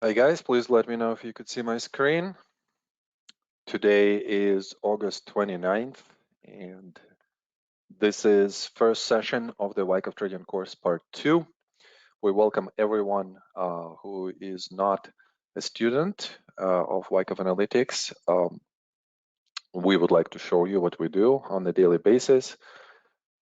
Hi guys, please let me know if you could see my screen. Today is August 29th, and this is first session of the Wyckoff Trading course part 2. We welcome everyone who is not a student of Wyckoff Analytics. We would like to show you what we do on a daily basis.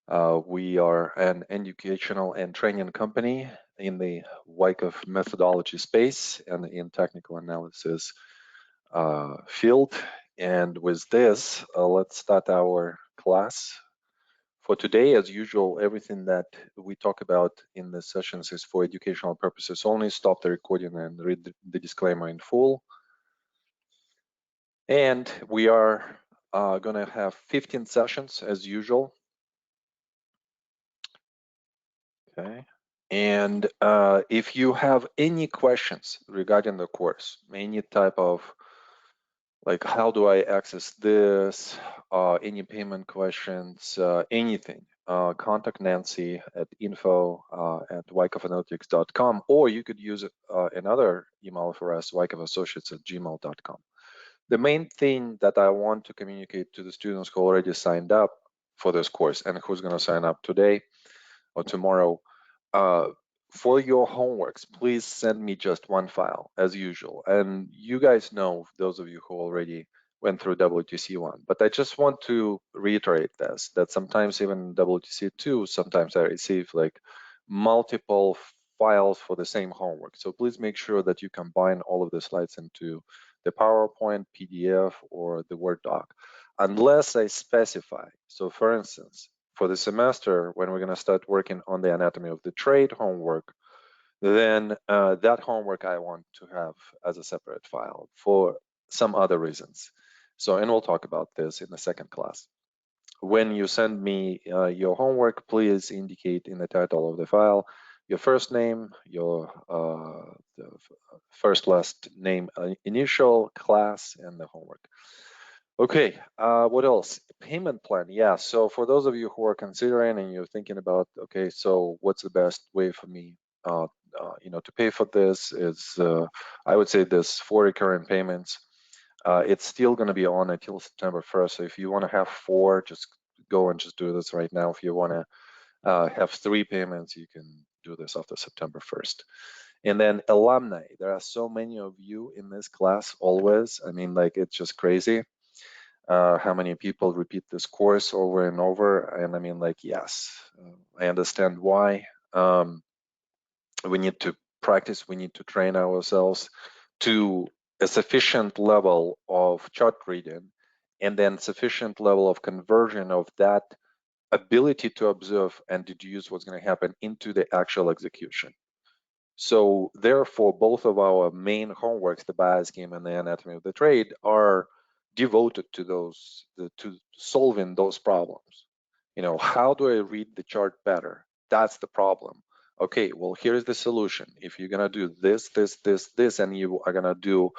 We are an educational and training company in the Wyckoff methodology space and in technical analysis field. And with this, let's start our class. For today, as usual, everything that we talk about in the sessions is for educational purposes only. Stop the recording and read the disclaimer in full. And we are going to have 15 sessions as usual. Okay. And if you have any questions regarding the course, any type of like how do I access this, any payment questions, anything, contact Nancy at info@wyckoffanalytics.com, or you could use another email for us, wyckoffAssociates@gmail.com. The main thing that I want to communicate to the students who already signed up for this course and who's going to sign up today or tomorrow, for your homeworks, please send me just one file as usual. And you guys know, those of you who already went through WTC1, but I just want to reiterate this, that sometimes even WTC2, sometimes I receive like multiple files for the same homework. So please make sure that you combine all of the slides into the PowerPoint, PDF, or the Word doc, unless I specify. So for instance, for the semester, when we're going to start working on the anatomy of the trade homework, then that homework I want to have as a separate file for some other reasons. So, and we'll talk about this in the second class. When you send me your homework, please indicate in the title of the file your first name, your first last name, initial, class, and the homework. Okay, what else? Payment plan. Yeah, so for those of you who are considering and you're thinking about, okay, so what's the best way for me, to pay for this is, I would say this 4 recurring payments. It's still going to be on until September 1st. So if you want to have 4, just go and just do this right now. If you want to have 3 payments, you can do this after September 1st. And then alumni. There are so many of you in this class always. I mean, like, it's just crazy. How many people repeat this course over and over. And I mean, like, yes, I understand why. We need to practice, we need to train ourselves to a sufficient level of chart reading, and then sufficient level of conversion of that ability to observe and deduce what's going to happen into the actual execution. So therefore, both of our main homeworks, the bias scheme and the anatomy of the trade, are devoted to to solving those problems. How do I read the chart better? That's the problem. Okay, well, here's the solution. If you're gonna do this, this, and you are gonna do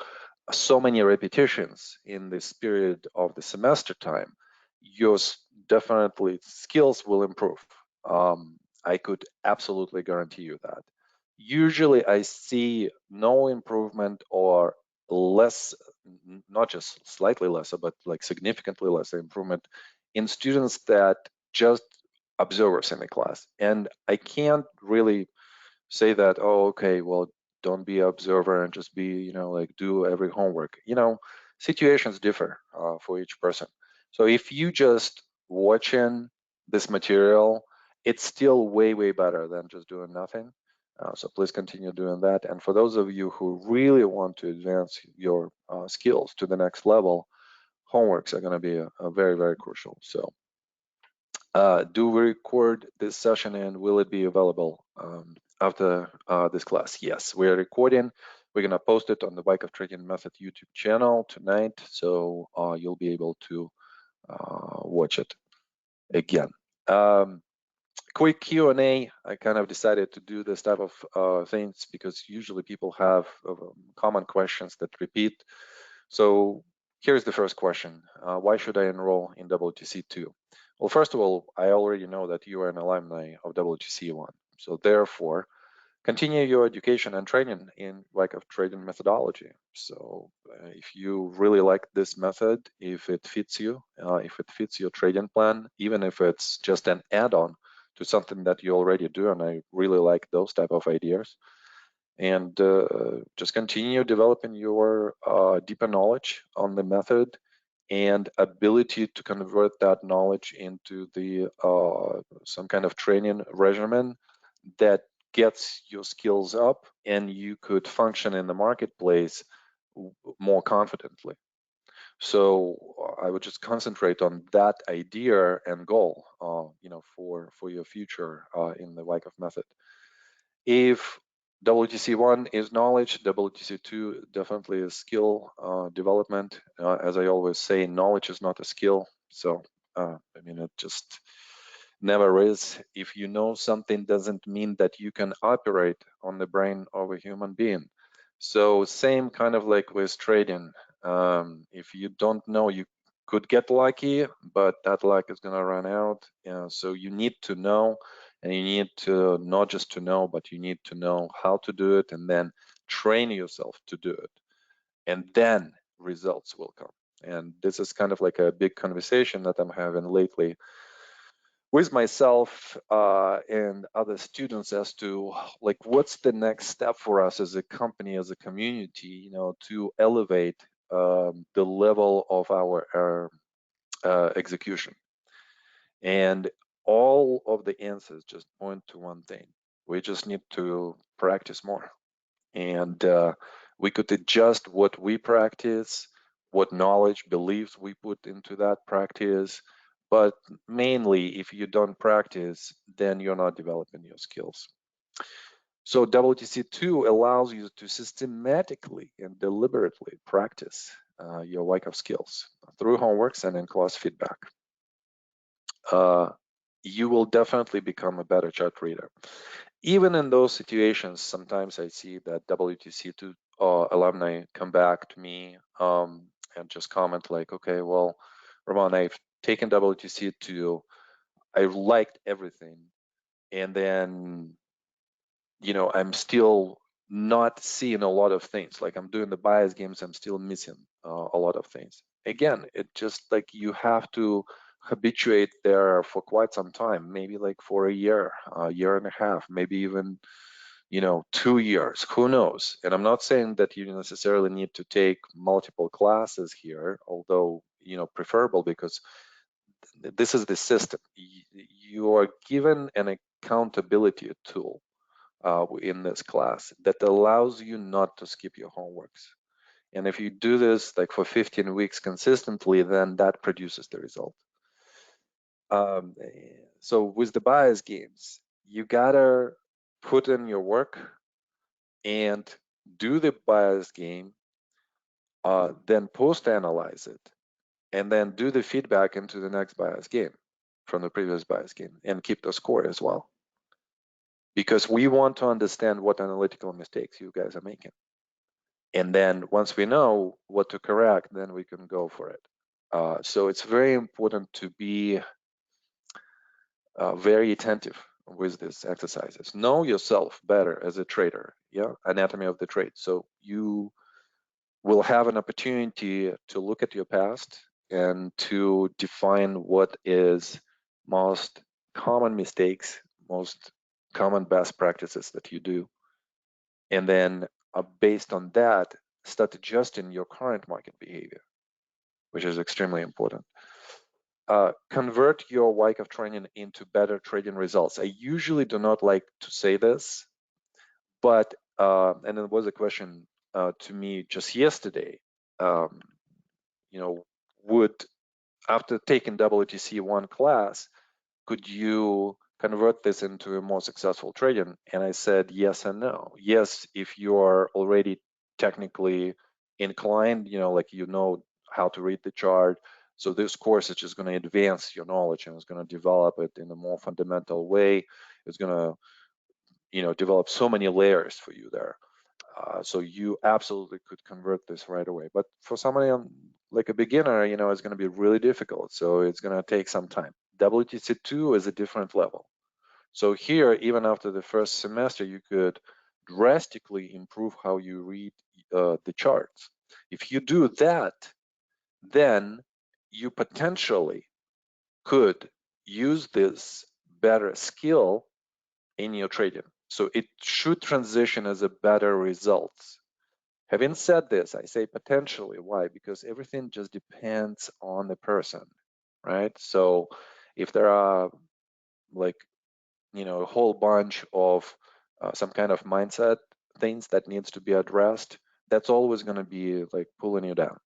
so many repetitions in this period of the semester time, your definitely skills will improve. I could absolutely guarantee you that. Usually I see no improvement or less, not just slightly less, but like significantly less improvement in students that just observers in the class. And I can't really say that, oh, okay, well, don't be observer and just be, like do every homework. Situations differ for each person. So if you just watching this material, it's still way, way better than just doing nothing. So please continue doing that. And for those of you who really want to advance your skills to the next level, homeworks are going to be a very, very crucial. So do we record this session and will it be available after this class? Yes, we're recording. We're going to post it on the Wyckoff Trading Method YouTube channel tonight, so you'll be able to watch it again. Quick Q&A. I kind of decided to do this type of things because usually people have common questions that repeat. So here's the first question. Why should I enroll in WTC2? Well, first of all, I already know that you are an alumni of WTC1. So therefore, Continue your education and training in Wyckoff trading methodology. So if you really like this method, if it fits you, if it fits your trading plan, even if it's just an add-on to something that you already do, and I really like those type of ideas, and just continue developing your deeper knowledge on the method and ability to convert that knowledge into the some kind of training regimen that gets your skills up and you could function in the marketplace more confidently. So I would just concentrate on that idea and goal, for your future in the Wyckoff method. If WTC1 is knowledge, WTC2 definitely is skill development. As I always say, knowledge is not a skill. So, it just never is. If you know something, doesn't mean that you can operate on the brain of a human being. So same kind of like with trading. If you don't know, you could get lucky, but that luck is gonna run out. So you need to know, and you need to not just to know, but you need to know how to do it, and then train yourself to do it, and then results will come. And this is kind of like a big conversation that I'm having lately with myself and other students as to like what's the next step for us as a company, as a community, to elevate the level of our execution. And all of the answers just point to one thing: we just need to practice more. And we could adjust what we practice, what knowledge, beliefs we put into that practice. But mainly, if you don't practice, then you're not developing your skills. So WTC2 allows you to systematically and deliberately practice your Wyckoff skills through homeworks and in-class feedback. You will definitely become a better chart reader. Even in those situations, sometimes I see that WTC2 alumni come back to me and just comment like, okay, well, Roman, I've taken WTC2, I liked everything, and then, I'm still not seeing a lot of things. Like I'm doing the bias games, I'm still missing a lot of things. Again, it just like you have to habituate there for quite some time, maybe like for a year and a half, maybe even 2 years, who knows. And I'm not saying that you necessarily need to take multiple classes here, although preferable, because this is the system. You are given an accountability tool in this class that allows you not to skip your homeworks. And if you do this like for 15 weeks consistently, then that produces the result. So with the bias games, you gotta put in your work and do the bias game, then post-analyze it, and then do the feedback into the next bias game from the previous bias game, and keep the score as well. Because we want to understand what analytical mistakes you guys are making. And then once we know what to correct, then we can go for it. So it's very important to be very attentive with these exercises. Know yourself better as a trader, anatomy of the trade. So you will have an opportunity to look at your past and to define what is most common mistakes, most common best practices that you do. And then based on that, start adjusting your current market behavior, which is extremely important. Convert your Wyckoff training into better trading results. I usually do not like to say this, but, and it was a question to me just yesterday, would, after taking WTC1 class, could you convert this into a more successful trading? And I said yes and no. Yes, if you are already technically inclined, like how to read the chart. So this course is just going to advance your knowledge and it's going to develop it in a more fundamental way. It's going to, develop so many layers for you there. So you absolutely could convert this right away. But for somebody like a beginner, it's going to be really difficult. So it's going to take some time. WTC2 is a different level. So here, even after the first semester, you could drastically improve how you read the charts. If you do that, then you potentially could use this better skill in your trading. So it should transition as a better results. Having said this, I say potentially. Why? Because everything just depends on the person, right? So if there are like, a whole bunch of some kind of mindset things that needs to be addressed, that's always going to be like pulling you down.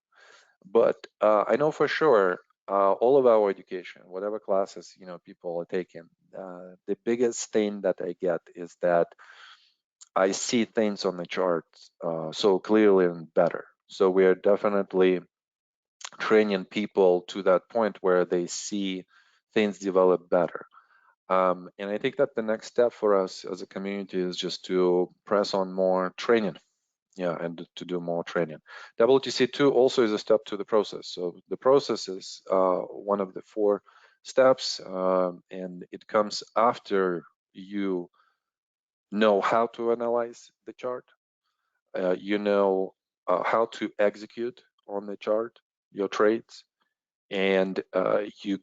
But I know for sure all of our education, whatever classes people are taking, the biggest thing that I get is that I see things on the charts so clearly and better. So we are definitely training people to that point where they see things develop better. And I think that the next step for us as a community is just to press on more training. Yeah, and to do more training. WTC2 also is a step to the process. So the process is one of the 4 steps, and it comes after you know how to analyze the chart, you know how to execute on the chart your trades, and you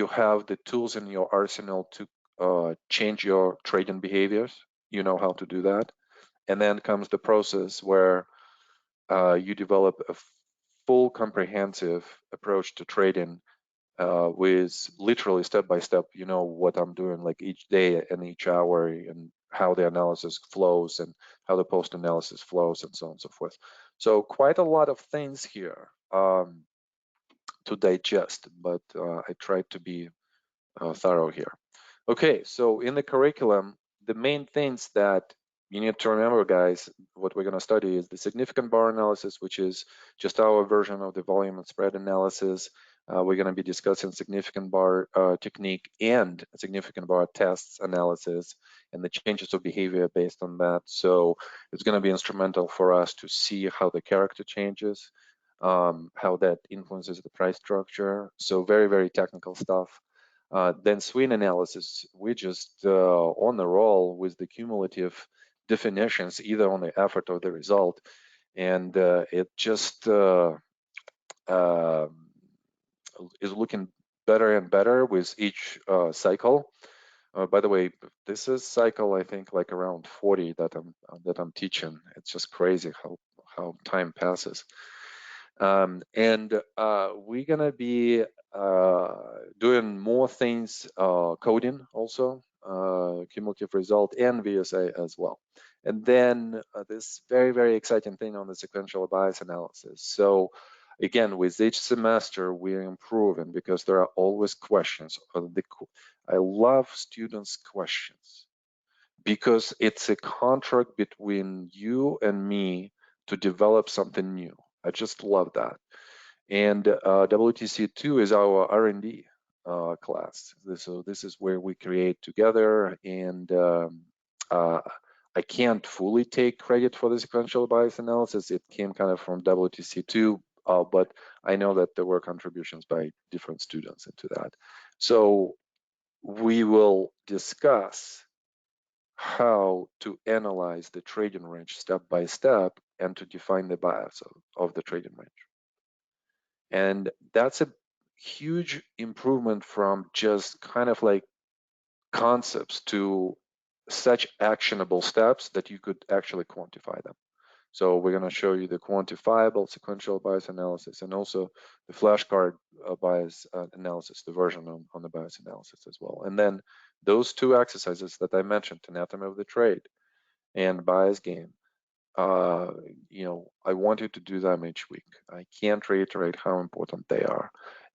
have the tools in your arsenal to change your trading behaviors. You know how to do that. And then comes the process where you develop a full comprehensive approach to trading with literally step by step, what I'm doing like each day and each hour, and how the analysis flows and how the post analysis flows and so on and so forth. So quite a lot of things here to digest, but I tried to be thorough here. Okay, so in the curriculum, the main things that you need to remember, guys, what we're going to study is the significant bar analysis, which is just our version of the volume and spread analysis. We're going to be discussing significant bar technique and significant bar tests analysis and the changes of behavior based on that. So it's going to be instrumental for us to see how the character changes, how that influences the price structure. So very, very technical stuff. Then swing analysis, we just on the roll with the cumulative definitions, either on the effort or the result. And it just is looking better and better with each cycle. By the way, this is cycle, I think, like around 40 that I'm teaching. It's just crazy how time passes. And we're gonna be doing more things, coding also, cumulative result, and VSA as well. And then this very, very exciting thing on the sequential bias analysis. So again, with each semester, we're improving because there are always questions. I love students' questions because it's a contract between you and me to develop something new. I just love that. And WTC2 is our R&D class. So this is where we create together, and I can't fully take credit for the sequential bias analysis. It came kind of from WTC2, but I know that there were contributions by different students into that. So we will discuss how to analyze the trading range step by step and to define the bias of the trading range. And that's a huge improvement from just kind of like concepts to such actionable steps that you could actually quantify them. So we're going to show you the quantifiable sequential bias analysis and also the flashcard bias analysis, the version on the bias analysis as well. And then those 2 exercises that I mentioned, anatomy of the trade and bias game, I want you to do them each week. I can't reiterate how important they are.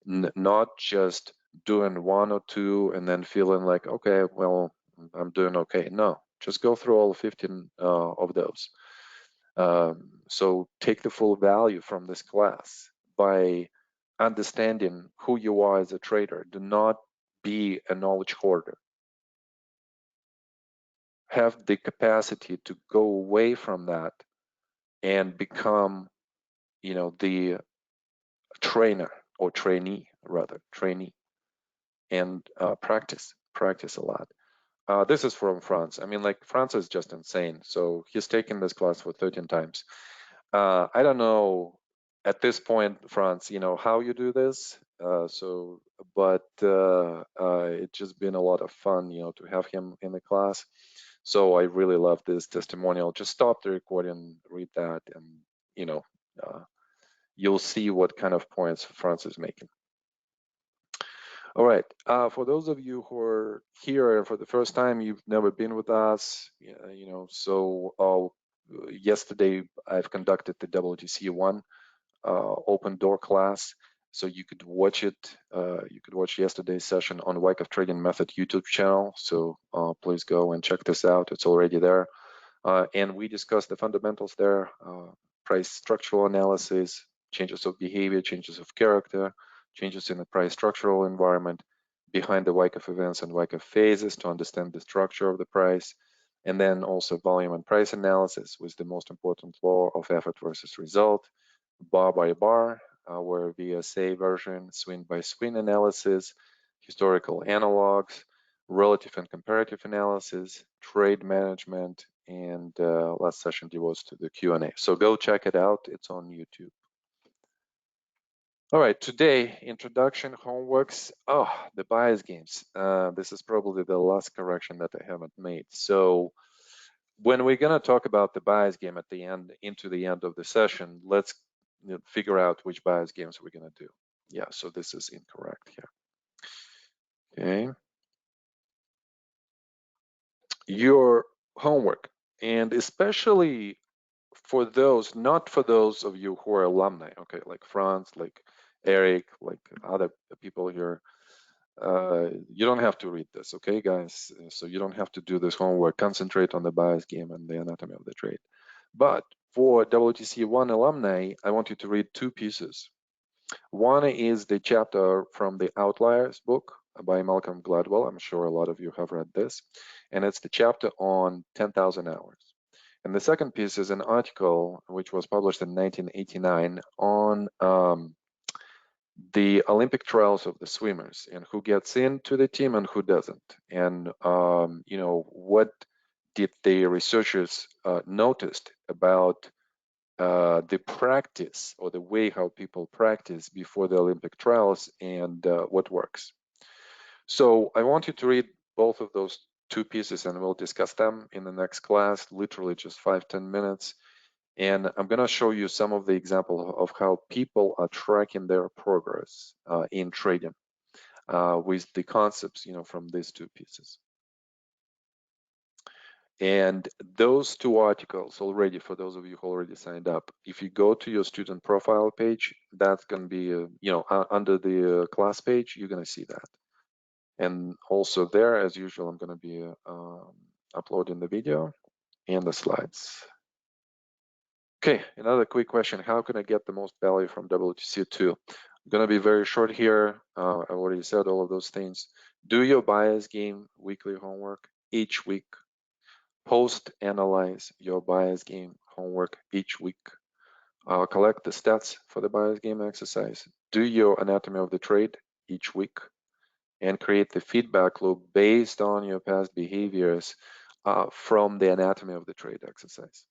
Not just doing 1 or 2 and then feeling like, okay, well, I'm doing okay. No, just go through all 15 of those. So take the full value from this class by understanding who you are as a trader. Do not be a knowledge hoarder. Have the capacity to go away from that and become, the trainer or trainee, rather, trainee, and practice. practice a lot. This is from Franz. I mean, like, Franz is just insane. So he's taken this class for 13 times. I don't know at this point, Franz, how you do this. But it's just been a lot of fun, to have him in the class. So I really love this testimonial. Just stop the recording, read that, and uh, you'll see what kind of points Franz is making. All right, for those of you who are here for the first time, you've never been with us, yesterday I've conducted the WTC1 open door class, so you could watch it. You could watch yesterday's session on Wyckoff Trading Method YouTube channel, so please go and check this out. It's already there. And we discussed the fundamentals there, price structural analysis, changes of behavior, changes of character, changes in the price structural environment, behind the Wyckoff events and Wyckoff phases to understand the structure of the price, and then also volume and price analysis with the most important law of effort versus result, bar by bar, our VSA version, swing by swing analysis, historical analogs, relative and comparative analysis, trade management, and last session devotes to the Q&A. So go check it out. It's on YouTube. All right, today, introduction, homeworks. Oh, the bias games. This is probably the last correction that I haven't made. So when we're gonna talk about the bias game at the end, into the end of the session, let's figure out which bias games we're gonna do. Yeah, so this is incorrect here. Okay. Your homework, and especially for those, not for those of you who are alumni, okay, like Franz, like Eric, like other people here, you don't have to read this, okay, guys? So you don't have to do this homework. Concentrate on the bias game and the anatomy of the trade. But for WTC1 alumni, I want you to read two pieces. One is the chapter from the Outliers book by Malcolm Gladwell. I'm sure a lot of you have read this. And it's the chapter on 10,000 hours. And the second piece is an article which was published in 1989 on the Olympic trials of the swimmers and who gets into the team and who doesn't. And, what did the researchers noticed about the practice or the way how people practice before the Olympic trials and what works. So I want you to read both of those two pieces and we'll discuss them in the next class, literally just 5-10 minutes. And I'm going to show you some of the example of how people are tracking their progress in trading with the concepts, from these two pieces. And those two articles already, for those of you who already signed up, if you go to your student profile page, that's going to be, under the class page, you're going to see that. And also there, as usual, I'm going to be uploading the video and the slides. Okay, another quick question. How can I get the most value from WTC2? I'm going to be very short here. I already said all of those things. Do your bias game weekly homework each week. Post-analyze your bias game homework each week. Collect the stats for the bias game exercise. Do your anatomy of the trade each week. And create the feedback loop based on your past behaviors from the anatomy of the trade exercise.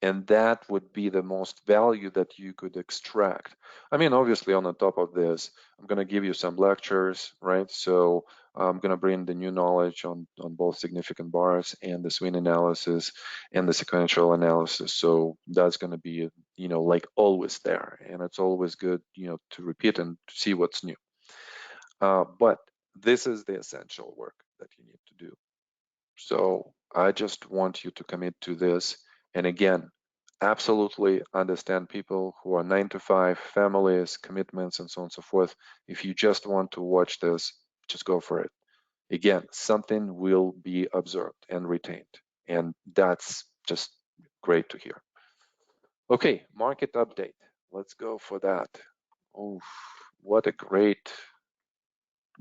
And that would be the most value that you could extract. I mean, obviously, on the top of this, I'm going to give you some lectures, right? So I'm going to bring the new knowledge on both significant bars and the swing analysis and the sequential analysis. So that's going to be, like always there. And it's always good, to repeat and see what's new. But this is the essential work that you need to do. So I just want you to commit to this. And again, absolutely understand people who are 9-to-5, families, commitments, and so on and so forth. If you just want to watch this, just go for it. Again, something will be observed and retained. And that's just great to hear. Okay, market update. Let's go for that. Oh, what a great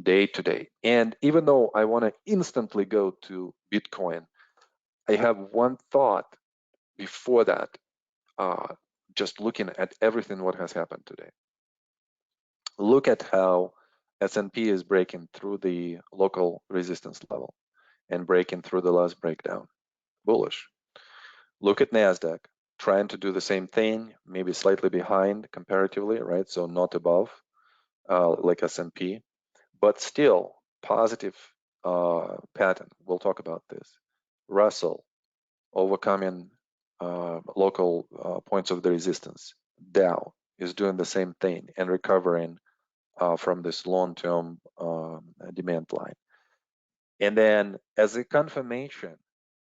day today. And even though I want to instantly go to Bitcoin, I have one thought before that, just looking at everything what has happened today. Look at how S&P is breaking through the local resistance level and breaking through the last breakdown, bullish. Look at NASDAQ, trying to do the same thing, maybe slightly behind comparatively, right? So not above like S&P, but still positive pattern. We'll talk about this. Russell overcoming local points of the resistance. Dow is doing the same thing and recovering from this long-term demand line. And then as a confirmation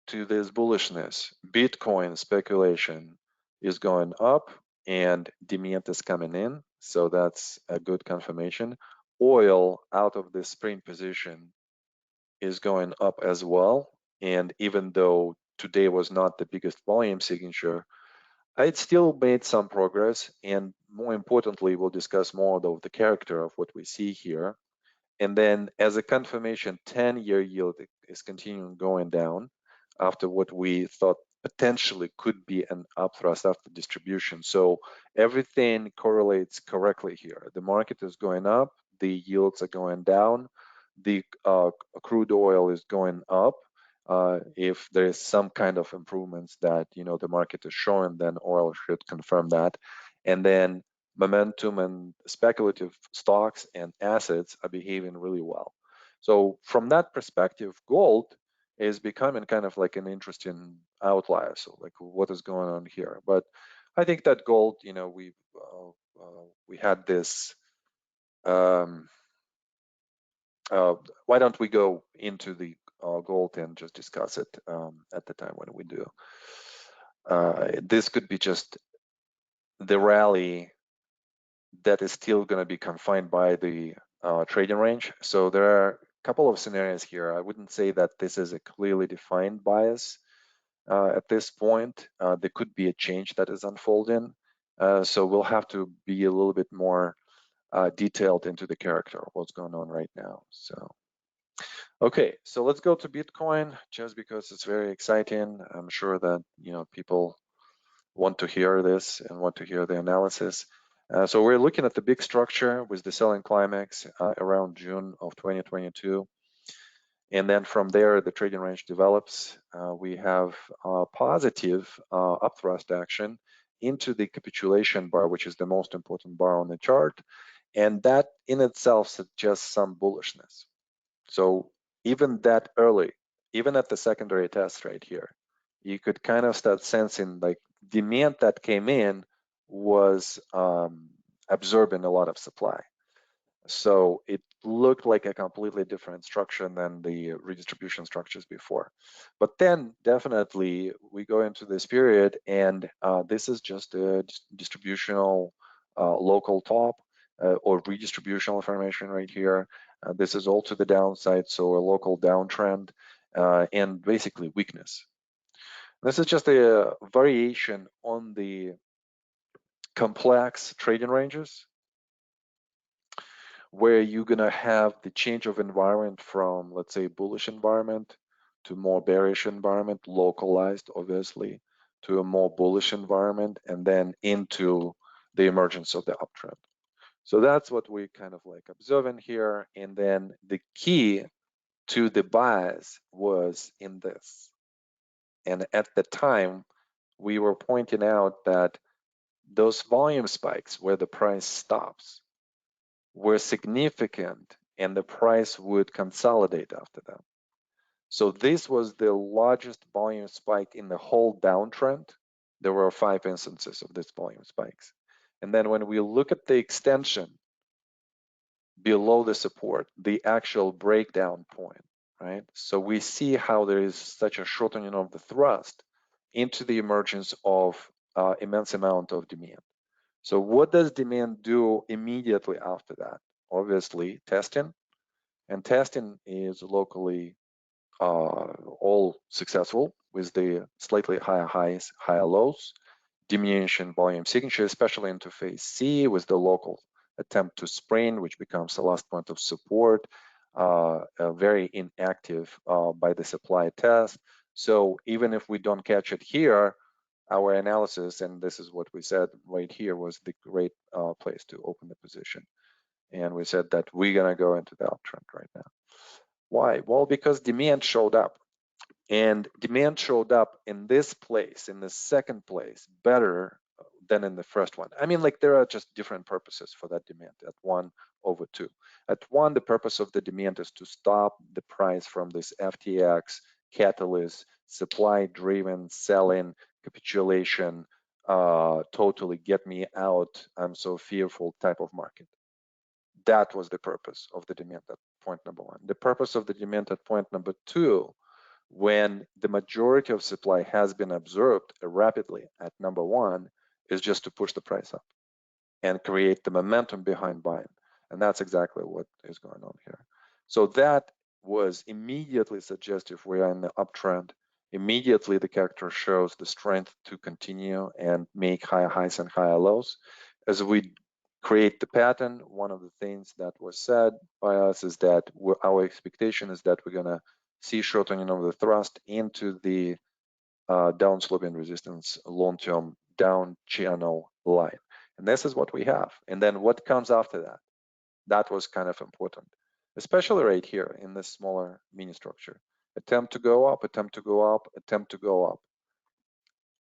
to this bullishness, Bitcoin speculation is going up and demand is coming in. So that's a good confirmation. Oil out of the spring position is going up as well. And even though today was not the biggest volume signature, it still made some progress. And more importantly, we'll discuss more of the character of what we see here. And then as a confirmation, 10-year yield is continuing going down after what we thought potentially could be an upthrust after distribution. So everything correlates correctly here. The market is going up, the yields are going down, the crude oil is going up. If there is some kind of improvements that the market is showing, then oil should confirm that. And then momentum and speculative stocks and assets are behaving really well. So from that perspective, gold is becoming kind of like an interesting outlier. So like, what is going on here? But I think that gold, we had this. Why don't we go into the gold and just discuss it at the time when we do? This could be just the rally that is still going to be confined by the trading range. So there are a couple of scenarios here. I wouldn't say that this is a clearly defined bias at this point. There could be a change that is unfolding. So we'll have to be a little bit more detailed into the character of what's going on right now. So, okay, so let's go to Bitcoin just because it's very exciting. I'm sure that people want to hear this and want to hear the analysis. So we're looking at the big structure with the selling climax around June of 2022. And then from there, the trading range develops. We have positive upthrust action into the capitulation bar, which is the most important bar on the chart. And that in itself suggests some bullishness. So even that early, even at the secondary test right here, you could kind of start sensing like demand that came in was absorbing a lot of supply. So it looked like a completely different structure than the redistribution structures before. But then definitely we go into this period and this is just a distributional local top or redistributional formation right here. This is all to the downside, so a local downtrend and basically weakness. This is just a variation on the complex trading ranges where you're gonna have the change of environment from, let's say, bullish environment to more bearish environment, localized, obviously, to a more bullish environment, and then into the emergence of the uptrend. So that's what we kind of like observing here. And then the key to the bias was in this. And at the time, we were pointing out that those volume spikes where the price stops were significant and the price would consolidate after them. So this was the largest volume spike in the whole downtrend. There were 5 instances of this volume spikes. And then when we look at the extension below the support, the actual breakdown point, right? So we see how there is such a shortening of the thrust into the emergence of immense amount of demand. So what does demand do immediately after that? Obviously, testing. And testing is locally all successful with the slightly higher highs, higher lows, diminution volume signature, especially into phase C with the local attempt to spring, which becomes the last point of support, very inactive by the supply test. So even if we don't catch it here, our analysis, and this is what we said right here, was the great place to open the position. And we said that we're gonna go into the uptrend right now. Why? Well, because demand showed up. And demand showed up in this place, in the second place, better than in the first one. I mean, like there are just different purposes for that demand at 1/2. At 1, the purpose of the demand is to stop the price from this FTX catalyst, supply-driven selling, capitulation, totally get me out, I'm so fearful type of market. That was the purpose of the demand at point number 1. The purpose of the demand at point number 2, when the majority of supply has been absorbed rapidly at number 1, is just to push the price up and create the momentum behind buying. And that's exactly what is going on here. So that was immediately suggestive we are in the uptrend. Immediately the character shows the strength to continue and make higher highs and higher lows. As we create the pattern, one of the things that was said by us is that our expectation is that we're gonna see shortening of the thrust into the downsloping resistance long-term down channel line. And this is what we have. And then what comes after that? That was kind of important, especially right here in this smaller mini structure. Attempt to go up, attempt to go up, attempt to go up.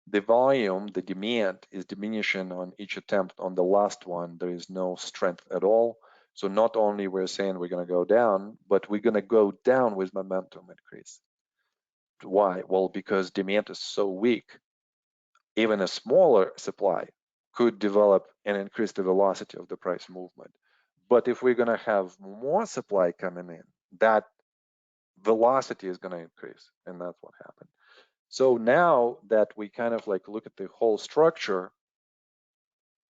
The volume, the demand is diminishing on each attempt. On the last one, there is no strength at all. So not only we're saying we're going to go down, but we're going to go down with momentum increase. Why? Well, because demand is so weak, even a smaller supply could develop and increase the velocity of the price movement. But if we're going to have more supply coming in, that velocity is going to increase, and that's what happened. So now that we kind of like look at the whole structure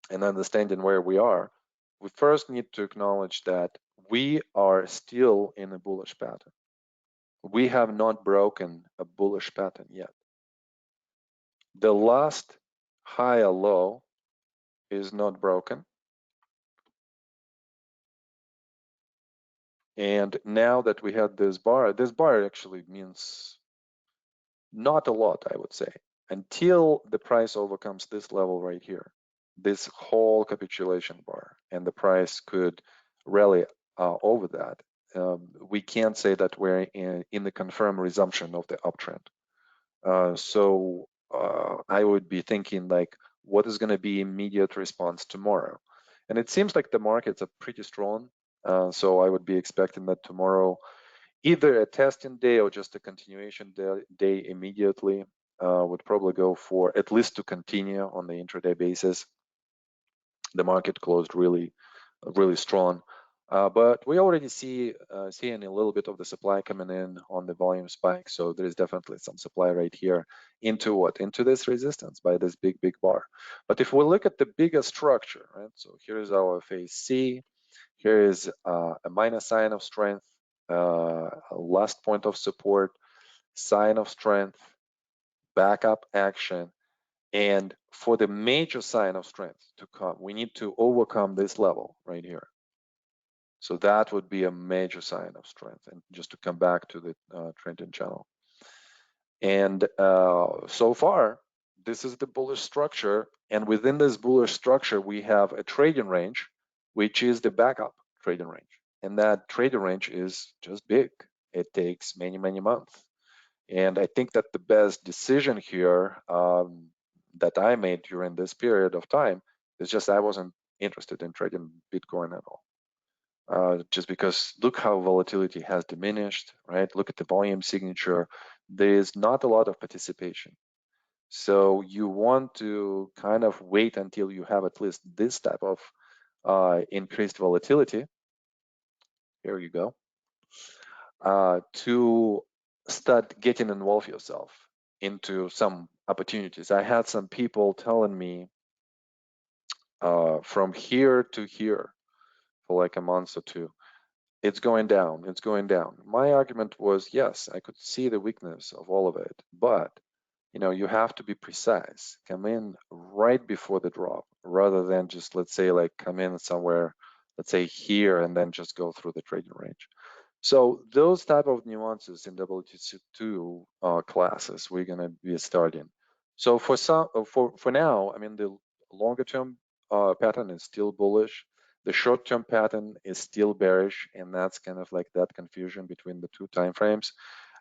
and understanding where we are, we first need to acknowledge that we are still in a bullish pattern. We have not broken a bullish pattern yet. The last high or low is not broken. And now that we had this bar actually means not a lot, I would say, until the price overcomes this level right here, this whole capitulation bar, and the price could rally over that. We can't say that we're in the confirmed resumption of the uptrend. So I would be thinking like, what is going to be immediate response tomorrow? And it seems like the markets are pretty strong. So I would be expecting that tomorrow, either a testing day or just a continuation day immediately, would probably go for at least to continue on the intraday basis. The market closed really strong. But we already seeing a little bit of the supply coming in on the volume spike. So there is definitely some supply right here into what? Into this resistance by this big bar. But if we look at the bigger structure, right? So here is our phase C. Here is a minor sign of strength, last point of support, sign of strength, backup action. And for the major sign of strength to come, we need to overcome this level right here. So that would be a major sign of strength. And just to come back to the trending channel. And so far, this is the bullish structure. And within this bullish structure, we have a trading range, which is the backup trading range. And that trading range is just big. It takes many months. And I think that the best decision here that I made during this period of time is just I wasn't interested in trading Bitcoin at all. Just because look how volatility has diminished, right? Look at the volume signature. There is not a lot of participation. So you want to kind of wait until you have at least this type of increased volatility. Here you go. To start getting involved yourself into some opportunities. I had some people telling me from here to here for like a month or two, it's going down, it's going down. My argument was, yes, I could see the weakness of all of it, but you know, you have to be precise. Come in right before the drop, rather than just, let's say, like come in somewhere, let's say here, and then just go through the trading range. So those type of nuances in WTC2 classes we're gonna be starting. So for now, I mean, the longer term pattern is still bullish. The short-term pattern is still bearish, and that's kind of like that confusion between the two time frames.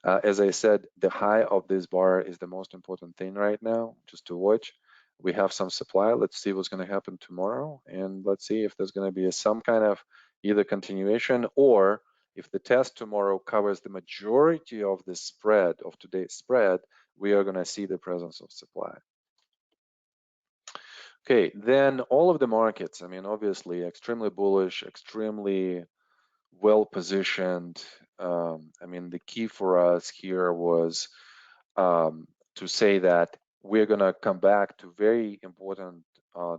As I said, the high of this bar is the most important thing right now, just to watch. We have some supply. Let's see what's going to happen tomorrow, and let's see if there's going to be some kind of either continuation, or if the test tomorrow covers the majority of the spread of today's spread, we are going to see the presence of supply. Okay, then all of the markets, I mean, obviously extremely bullish, extremely well positioned. I mean, the key for us here was to say that we're going to come back to very important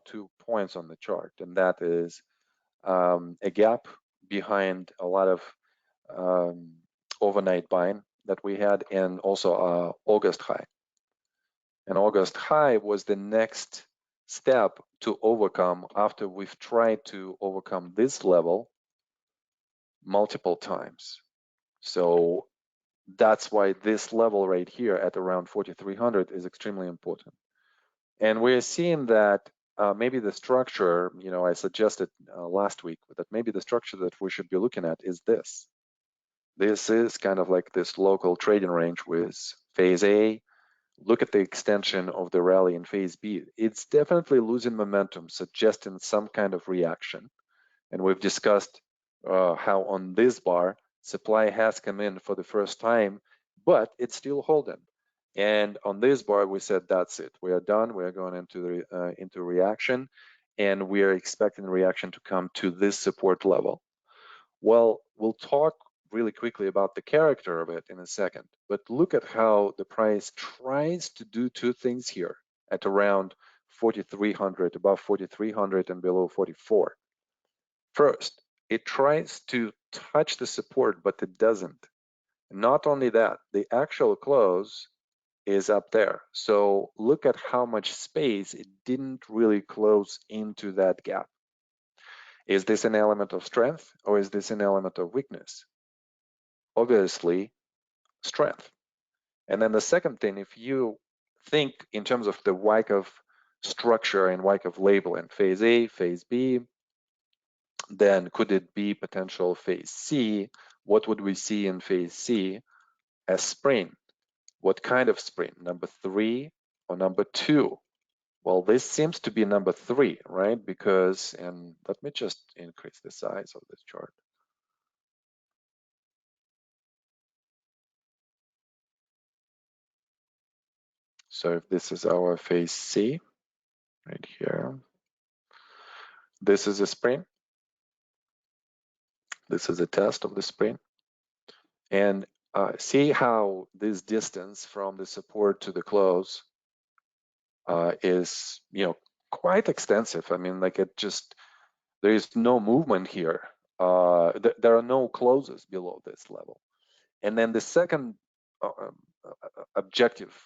2 points on the chart, and that is a gap behind a lot of overnight buying that we had, and also August high. And August high was the next step to overcome after we've tried to overcome this level multiple times. So that's why this level right here at around 4,300 is extremely important. And we're seeing that maybe the structure, you know, I suggested last week that maybe the structure that we should be looking at is this. This is kind of like this local trading range with phase A. Look at the extension of the rally in phase B. It's definitely losing momentum, suggesting some kind of reaction. And we've discussed how on this bar, supply has come in for the first time, but it's still holding. And on this bar, we said that's it. We are done. We are going into reaction, and we are expecting reaction to come to this support level. Well, we'll talk really quickly about the character of it in a second, but look at how the price tries to do two things here at around 4,300, above 4,300 and below 44. First, it tries to touch the support, but it doesn't. Not only that, the actual close is up there. So look at how much space it didn't really close into that gap. Is this an element of strength, or is this an element of weakness? Obviously, strength. And then the second thing, if you think in terms of the Wyckoff structure and Wyckoff label and phase A, phase B, then could it be potential phase C? What would we see in phase C? A spring. What kind of spring? Number 3 or number 2? Well, this seems to be number 3, right? Because, and let me just increase the size of this chart. So if this is our phase C, right here, this is a spring. This is a test of the spring. And see how this distance from the support to the close is, you know, quite extensive. I mean, like it just, there is no movement here. There are no closes below this level. And then the second objective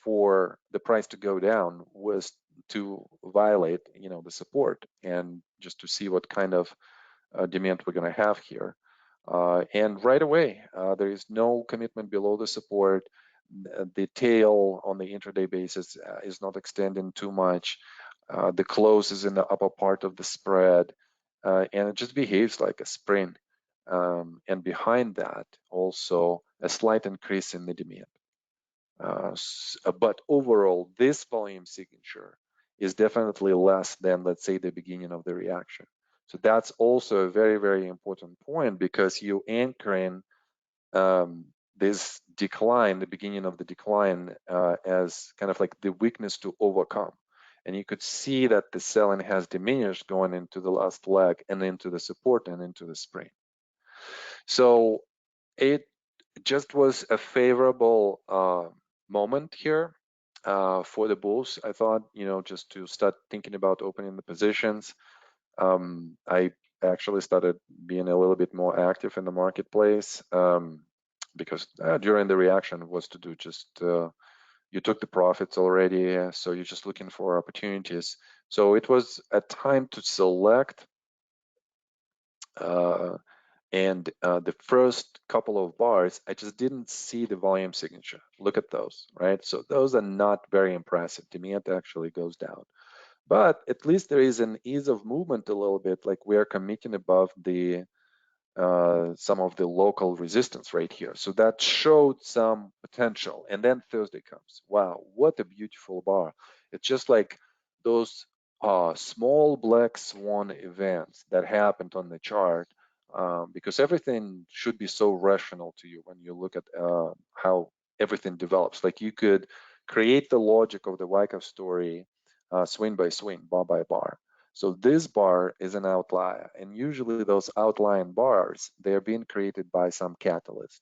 for the price to go down was to violate, you know, the support, and just to see what kind of demand we're going to have here. And right away, there is no commitment below the support. The tail on the intraday basis is not extending too much. The close is in the upper part of the spread, and it just behaves like a spring. And behind that, also a slight increase in the demand. But overall, this volume signature is definitely less than, let's say, the beginning of the reaction. So that's also a very, very important point, because you anchoring this decline, the beginning of the decline, as kind of like the weakness to overcome. And you could see that the selling has diminished going into the last leg and into the support and into the spring. So it just was a favorable moment here for the bulls. I thought, you know, just to start thinking about opening the positions. I actually started being a little bit more active in the marketplace, because during the reaction was to do just, you took the profits already, so you're just looking for opportunities. So it was a time to select, and the first couple of bars, I just didn't see the volume signature. Look at those, right? So those are not very impressive. Demand actually goes down. But at least there is an ease of movement a little bit, like we are committing above the some of the local resistance right here. So that showed some potential. And then Thursday comes. Wow, what a beautiful bar. It's just like those small black swan events that happened on the chart, because everything should be so rational to you when you look at how everything develops. Like you could create the logic of the Wyckoff story swing by swing, bar by bar. So this bar is an outlier, and usually those outlying bars, they're being created by some catalyst.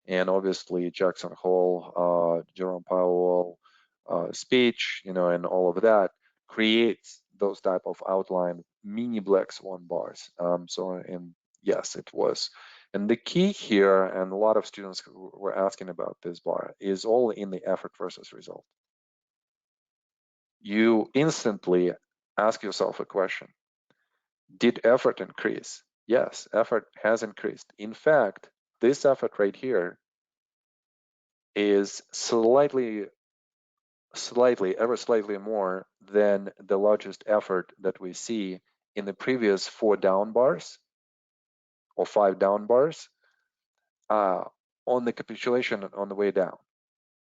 And obviously Jackson Hole, Jerome Powell speech, and all of that creates those type of outline mini black swan bars. And yes, it was. And the key here, and a lot of students were asking about this bar, is all in the effort versus result. You instantly ask yourself a question. Did effort increase? Yes, effort has increased. In fact, this effort right here is ever slightly more than the largest effort that we see in the previous 4 down bars or 5 down bars on the capitulation on the way down.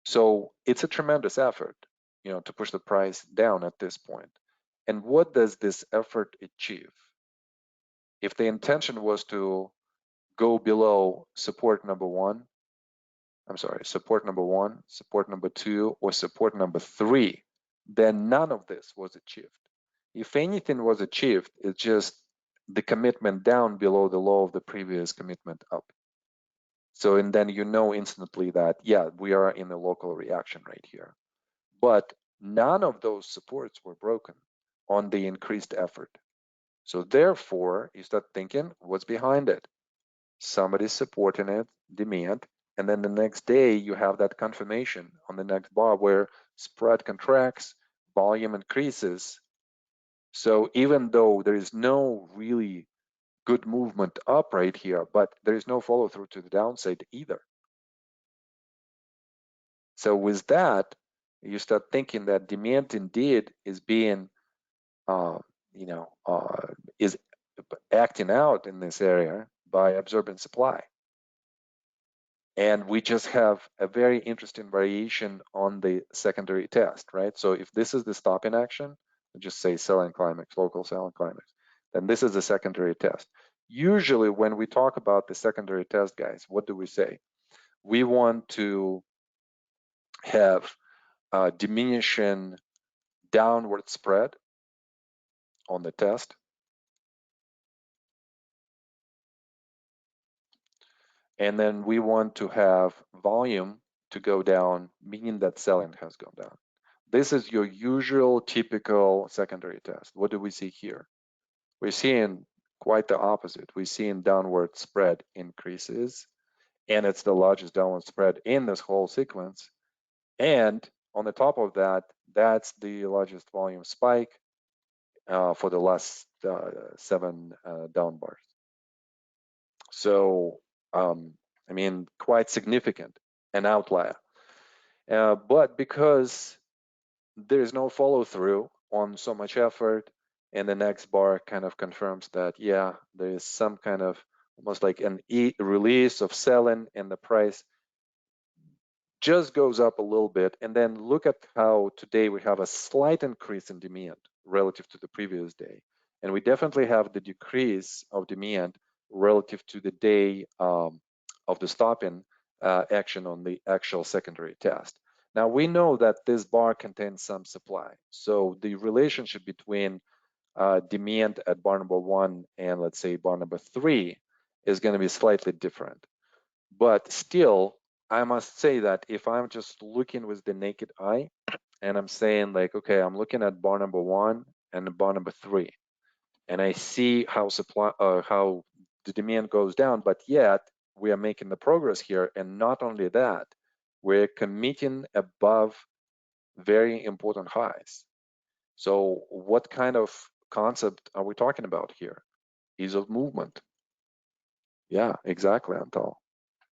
So it's a tremendous effort, to push the price down at this point. And what does this effort achieve? If the intention was to go below support number 1, support number 1, support number 2, or support number 3, then none of this was achieved. If anything was achieved, it's just the commitment down below the low of the previous commitment up. So, and then you know instantly that, yeah, we are in a local reaction right here. But none of those supports were broken on the increased effort. So therefore, you start thinking, what's behind it? Somebody's supporting it, demand, and then the next day you have that confirmation on the next bar where spread contracts, volume increases. So even though there is no really good movement up right here, but there is no follow through to the downside either. So with that, you start thinking that demand indeed is being, is acting out in this area by absorbing supply. And we just have a very interesting variation on the secondary test, right? So if this is the stopping action, just say selling climax, local selling climax, then this is the secondary test. Usually when we talk about the secondary test, guys, what do we say? We want to have a diminishing downward spread on the test. And then we want to have volume to go down, meaning that selling has gone down. This is your usual typical secondary test. What do we see here? We're seeing quite the opposite. We're seeing downward spread increases, and it's the largest downward spread in this whole sequence. And on the top of that, that's the largest volume spike for the last 7 down bars. So, quite significant, an outlier. But because there's no follow through on so much effort, and the next bar kind of confirms that, yeah, there is some kind of almost like an release of selling, and the price just goes up a little bit. And then look at how today we have a slight increase in demand relative to the previous day. And we definitely have the decrease of demand relative to the day of the stopping action on the actual secondary test. Now we know that this bar contains some supply. So the relationship between demand at bar number 1 and let's say bar number 3 is going to be slightly different. But still, I must say that if I'm just looking with the naked eye and I'm saying like, okay, I'm looking at bar number 1 and bar number 3, and I see how how the demand goes down, but yet we are making the progress here. And not only that, we're committing above very important highs. So what kind of concept are we talking about here? Ease of movement. Yeah, exactly, Antal.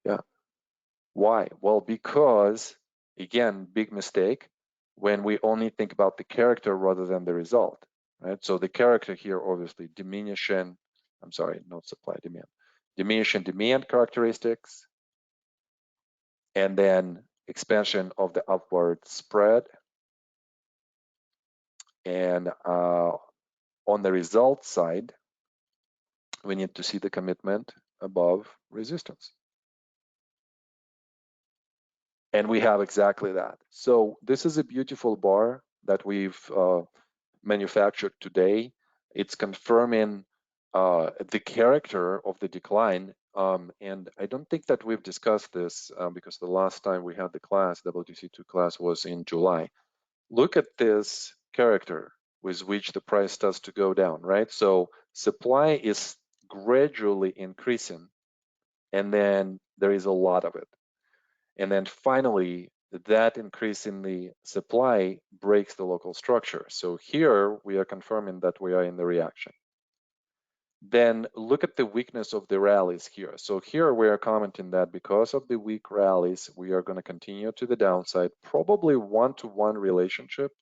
Yeah. Why? Well, because, again, big mistake. when we only think about the character rather than the result, right? So the character here, obviously, not supply, demand, diminishing demand characteristics, and then expansion of the upward spread. And on the result side, we need to see the commitment above resistance. And we have exactly that. So this is a beautiful bar that we've manufactured today. It's confirming the character of the decline. And I don't think that we've discussed this because the last time we had the class, WTC2 class, was in July. Look at this character with which the price starts to go down, right? So supply is gradually increasing, and then there is a lot of it. And then finally, that increase in the supply breaks the local structure. So here we are confirming that we are in the reaction. Then look at the weakness of the rallies here. So here we are commenting that because of the weak rallies, we are going to continue to the downside, probably one-to-one relationship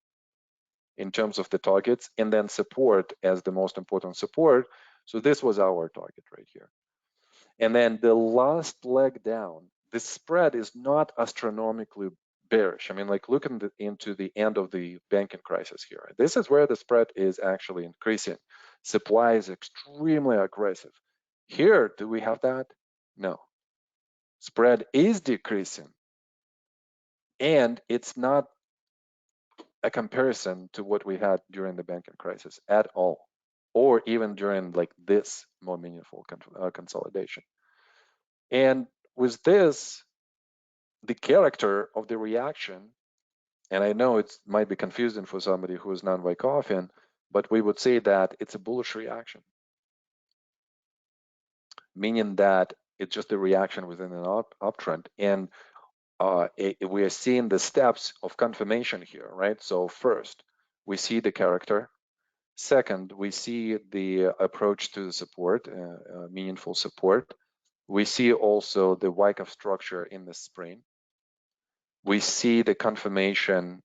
in terms of the targets, and then support as the most important support. So this was our target right here. And then the last leg down, the spread is not astronomically bearish. I mean, like looking into the end of the banking crisis here. This is where the spread is actually increasing. Supply is extremely aggressive. Here, do we have that? No. Spread is decreasing. And it's not a comparison to what we had during the banking crisis at all, or even during like this more meaningful consolidation. And with this, the character of the reaction, and I know it might be confusing for somebody who is non-Wyckoff, but we would say that it's a bullish reaction, meaning that it's just a reaction within an uptrend. And we are seeing the steps of confirmation here, right? So first, we see the character. Second, we see the approach to the support, meaningful support. We see also the Wyckoff structure in the spring. We see the confirmation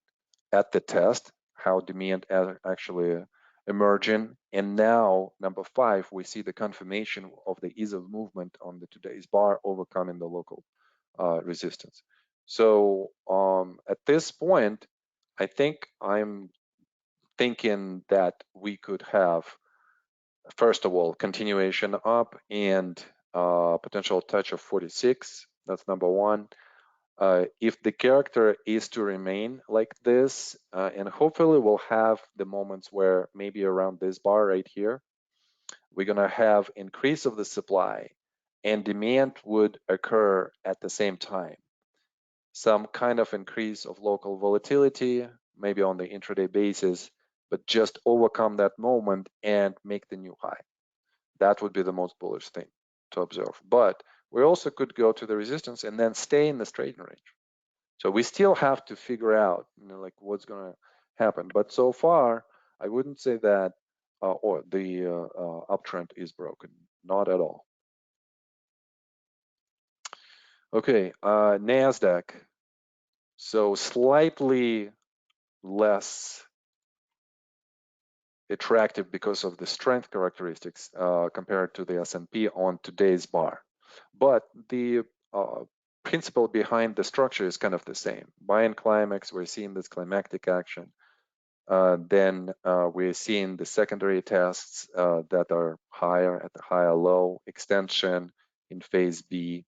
at the test, how demand actually emerging. And now, number 5, we see the confirmation of the ease of movement on the today's bar overcoming the local resistance. So at this point, I think I'm thinking that we could have, first of all, continuation up and potential touch of 46. That's number 1. If the character is to remain like this, and hopefully we'll have the moments where maybe around this bar right here, we're gonna have increase of the supply and demand would occur at the same time. Some kind of increase of local volatility, maybe on the intraday basis, but just overcome that moment and make the new high. That would be the most bullish thing to observe. But we also could go to the resistance and then stay in the trading range. So we still have to figure out, like what's going to happen. But so far, I wouldn't say that or the uptrend is broken. Not at all. Okay, NASDAQ. So slightly less attractive because of the strength characteristics compared to the S&P on today's bar. But the principle behind the structure is kind of the same. Buying climax, we're seeing this climactic action. Then we're seeing the secondary tests that are higher at the higher low, extension in phase B,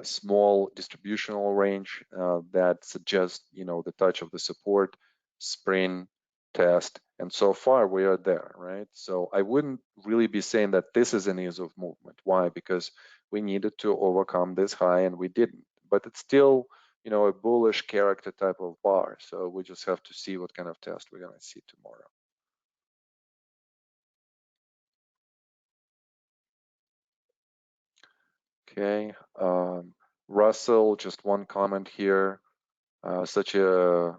small distributional range that suggests, the touch of the support, spring test, and so far we are there, right? So I wouldn't really be saying that this is an ease of movement. Why? Because we needed to overcome this high and we didn't, but it's still, a bullish character type of bar. So we just have to see what kind of test we're gonna see tomorrow. Okay, Russell, just one comment here. Such a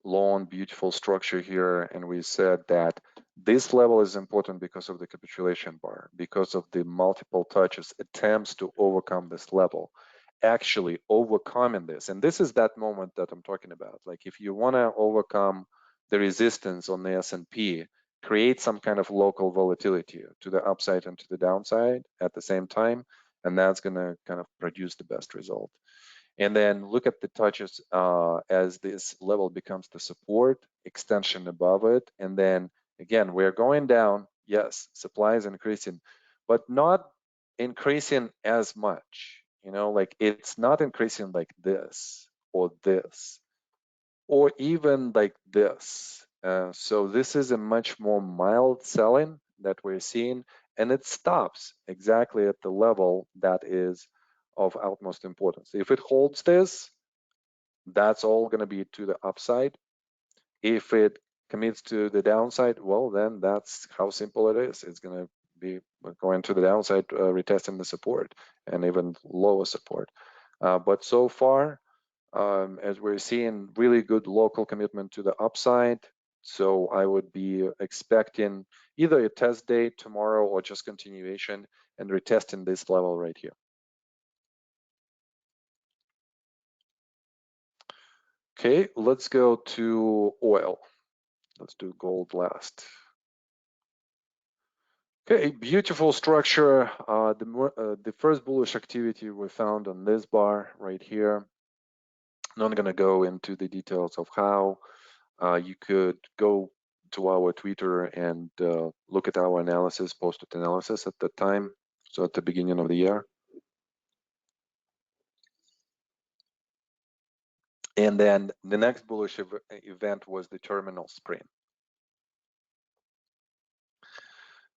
long, beautiful structure here, and we said that this level is important because of the capitulation bar, because of the multiple touches, attempts to overcome this level. actually overcoming this. And this is that moment that I'm talking about. Like if you want to overcome the resistance on the S&P, create some kind of local volatility to the upside and to the downside at the same time, and that's going to kind of produce the best result. And then look at the touches as this level becomes the support, extension above it. And then again, we're going down. Yes, supply is increasing, but not increasing as much. You know, like it's not increasing like this or this or even like this. So this is a much more mild selling that we're seeing, and it stops exactly at the level that is of utmost importance. If it holds this, that's all going to be to the upside. If it commits to the downside, well, then that's how simple it is. It's going to be going to the downside, retesting the support and even lower support. But so far, as we're seeing really good local commitment to the upside. So I would be expecting either a test day tomorrow or just continuation and retesting this level right here. Okay, let's go to oil. Let's do gold last. Okay, beautiful structure. The first bullish activity we found on this bar right here. Not going to go into the details of how. You could go to our Twitter and look at our analysis, posted analysis at that time, so at the beginning of the year. And then the next bullish event was the terminal sprint.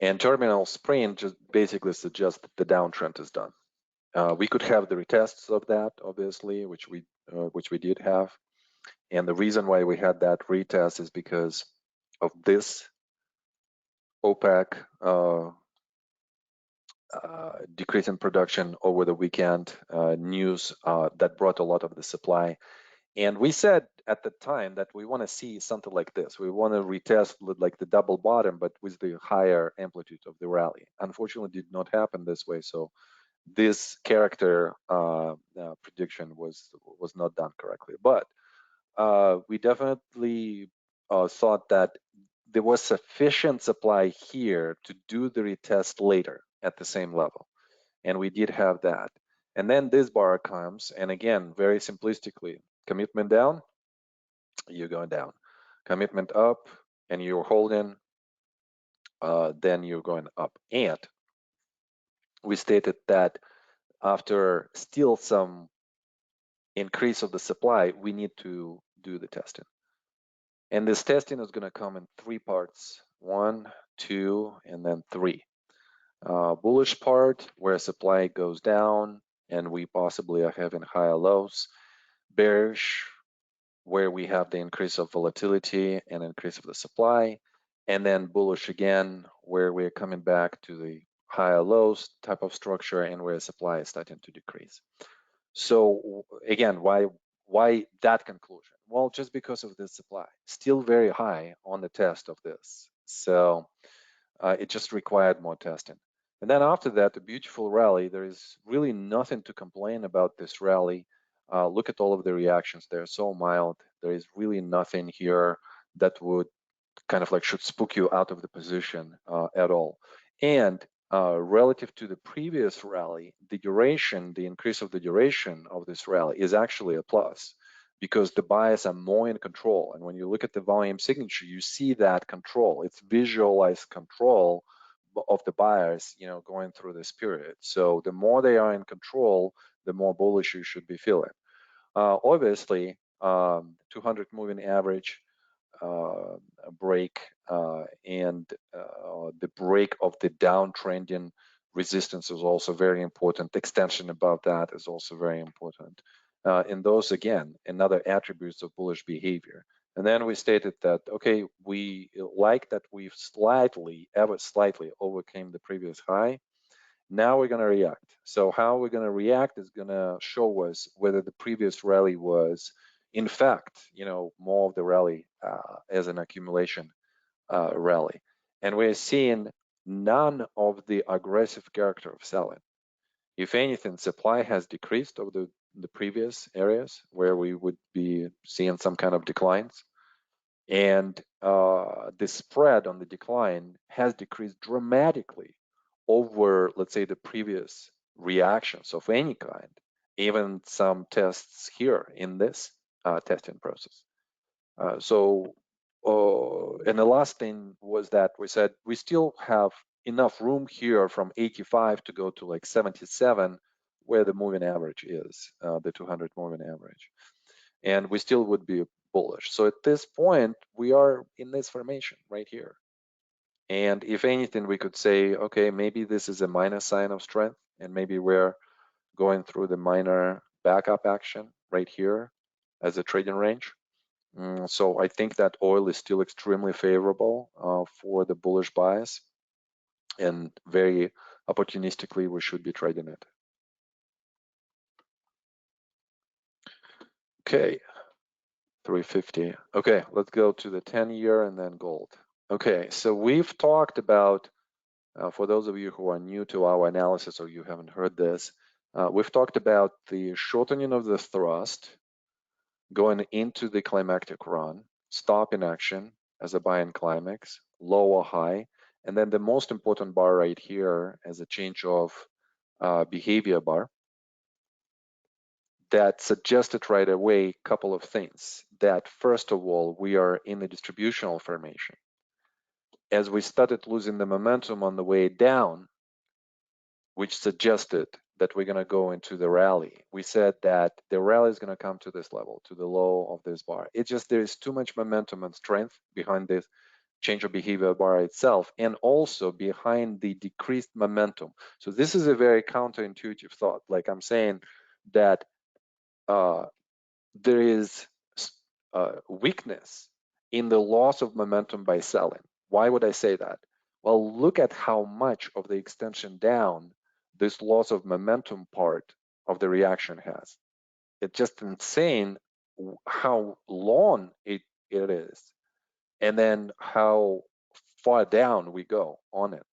And terminal sprint just basically suggests that the downtrend is done. We could have the retests of that, obviously, which we did have. And the reason why we had that retest is because of this OPEC decrease in production over the weekend, news that brought a lot of the supply. And we said at the time that we want to see something like this. We want to retest like the double bottom, but with the higher amplitude of the rally. Unfortunately, it did not happen this way. So this character prediction was not done correctly. But we definitely thought that there was sufficient supply here to do the retest later at the same level. And we did have that. And then this bar comes, and again, very simplistically, commitment down, you're going down. Commitment up, and you're holding, then you're going up. And we stated that after still some increase of the supply, we need to do the testing. And this testing is going to come in three parts: 1, 2, and then 3. Bullish part, where supply goes down and we possibly are having higher lows. Bearish, where we have the increase of volatility and increase of the supply. And then bullish again, where we're coming back to the higher lows type of structure and where supply is starting to decrease. So again, why that conclusion? Well, just because of the supply, still very high on the test of this. So it just required more testing. And then after that, a beautiful rally. There is really nothing to complain about this rally. Look at all of the reactions. They're so mild. There is really nothing here that would kind of like should spook you out of the position at all. And relative to the previous rally, the duration, the increase of the duration of this rally is actually a plus because the buyers are more in control. And when you look at the volume signature, you see that control. It's visualized control of the buyers, you know, going through this period. So the more they are in control, the more bullish you should be feeling. Obviously, 200 moving average break and the break of the downtrending resistance is also very important. Extension above that is also very important. And those, again, another attributes of bullish behavior. And then we stated that, okay, we like that we've ever slightly overcame the previous high. Now we're going to react. So how we're going to react is going to show us whether the previous rally was, in fact, you know, more of the rally as an accumulation rally. And we're seeing none of the aggressive character of selling. If anything, supply has decreased over the previous areas where we would be seeing some kind of declines. And the spread on the decline has decreased dramatically over, let's say, the previous reactions of any kind, even some tests here in this testing process. And the last thing was that we said we still have enough room here from 85 to go to like 77, where the moving average is, the 200 moving average. And we still would be bullish. So at this point, we are in this formation right here. And if anything, we could say, okay, maybe this is a minor sign of strength, and maybe we're going through the minor backup action right here as a trading range. So I think that oil is still extremely favorable for the bullish bias, and very opportunistically we should be trading it. Okay, 350. Okay, let's go to the 10-year and then gold. Okay, so we've talked about, for those of you who are new to our analysis or you haven't heard this, we've talked about the shortening of the thrust going into the climactic run, stop in action as a buy and climax, low or high, and then the most important bar right here as a change of behavior bar that suggested right away a couple of things. That first of all, we are in the distributional formation. As we started losing the momentum on the way down, which suggested that we're going to go into the rally. We said that the rally is going to come to this level, to the low of this bar. It's just there is too much momentum and strength behind this change of behavior bar itself, and also behind the decreased momentum. So this is a very counterintuitive thought. Like I'm saying that there is weakness in the loss of momentum by selling. Why would I say that? Well, look at how much of the extension down this loss of momentum part of the reaction has. It's just insane how long it is, and then how far down we go on it.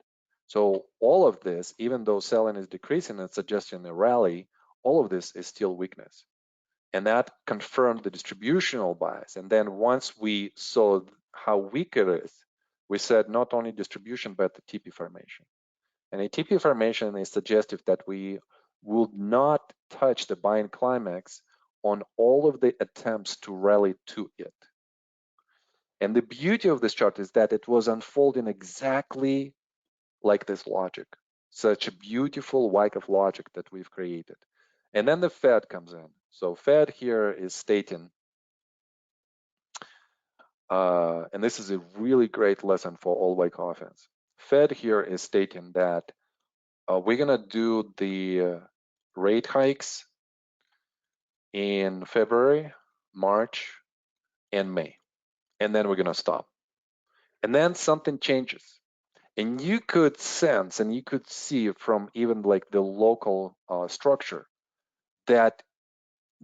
So all of this, even though selling is decreasing and suggesting a rally, all of this is still weakness. And that confirmed the distributional bias. And then once we saw how weak it is, we said not only distribution, but the TP formation. And a TP formation is suggestive that we would not touch the buying climax on all of the attempts to rally to it. And the beauty of this chart is that it was unfolding exactly like this logic, such a beautiful Wyckoff logic that we've created. And then the Fed comes in. So Fed here is stating, and this is a really great lesson for all Wyckoffans. Fed here is stating that we're gonna do the rate hikes in February, March, and May, and then we're gonna stop. And then something changes. And you could sense and you could see from even like the local structure that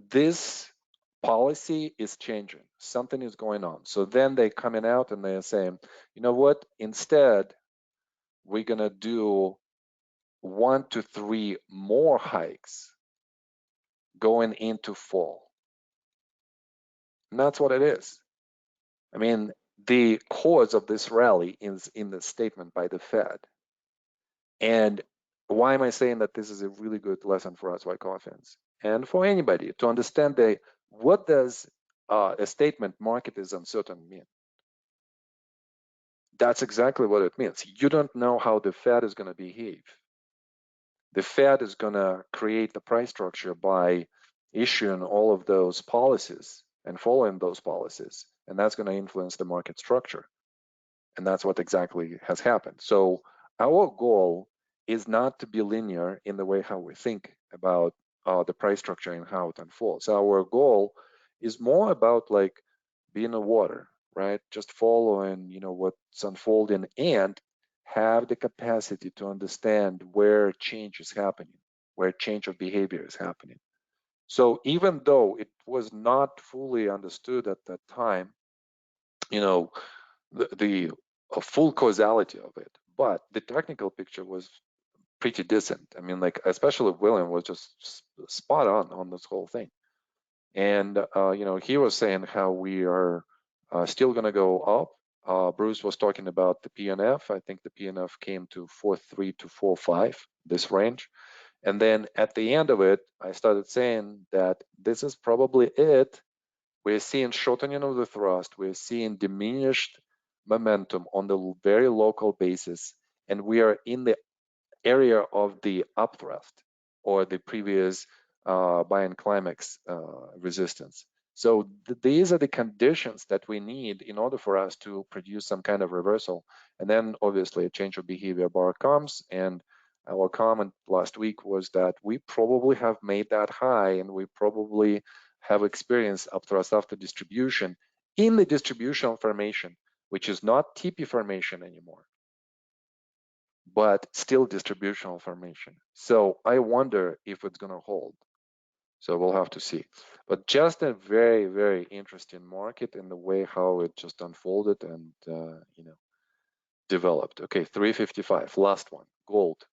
this policy is changing. Something is going on. So then they're coming out and they're saying, you know what, instead, we're going to do 1 to 3 more hikes going into fall. And that's what it is. I mean, the cause of this rally is in the statement by the Fed. And why am I saying that this is a really good lesson for us Wyckoffans and for anybody to understand what does a statement market is uncertain mean? That's exactly what it means. You don't know how the Fed is going to behave. The Fed is going to create the price structure by issuing all of those policies and following those policies, and that's going to influence the market structure. And that's what exactly has happened. So our goal is not to be linear in the way how we think about the price structure and how it unfolds. Our goal is more about like being a water, right? Just following, what's unfolding and have the capacity to understand where change is happening, where change of behavior is happening. So even though it was not fully understood at that time, the full causality of it, but the technical picture was pretty decent. I mean, like, especially William was just spot on this whole thing. And, you know, he was saying how we are still going to go up. Bruce was talking about the PNF. I think the PNF came to 4.3 to 4.5, this range. And then at the end of it, I started saying that this is probably it. We're seeing shortening of the thrust. We're seeing diminished momentum on the very local basis. And we are in the area of the upthrust or the previous buy-in climax resistance. So these are the conditions that we need in order for us to produce some kind of reversal. And then obviously a change of behavior bar comes, and our comment last week was that we probably have made that high, and we probably have experienced upthrust after distribution in the distributional formation, which is not TP formation anymore, but still distributional formation. So I wonder if it's going to hold. So we'll have to see. But just a very, very interesting market in the way how it just unfolded and, you know, developed. Okay, 355, last one, gold.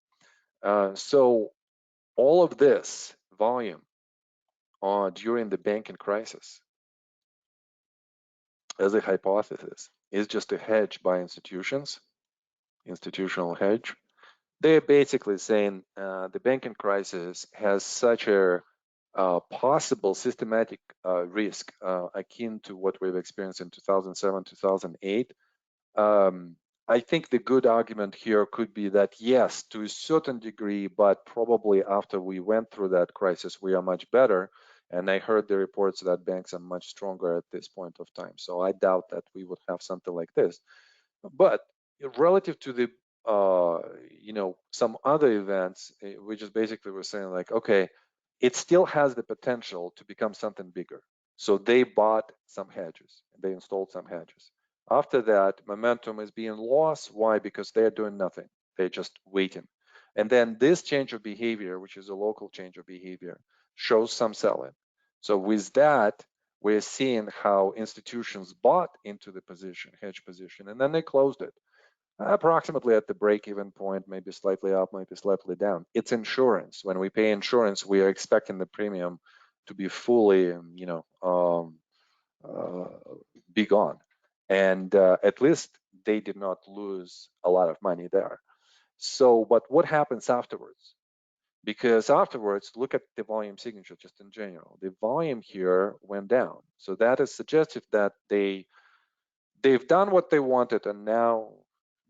So all of this volume during the banking crisis as a hypothesis is just a hedge by institutions, institutional hedge. They're basically saying the banking crisis has such a possible systematic risk akin to what we've experienced in 2007, 2008. I think the good argument here could be that yes, to a certain degree, but probably after we went through that crisis, we are much better. And I heard the reports that banks are much stronger at this point of time. So I doubt that we would have something like this. But relative to the you know, some other events, we just basically were saying like, okay, it still has the potential to become something bigger. So they bought some hedges, they installed some hedges. After that, momentum is being lost. Why? Because they're doing nothing. They're just waiting. And then this change of behavior, which is a local change of behavior, shows some selling. So with that, we're seeing how institutions bought into the position, hedge position, and then they closed it approximately at the break-even point, maybe slightly up, maybe slightly down. It's insurance. When we pay insurance, we are expecting the premium to be fully, you know, be gone. And at least they did not lose a lot of money there. So, but what happens afterwards? Because afterwards, look at the volume signature just in general. The volume here went down. So that is suggestive that they've done what they wanted and now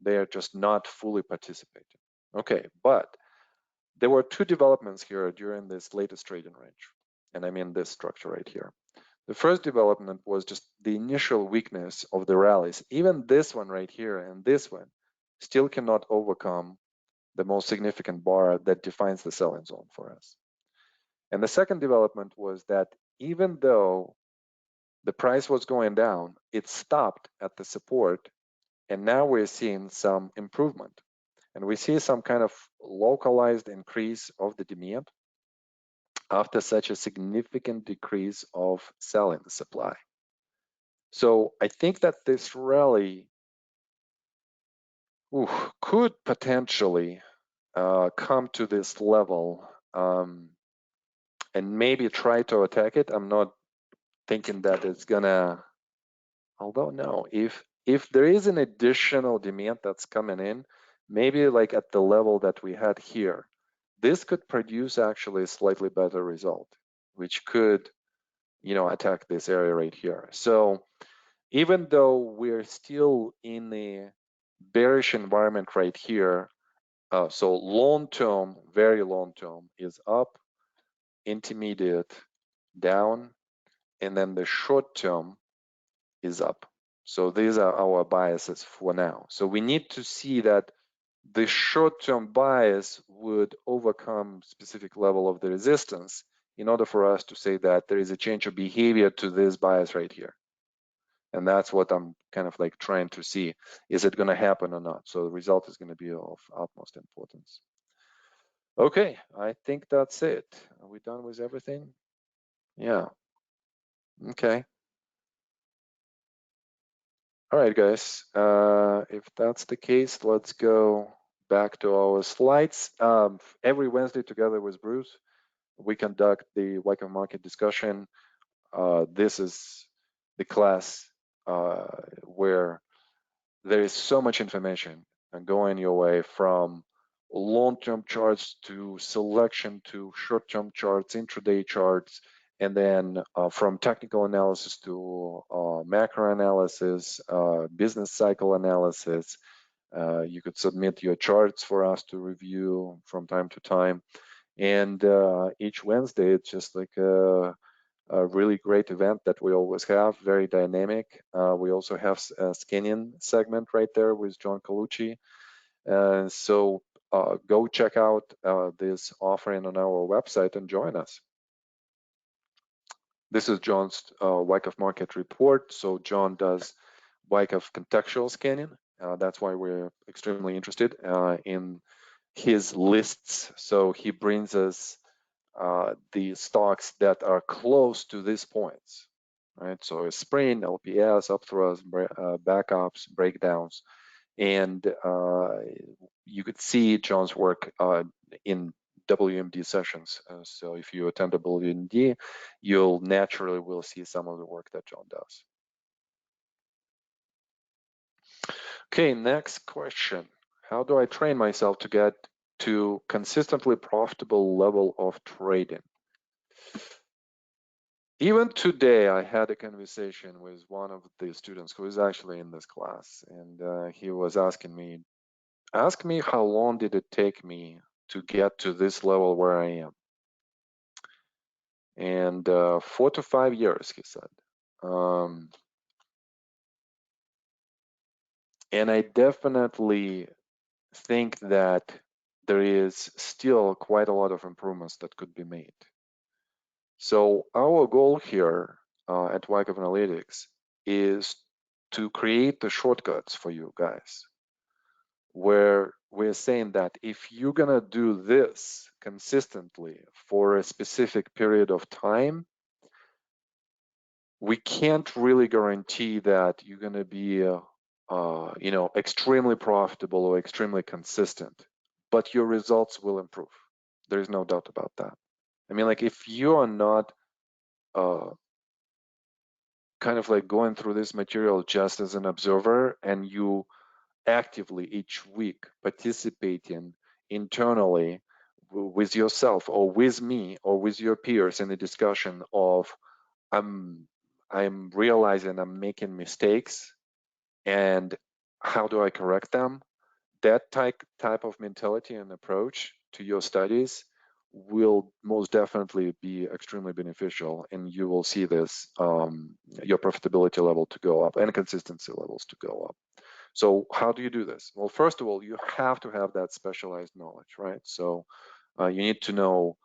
they're just not fully participating. Okay, but there were two developments here during this latest trading range. And I mean this structure right here. The first development was just the initial weakness of the rallies. Even this one right here and this one still cannot overcome the most significant bar that defines the selling zone for us. And the second development was that even though the price was going down, it stopped at the support, and now we're seeing some improvement. And we see some kind of localized increase of the demand after such a significant decrease of selling the supply. So I think that this rally could potentially come to this level and maybe try to attack it. I'm not thinking that it's gonna, although no, if there is an additional demand that's coming in, maybe like at the level that we had here, this could produce actually a slightly better result, which could, you know, attack this area right here. So even though we're still in a bearish environment right here, so long term, very long term is up, intermediate down, and then the short term is up. So these are our biases for now. So we need to see that the short-term bias would overcome specific level of the resistance in order for us to say that there is a change of behavior to this bias right here. And that's what I'm kind of like trying to see. Is it going to happen or not? So the result is going to be of utmost importance. Okay, I think that's it. Are we done with everything? Yeah. Okay. All right, guys. If that's the case, let's go back to our slides. Every Wednesday, together with Bruce, we conduct the Wyckoff market discussion. This is the class where there is so much information going your way, from long-term charts to selection to short-term charts, intraday charts, and then from technical analysis to macro analysis, business cycle analysis. You could submit your charts for us to review from time to time. And each Wednesday, it's just like a really great event that we always have, very dynamic. We also have a scanning segment right there with John Colucci. So go check out this offering on our website and join us. This is John's Wyckoff market report. So John does Wyckoff contextual scanning. That's why we're extremely interested in his lists. So he brings us the stocks that are close to these points, right? So a sprint, LPS, upthrust, backups, breakdowns, and you could see John's work in WMD sessions. So if you attend a WMD, you'll naturally will see some of the work that John does. Okay, next question. How do I train myself to get to consistently profitable level of trading? Even today, I had a conversation with one of the students who is actually in this class, and he was asking me, ask me how long did it take me to get to this level where I am? And 4 to 5 years, he said. And I definitely think that there is still quite a lot of improvements that could be made. So our goal here at Wyckoff Analytics is to create the shortcuts for you guys, where we're saying that if you're gonna do this consistently for a specific period of time, we can't really guarantee that you're gonna be extremely profitable or extremely consistent, but your results will improve. There's no doubt about that. I mean, like, if you are not kind of like going through this material just as an observer, and you actively each week participating internally with yourself or with me or with your peers in the discussion of I'm realizing I'm making mistakes and how do I correct them, that type of mentality and approach to your studies will most definitely be extremely beneficial, and you will see this your profitability level to go up and consistency levels to go up. So how do you do this? Well, first of all, you have to have that specialized knowledge, right? So you need to know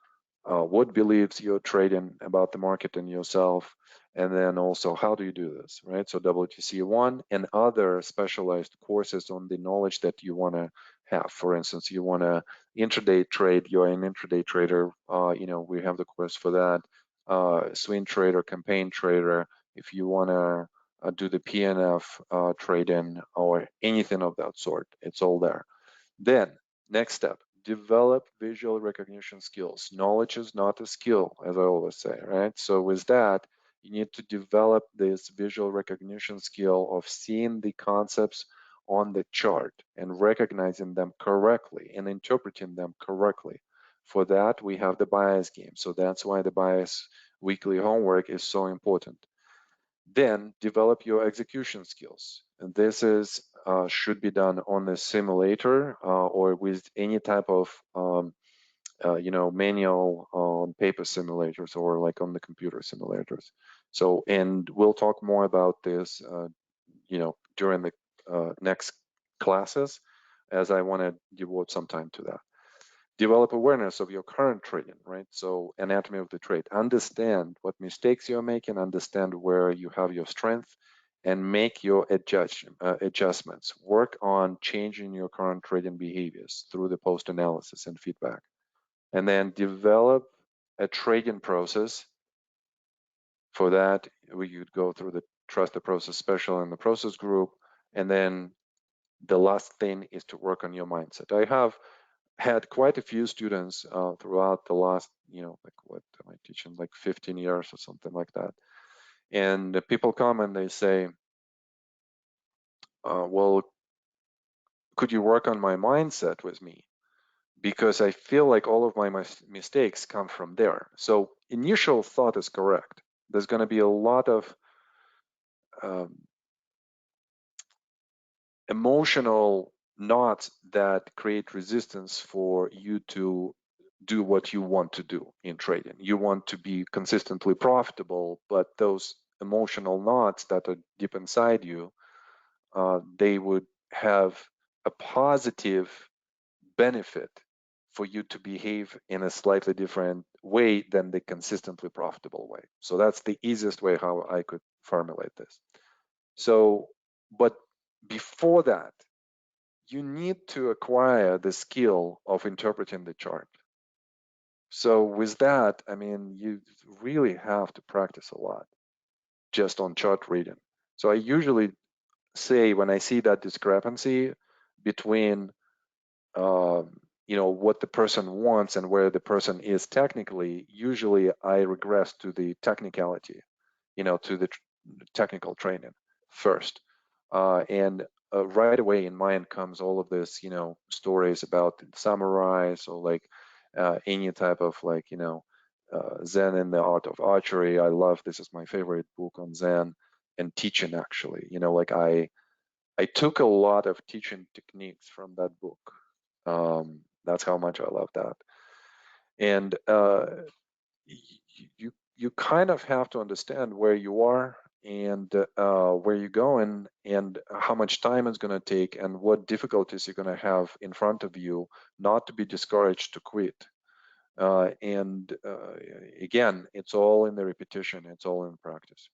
what beliefs you're trading about the market and yourself, and then also how do you do this, right? So WTC1 and other specialized courses on the knowledge that you want to have. For instance, you want to intraday trade, you're an intraday trader, we have the course for that. Swing trader, campaign trader, if you want to do the PNF trading or anything of that sort, it's all there. Then next step, develop visual recognition skills. Knowledge is not a skill, as I always say, right? So with that, you need to develop this visual recognition skill of seeing the concepts on the chart and recognizing them correctly and interpreting them correctly. For that, we have the bias game. So that's why the bias weekly homework is so important. Then develop your execution skills. And this is should be done on the simulator or with any type of manual on paper simulators or like on the computer simulators. So, and we'll talk more about this during the next classes, as I want to devote some time to that. Develop awareness of your current trading, right? So anatomy of the trade, understand what mistakes you're making, understand where you have your strength, and make your adjustments. Work on changing your current trading behaviors through the post analysis and feedback. And then develop a trading process. For that, we could go through the Trust the Process Special in the process group, and then the last thing is to work on your mindset. I have had quite a few students throughout the last, like what am I teaching, like 15 years or something like that. And people come and they say, well, could you work on my mindset with me? Because I feel like all of my mistakes come from there. So initial thought is correct. There's going to be a lot of emotional knots that create resistance for you to do what you want to do in trading. You want to be consistently profitable, but those emotional knots that are deep inside you, they would have a positive benefit for you to behave in a slightly different way than the consistently profitable way. So that's the easiest way how I could formulate this. So, but before that, you need to acquire the skill of interpreting the chart. So with that, I mean, you really have to practice a lot just on chart reading. So I usually say when I see that discrepancy between what the person wants and where the person is technically, usually I regress to the technicality, to the technical training first. And right away in mind comes all of this, stories about samurais or like any type of like, Zen and the Art of Archery. I love, this is my favorite book on Zen and teaching actually, like I took a lot of teaching techniques from that book. That's how much I love that. And you kind of have to understand where you are and where you're going and how much time it's going to take and what difficulties you're going to have in front of you, not to be discouraged to quit. And again, it's all in the repetition, it's all in practice.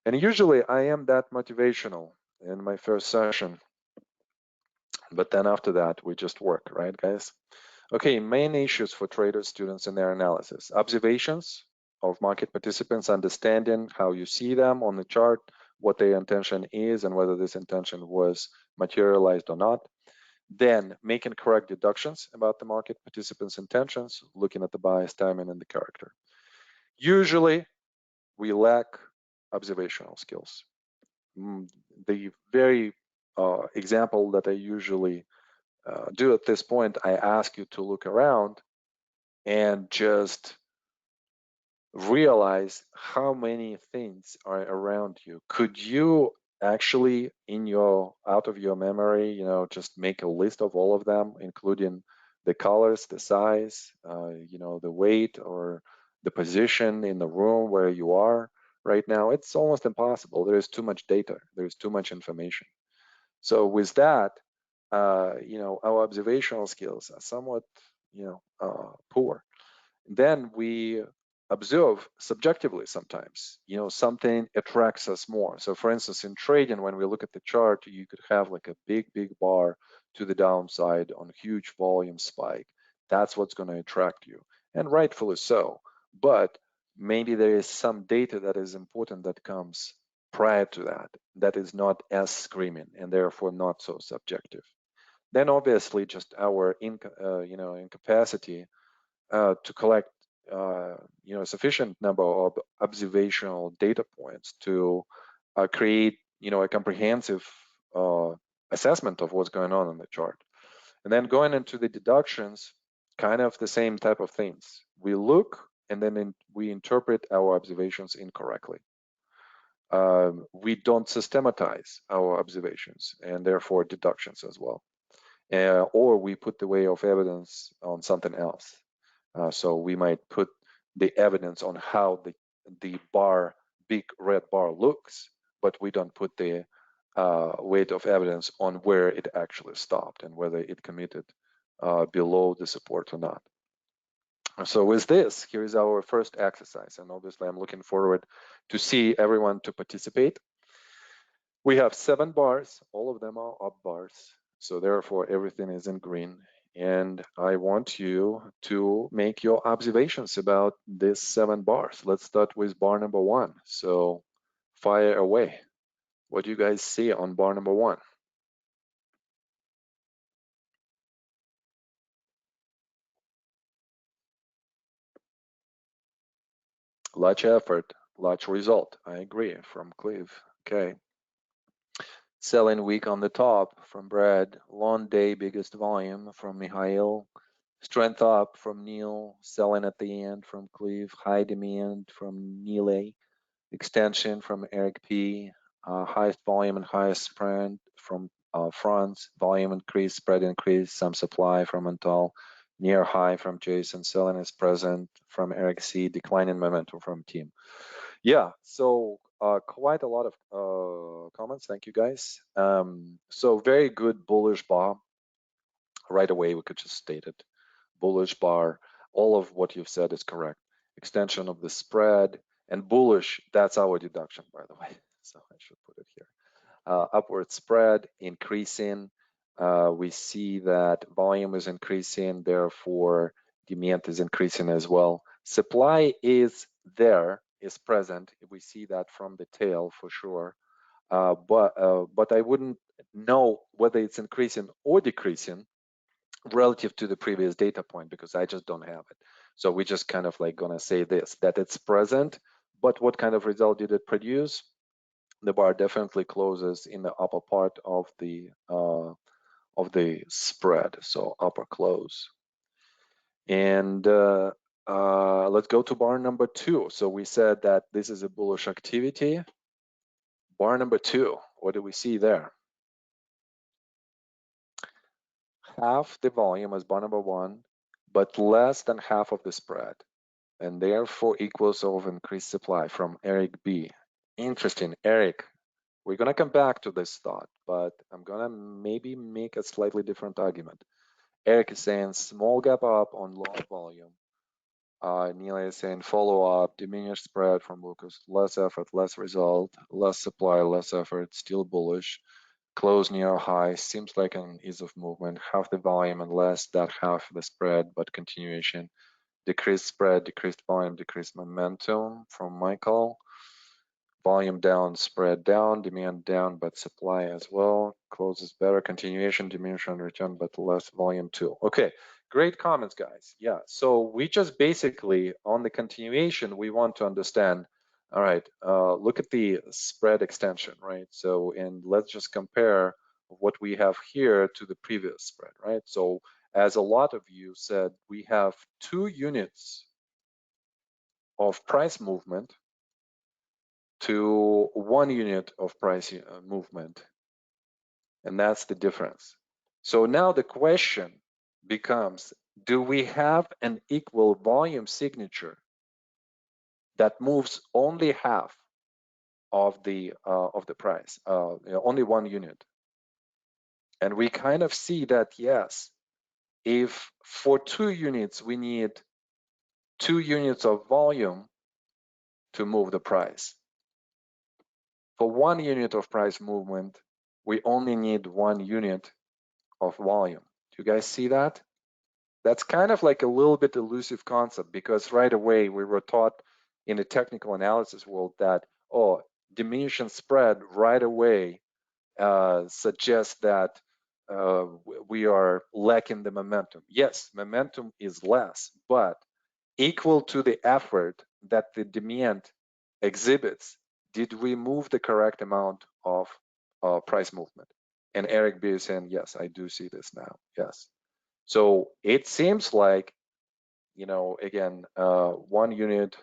And usually I am that motivational in my first session, but then after that, we just work, right, guys? Okay, main issues for traders, students, and their analysis. Observations of market participants, understanding how you see them on the chart, what their intention is, and whether this intention was materialized or not. Then making correct deductions about the market participants' intentions, looking at the bias, timing, and the character. Usually, we lack observational skills. The very example that I usually do at this point, I ask you to look around and just realize how many things are around you. Could you actually out of your memory, just make a list of all of them, including the colors, the size, the weight or the position in the room where you are right now? It's almost impossible. There is too much data. There is too much information. So with that, our observational skills are somewhat, poor. Then we observe subjectively sometimes, something attracts us more. So for instance, in trading, when we look at the chart, you could have like a big bar to the downside on a huge volume spike. That's what's going to attract you, and rightfully so. But maybe there is some data that is important that comes prior to that, that is not as screaming and therefore not so subjective. Then obviously just our incapacity to collect sufficient number of observational data points to create a comprehensive assessment of what's going on in the chart. And then going into the deductions, kind of the same type of things. We look and then we interpret our observations incorrectly. We don't systematize our observations and therefore deductions as well. Or we put the weight of evidence on something else. So we might put the evidence on how the big red bar looks, but we don't put the weight of evidence on where it actually stopped and whether it committed below the support or not. So with this, here is our first exercise, and obviously I'm looking forward to see everyone to participate. We have 7 bars, all of them are up bars, so therefore everything is in green. And I want you to make your observations about these 7 bars. Let's start with bar number 1. So fire away. What do you guys see on bar number 1? Large effort, large result. I agree, from Cleve. Okay. Selling weak on the top from Brad. Long day, biggest volume from Mihail. Strength up from Neil. Selling at the end from Cleve. High demand from Nile. Extension from Eric P. Highest volume and highest spread from Franz. Volume increase, spread increase, some supply from Antal. Near high from Jason. Selling is present from Eric C. Declining momentum from team. Yeah, so quite a lot of comments. Thank you, guys. So very good bullish bar. Right away, we could just state it. Bullish bar. All of what you've said is correct. Extension of the spread and bullish. That's our deduction, by the way. So I should put it here. Upward spread increasing. We see that volume is increasing, therefore demand is increasing as well. Supply is there, is present. We see that from the tail for sure. But I wouldn't know whether it's increasing or decreasing relative to the previous data point because I just don't have it. So we just kind of like gonna say this, that it's present, but what kind of result did it produce? The bar definitely closes in the upper part of the spread, so upper close. And let's go to bar number 2. So we said that this is a bullish activity. Bar number 2, what do we see there? Half the volume as bar number 1, but less than half of the spread, and therefore equals of increased supply from Eric B. Interesting, Eric. We're gonna come back to this thought, but I'm gonna maybe make a slightly different argument. Eric is saying small gap up on low volume. Neil is saying follow up, diminished spread from Lucas, less effort, less result, less supply, less effort, still bullish. Close near high, seems like an ease of movement, half the volume and less that half the spread, but continuation. Decreased spread, decreased volume, decreased momentum from Michael. Volume down, spread down, demand down, but supply as well. Closes better, continuation, diminution, return, but less volume too. Okay, great comments, guys. Yeah, so we just basically, on the continuation, we want to understand, all right, look at the spread extension, right? So, and let's just compare what we have here to the previous spread, right? So, as a lot of you said, we have 2 units of price movement to 1 unit of price movement, and that's the difference. So now the question becomes, do we have an equal volume signature that moves only half of the price, only 1 unit? And we kind of see that yes, if for 2 units we need 2 units of volume to move the price. For 1 unit of price movement, we only need 1 unit of volume. Do you guys see that? That's kind of like a little bit elusive concept because right away we were taught in the technical analysis world that, oh, diminishing spread right away suggests that we are lacking the momentum. Yes, momentum is less, but equal to the effort that the demand exhibits, did we move the correct amount of price movement? And Eric B is saying, yes, I do see this now, yes. So it seems like, you know, again, 1 unit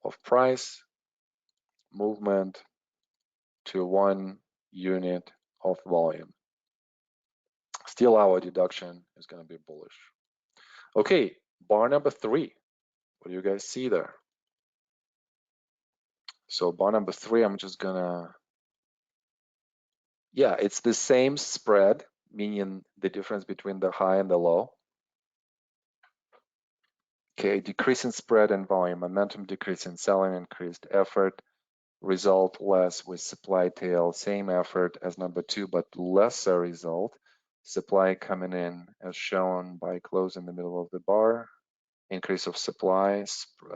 of price movement to 1 unit of volume. Still our deduction is gonna be bullish. Okay, bar number 3, what do you guys see there? So bar number 3, I'm just gonna, yeah, it's the same spread, meaning the difference between the high and the low. Okay, decreasing spread and volume, momentum decreasing, selling increased, effort, result less with supply tail, same effort as number 2, but lesser result. Supply coming in as shown by close in the middle of the bar. Increase of supply,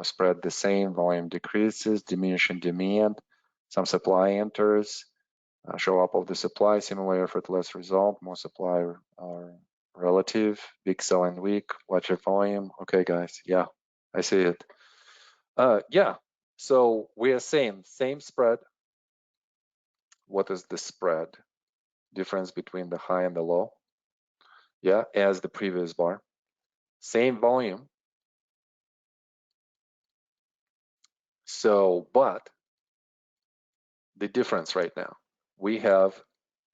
spread the same, volume decreases, diminishing demand, some supply enters, Show up of the supply, similar effortless result, more supply relative, big selling week, larger volume. Okay, guys, yeah, I see it. Yeah, so we are saying same spread. What is the spread? Difference between the high and the low. Yeah, as the previous bar. Same volume. So, but the difference right now, we have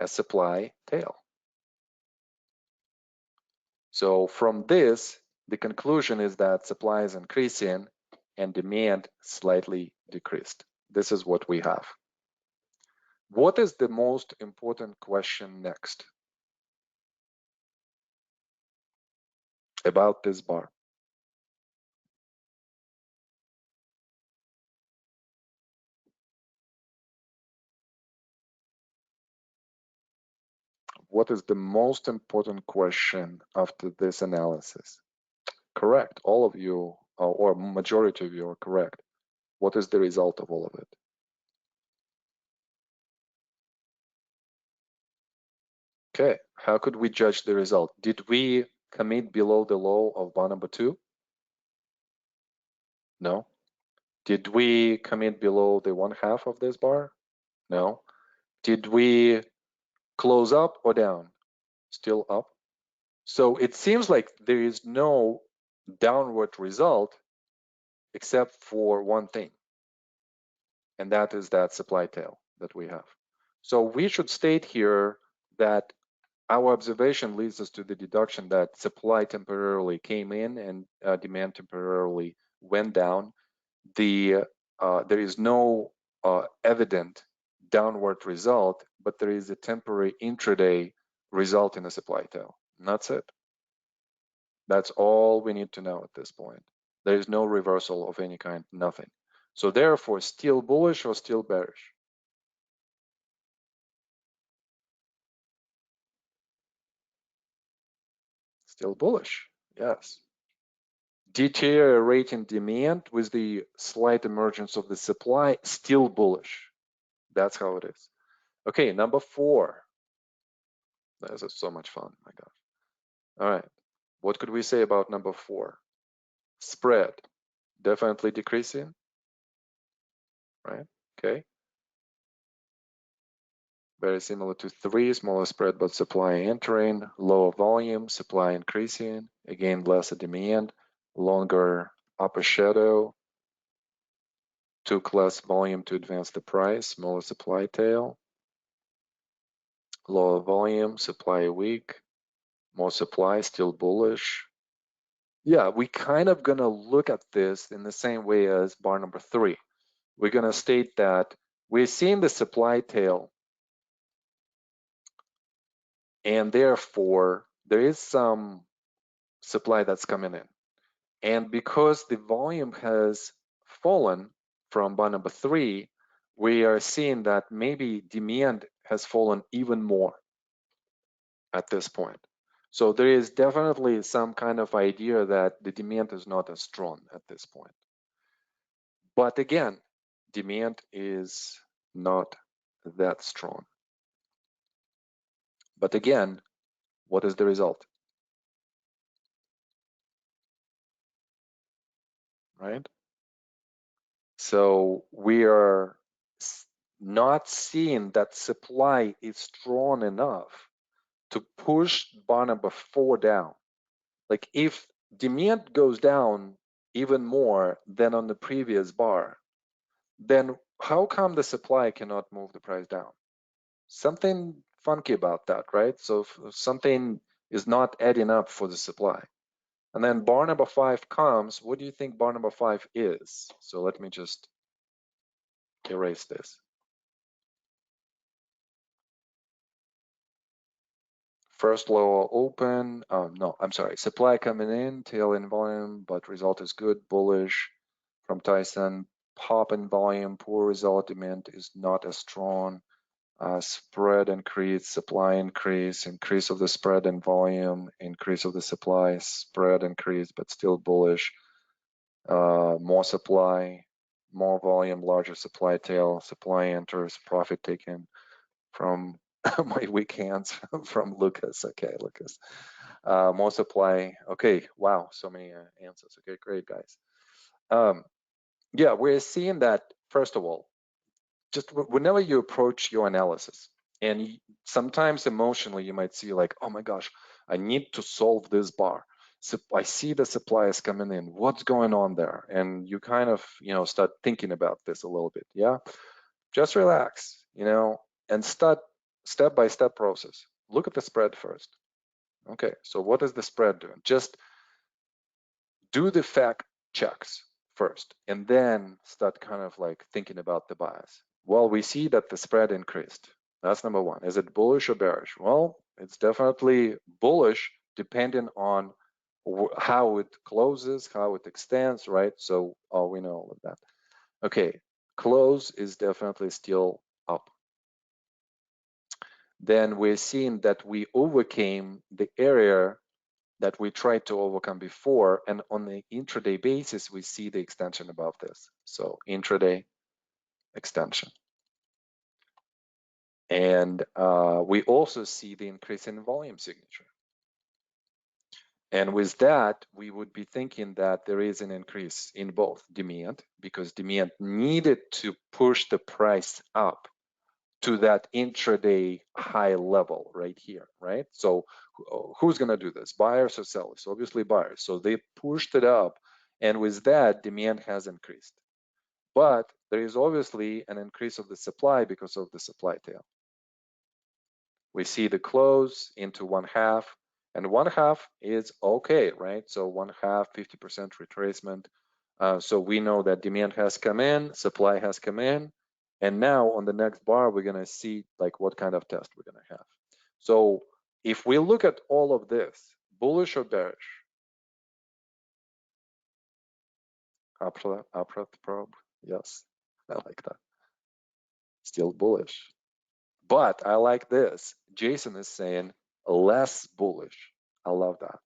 a supply tail. So from this, the conclusion is that supply is increasing and demand slightly decreased. This is what we have. What is the most important question next about this bar? What is the most important question after this analysis? Correct. All of you, or majority of you are correct. What is the result of all of it? Okay, how could we judge the result? Did we commit below the low of bar number 2? No. Did we commit below the 1/2 of this bar? No. Did we close up or down? Still up. So it seems like there is no downward result except for one thing, and that is that supply tail that we have. So we should state here that our observation leads us to the deduction that supply temporarily came in and demand temporarily went down. There is no evident downward result, but there is a temporary intraday result in the supply tail. And that's it. That's all we need to know at this point. There is no reversal of any kind, nothing. So therefore, still bullish or still bearish? Still bullish, yes. Deteriorating demand with the slight emergence of the supply, still bullish. That's how it is. Okay, number 4. This is so much fun, my gosh. All right, what could we say about number 4? Spread, definitely decreasing, right? Okay. Very similar to 3, smaller spread, but supply entering, lower volume, supply increasing, again, lesser demand, longer upper shadow, took less volume to advance the price, smaller supply tail, lower volume, supply weak, more supply, still bullish. Yeah, we kind of gonna look at this in the same way as bar number 3. We're gonna state that we're seeing the supply tail, and therefore there is some supply that's coming in. And because the volume has fallen from bar number 3, we are seeing that maybe demand has fallen even more at this point. So there is definitely some kind of idea that the demand is not as strong at this point. But again, demand is not that strong. But again, what is the result? Right? So we are not seeing that supply is strong enough to push bar number 4 down. Like if demand goes down even more than on the previous bar, then how come the supply cannot move the price down? Something funky about that, right? So if something is not adding up for the supply. And then bar number 5 comes, what do you think bar number 5 is? So let me just erase this. First lower open, oh no, I'm sorry, supply coming in, tail in volume, but result is good, bullish from Tyson, pop in volume, poor result, demand is not as strong, spread increase, supply increase, increase of the spread and volume, increase of the supply, spread increase, but still bullish, more supply, more volume, larger supply tail, supply enters, profit taken from my weak hands from Lucas. Okay, Lucas. More supply. Okay, wow, so many answers. Okay, great, guys. Yeah, we're seeing that, first of all, just whenever you approach your analysis, and sometimes emotionally you might see like, oh my gosh, I need to solve this bar. So I see the supply is coming in. What's going on there? And you kind of, start thinking about this a little bit. Yeah, just relax, and start step-by-step process. Look at the spread first. Okay, so what is the spread doing? Just do the fact checks first, and then start kind of like thinking about the bias. Well, we see that the spread increased. That's number one. Is it bullish or bearish? Well, it's definitely bullish depending on how it closes, how it extends, right? So we know all of that. Okay, close is definitely still up. Then we're seeing that we overcame the area that we tried to overcome before, and on the intraday basis, we see the extension above this. So intraday extension. And we also see the increase in volume signature. And with that, we would be thinking that there is an increase in both demand, because demand needed to push the price up to that intraday high level right here, right? So who's going to do this? Buyers or sellers? Obviously buyers. So they pushed it up, and with that, demand has increased. But there is obviously an increase of the supply because of the supply tail. We see the close into 1/2, and 1/2 is okay, right? So 1/2, 50% retracement. So we know that demand has come in, supply has come in, and now on the next bar, we're gonna see like what kind of test we're gonna have. So if we look at all of this, bullish or bearish? Upward probe, yes, I like that. Still bullish. But I like this. Jason is saying less bullish. I love that.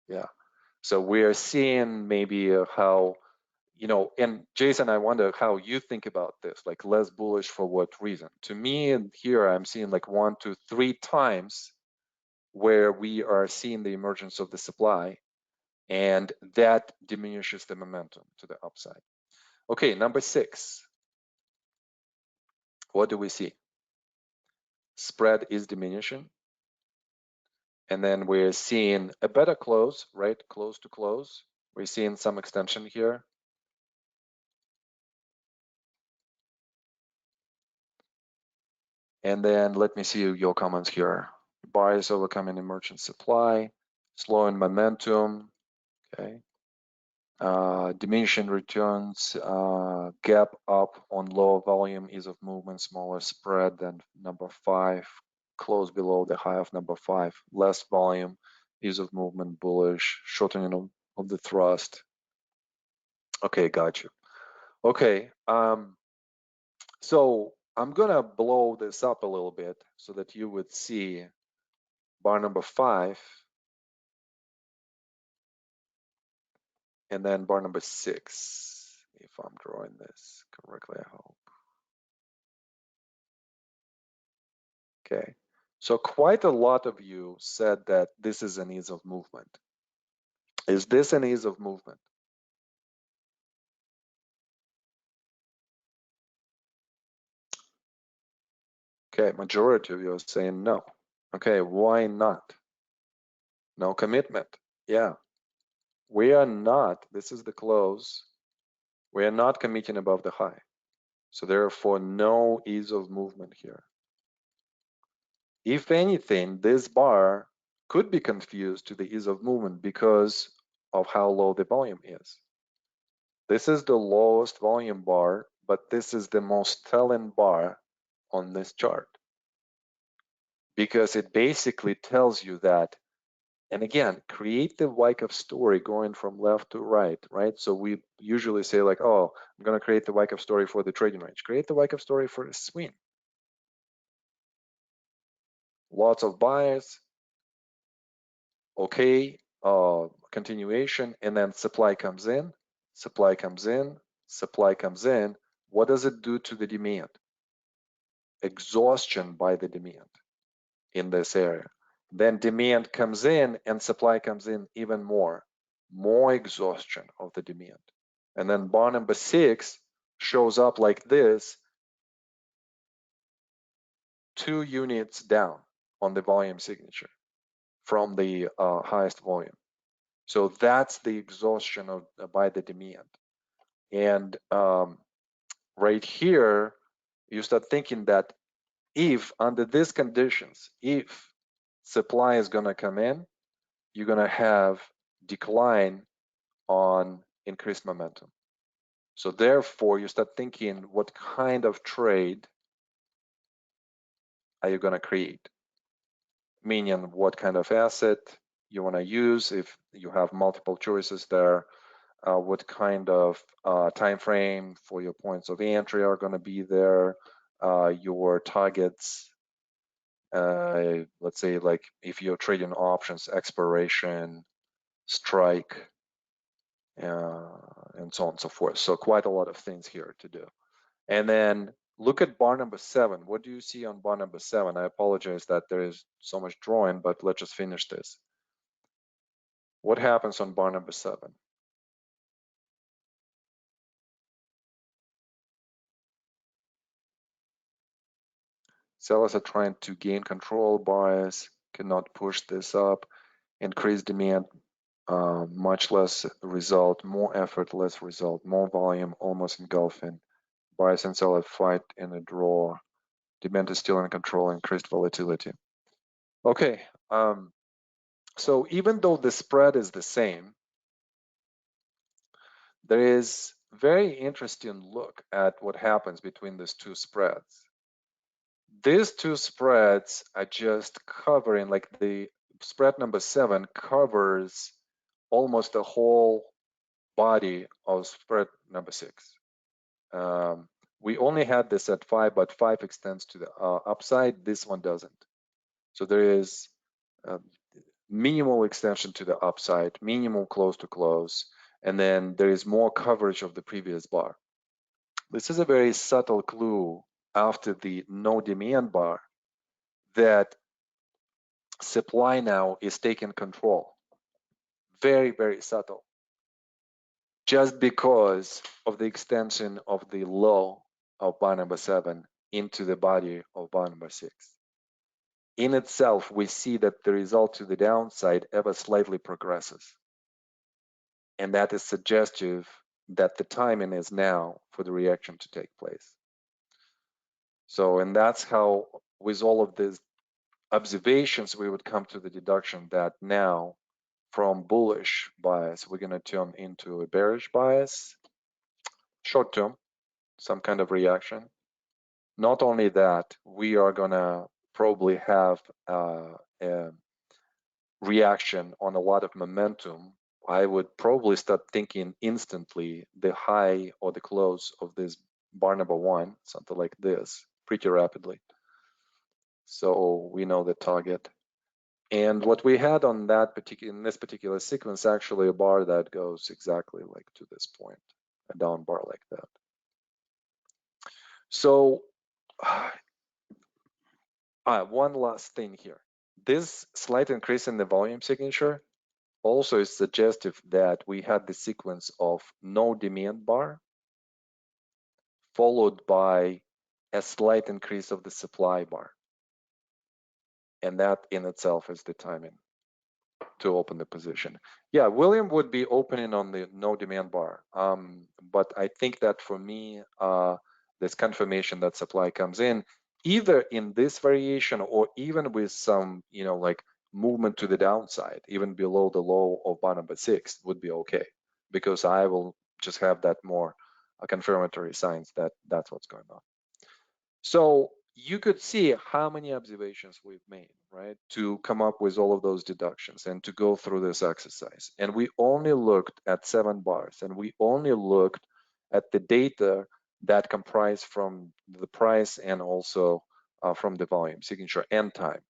Yeah. So we are seeing maybe how, and Jason, I wonder how you think about this, like less bullish for what reason? To me, and here I'm seeing like 1 to 3 times where we are seeing the emergence of the supply, and that diminishes the momentum to the upside. Okay, number 6. What do we see? Spread is diminishing. And then we're seeing a better close, right? Close to close. We're seeing some extension here. And then let me see your comments here. Buyers overcoming emergent supply, slowing momentum, okay. Diminishing returns, gap up on lower volume, ease of movement, smaller spread than number 5, close below the high of number 5, less volume, ease of movement, bullish, shortening of the thrust. Okay, got you. Okay, so I'm gonna blow this up a little bit so that you would see bar number 5 and then bar number 6, if I'm drawing this correctly, I hope. Okay, so quite a lot of you said that this is an ease of movement. Is this an ease of movement? Okay, majority of you are saying no. Okay, why not? No commitment. Yeah, we are not, this is the close, we are not committing above the high. So therefore, no ease of movement here. If anything, this bar could be confused to the ease of movement because of how low the volume is. This is the lowest volume bar, but this is the most telling bar on this chart, because it basically tells you that, and again, create the Wyckoff story going from left to right, right? So we usually say like, oh, I'm gonna create the Wyckoff story for the trading range. Create the Wyckoff story for the swing. Lots of buyers, okay, continuation, and then supply comes in, supply comes in, supply comes in. What does it do to the demand? exhaustion by the demand in this area. Then demand comes in and supply comes in even more exhaustion of the demand. And then bar number 6 shows up like this, 2 units down on the volume signature from the highest volume. So that's the exhaustion of by the demand. And right here, you start thinking that if under these conditions, if supply is going to come in, you're going to have decline on increased momentum. So therefore, you start thinking, what kind of trade are you going to create? Meaning, what kind of asset you want to use if you have multiple choices there, what kind of time frame for your points of entry are going to be there, your targets, let's say like if you're trading options, expiration, strike, and so on and so forth. So quite a lot of things here to do. And then look at bar number 7. What do you see on bar number 7? I apologize that there is so much drawing, but let's just finish this. What happens on bar number 7? Sellers are trying to gain control, buyers cannot push this up, increase demand, much less result, more effort, less result, more volume, almost engulfing. Buyers and sellers fight in a draw. Demand is still in control, increased volatility. Okay, so even though the spread is the same, there is very interesting look at what happens between these two spreads. These two spreads are just covering, like the spread number 7 covers almost the whole body of spread number 6. We only had this at 5, but 5 extends to the upside. This one doesn't. So there is minimal extension to the upside, minimal close to close, and then there is more coverage of the previous bar. This is a very subtle clue after the no demand bar that supply now is taking control. Very, very subtle. Just because of the extension of the low of bar number 7 into the body of bar number 6. In itself, we see that the result to the downside ever slightly progresses. And that is suggestive that the timing is now for the reaction to take place. So, and that's how, with all of these observations, we would come to the deduction that now from bullish bias, we're going to turn into a bearish bias, short term, some kind of reaction. Not only that, we are going to probably have a reaction on a lot of momentum. I would probably start thinking instantly the high or the close of this bar number 1, something like this, pretty rapidly. So we know the target. And what we had on that particular, in this particular sequence, actually a bar that goes exactly like to this point, a down bar like that. So one last thing here. This slight increase in the volume signature also is suggestive that we had the sequence of no demand bar followed by a slight increase of the supply bar. And that in itself is the timing to open the position. Yeah, William would be opening on the no demand bar. But I think that for me, this confirmation that supply comes in, either in this variation or even with some, like movement to the downside, even below the low of bar number 6 would be okay, because I will just have that more confirmatory signs that that's what's going on. So you could see how many observations we've made, right, to come up with all of those deductions and to go through this exercise. And we only looked at 7 bars, and we only looked at the data that comprise from the price and also from the volume signature and time.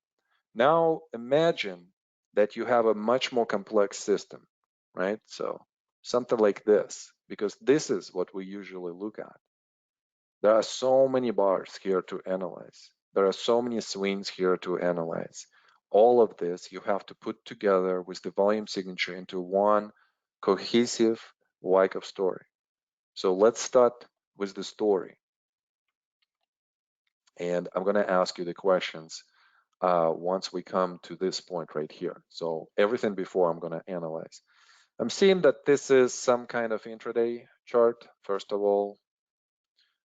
Now imagine that you have a much more complex system, right? So something like this, because this is what we usually look at. There are so many bars here to analyze. There are so many swings here to analyze. All of this you have to put together with the volume signature into one cohesive Wyckoff story. So let's start with the story. And I'm going to ask you the questions once we come to this point right here. So everything before I'm going to analyze. I'm seeing that this is some kind of intraday chart, first of all.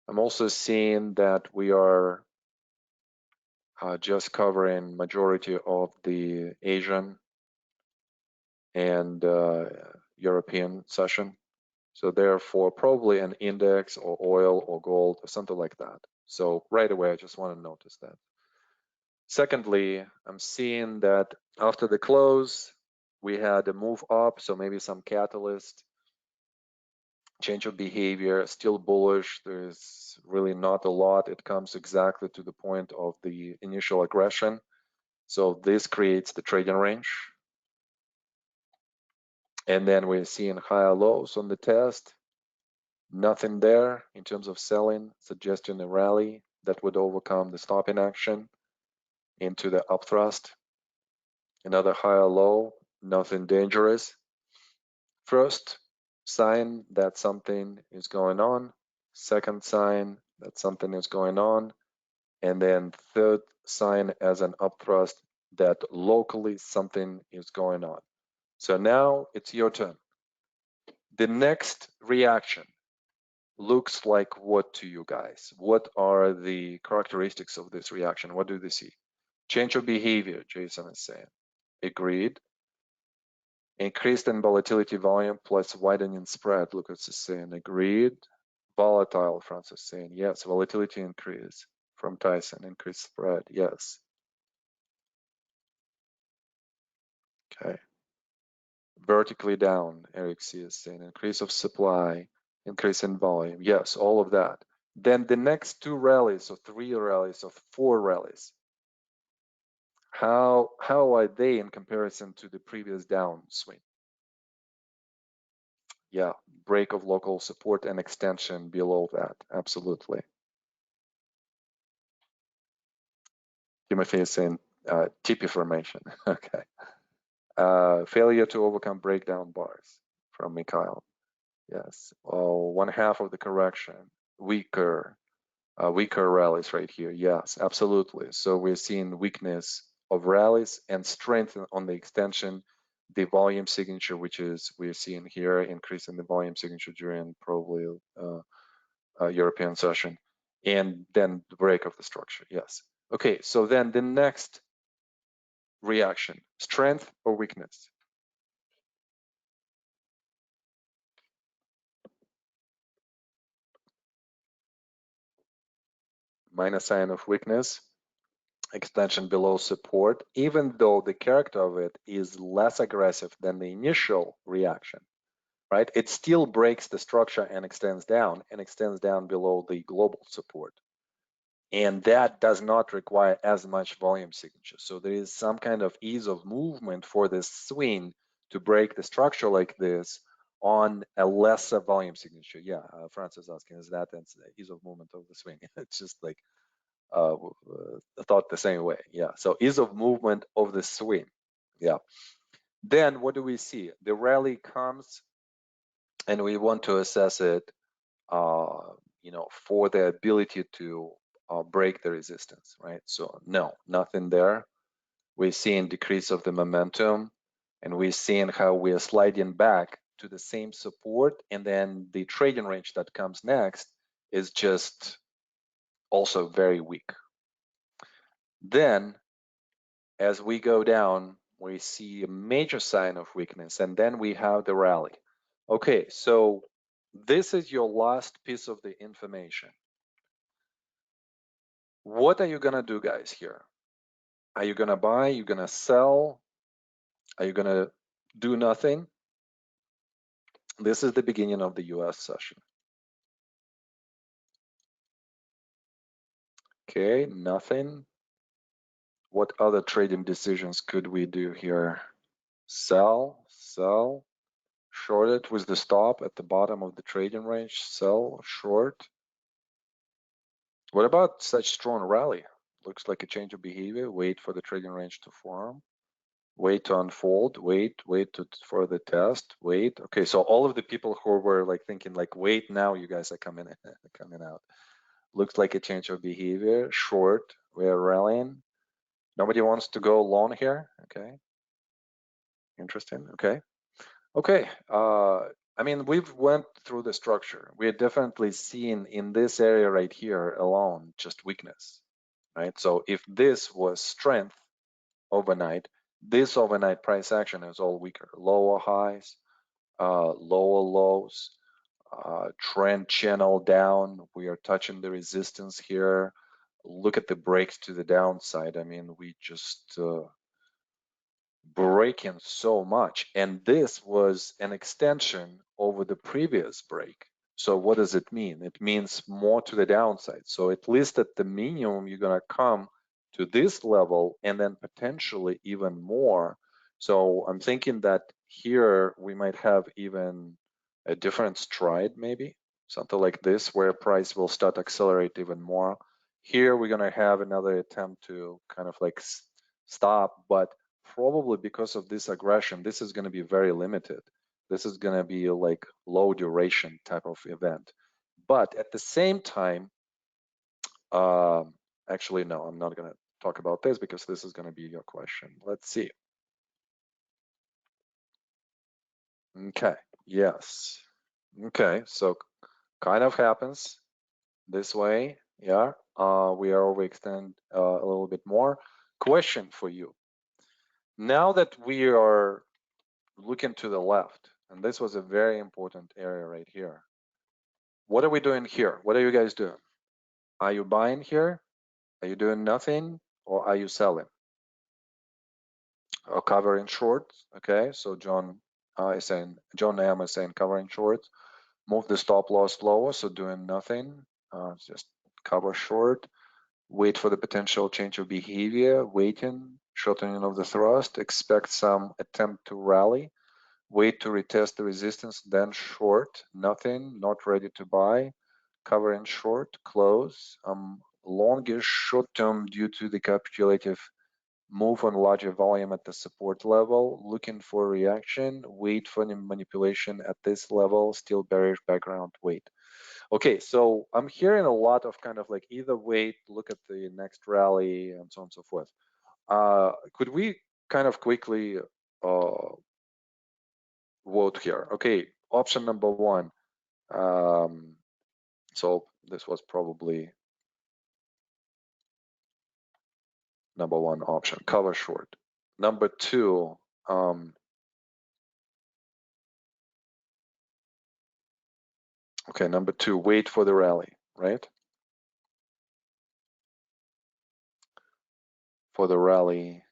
I'm also seeing that we are just covering majority of the Asian and European session. So therefore, probably an index or oil or gold or something like that. So right away, I just want to notice that. Secondly, I'm seeing that after the close, we had a move up, so maybe some catalyst, change of behavior, still bullish. There's really not a lot. It comes exactly to the point of the initial aggression. So this creates the trading range. And then we're seeing higher lows on the test. Nothing there in terms of selling, suggesting a rally that would overcome the stopping action into the upthrust. Another higher low, nothing dangerous. First sign that something is going on. Second sign that something is going on. And then third sign as an upthrust that locally something is going on. So now it's your turn. The next reaction looks like what to you guys? What are the characteristics of this reaction? What do they see? Change of behavior, Jason is saying. Agreed. Increased in volatility volume plus widening spread, Lucas is saying. Agreed. Volatile, Francis is saying. Yes, volatility increase from Tyson. Increased spread, yes. Okay. Vertically down, Eric C is saying. Increase of supply, increase in volume. Yes, all of that. Then the next two rallies or three rallies or four rallies, how are they in comparison to the previous downswing? Yeah, break of local support and extension below that, absolutely. Timothy is saying TP formation, okay. Failure to overcome breakdown bars from Mikhail. Yes, oh, one half of the correction, weaker rallies right here. Yes, absolutely. So we're seeing weakness of rallies and strength on the extension, the volume signature, which is we're seeing here, increase in the volume signature during probably European session, and then the break of the structure. Yes. Okay. So then the next reaction, strength or weakness? Minus sign of weakness, extension below support, even though the character of it is less aggressive than the initial reaction, right? It still breaks the structure and extends down below the global support. And that does not require as much volume signature. So there is some kind of ease of movement for this swing to break the structure like this on a lesser volume signature. Yeah, Francis asking, is that the ease of movement of the swing? It's just like thought the same way. Yeah, so ease of movement of the swing. Yeah. Then what do we see? The rally comes and we want to assess it, for the ability to break the resistance, right? So no, nothing there. We're seeing decrease of the momentum, and we're seeing how we are sliding back to the same support, and then the trading range that comes next is just also very weak. Then, as we go down, we see a major sign of weakness, and then we have the rally. Okay, so this is your last piece of the information. What are you gonna do, guys, here? Are you gonna buy? Are you gonna sell? Are you gonna do nothing? This is the beginning of the US session. Okay, nothing. What other trading decisions could we do here? Sell, short it with the stop at the bottom of the trading range, sell, short. What about such strong rally? Looks like a change of behavior. Wait for the trading range to form. Wait to unfold. Wait for the test. Wait. Okay, so all of the people who were like thinking like, wait now, you guys are coming out. Looks like a change of behavior. Short. We are rallying. Nobody wants to go long here. Okay. Interesting. Okay. Okay. I mean, we've went through the structure. We're definitely seeing in this area right here alone just weakness, right? So if this was strength overnight, this overnight price action is all weaker. Lower highs, lower lows, trend channel down. We are touching the resistance here. Look at the breaks to the downside. I mean, we just breaking so much, and this was an extension over the previous break. So what does it mean? It means more to the downside. So at least at the minimum, you're gonna come to this level and then potentially even more. So I'm thinking that here we might have even a different stride, maybe something like this, where price will start accelerate even more. Here we're gonna have another attempt to kind of like stop, but probably because of this aggression, this is going to be very limited. This is going to be like low duration type of event. But at the same time, actually, no, I'm not going to talk about this because this is going to be your question. Let's see. Okay, yes. Okay, so kind of happens this way. Yeah, we are overextend a little bit more. Question for you. Now that we are looking to the left, and this was a very important area right here. What are we doing here? What are you guys doing? Are you buying here? Are you doing nothing? Or are you selling? Or covering shorts? Okay, so John M is saying covering shorts. Move the stop loss lower, so doing nothing. Just cover short. Wait for the potential change of behavior. Waiting, shortening of the thrust. Expect some attempt to rally. Wait to retest the resistance, then short, nothing, not ready to buy, cover and short, close. Longish short term due to the capitulative move on larger volume at the support level, looking for reaction, wait for the manipulation at this level, still bearish background, wait. Okay, so I'm hearing a lot of kind of like either wait, look at the next rally, and so on and so forth. Could we kind of quickly vote here? Okay, option number one. So this was probably number one option, cover short. Number two, okay, number two, wait for the rally, right? For the rally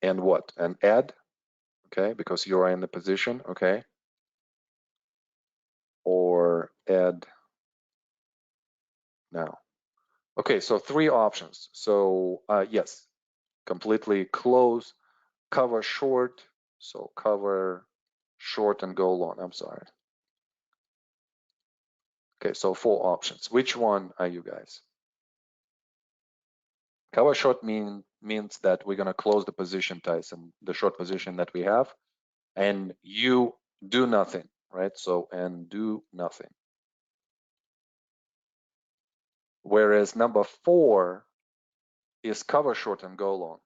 and what? And add, okay, because you're in the position, okay? Or add now. Okay, so three options. So yes, completely close, cover short, so cover short and go long, I'm sorry. Okay, so four options. Which one are you guys? Cover short means that we're going to close the position, Tyson, the short position that we have, and you do nothing, right? So, and do nothing. Whereas number four is cover short and go long.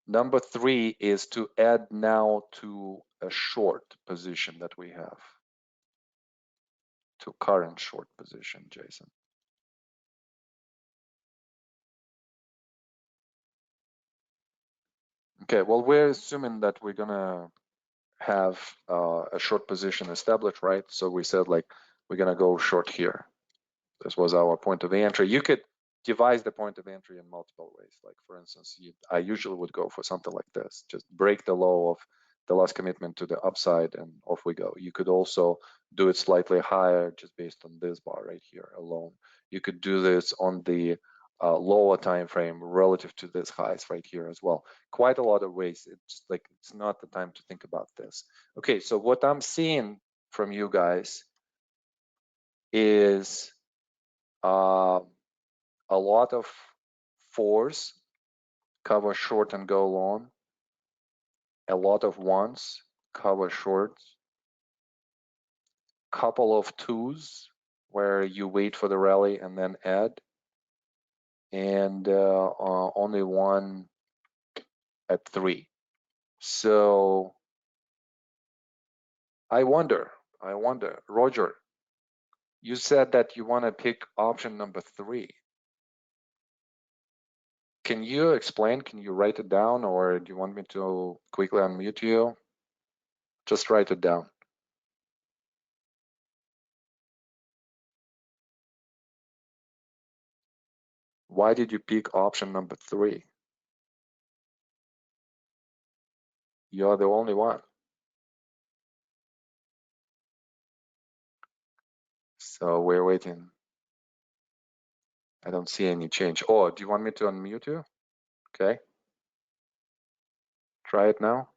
Number three is to add now to a short position that we have, to current short position, Jason. Okay, well, we're assuming that we're gonna have a short position established, right? So we said like we're gonna go short here. This was our point of entry. You could devise the point of entry in multiple ways. Like for instance, I usually would go for something like this, just break the low of the last commitment to the upside and off we go. You could also do it slightly higher just based on this bar right here alone. You could do this on the lower time frame relative to this highs right here as well. Quite a lot of ways. It's like it's not the time to think about this. Okay, so what I'm seeing from you guys is a lot of fours cover short and go long. A lot of ones cover shorts. Couple of twos where you wait for the rally and then add, and only one at 3. So I wonder, Roger, you said that you want to pick option number 3. Can you explain? Can you write it down, or do you want me to quickly unmute you? Just write it down. Why did you pick option number 3? You're the only one. So we're waiting. I don't see any change. Oh, do you want me to unmute you? Okay. Try it now.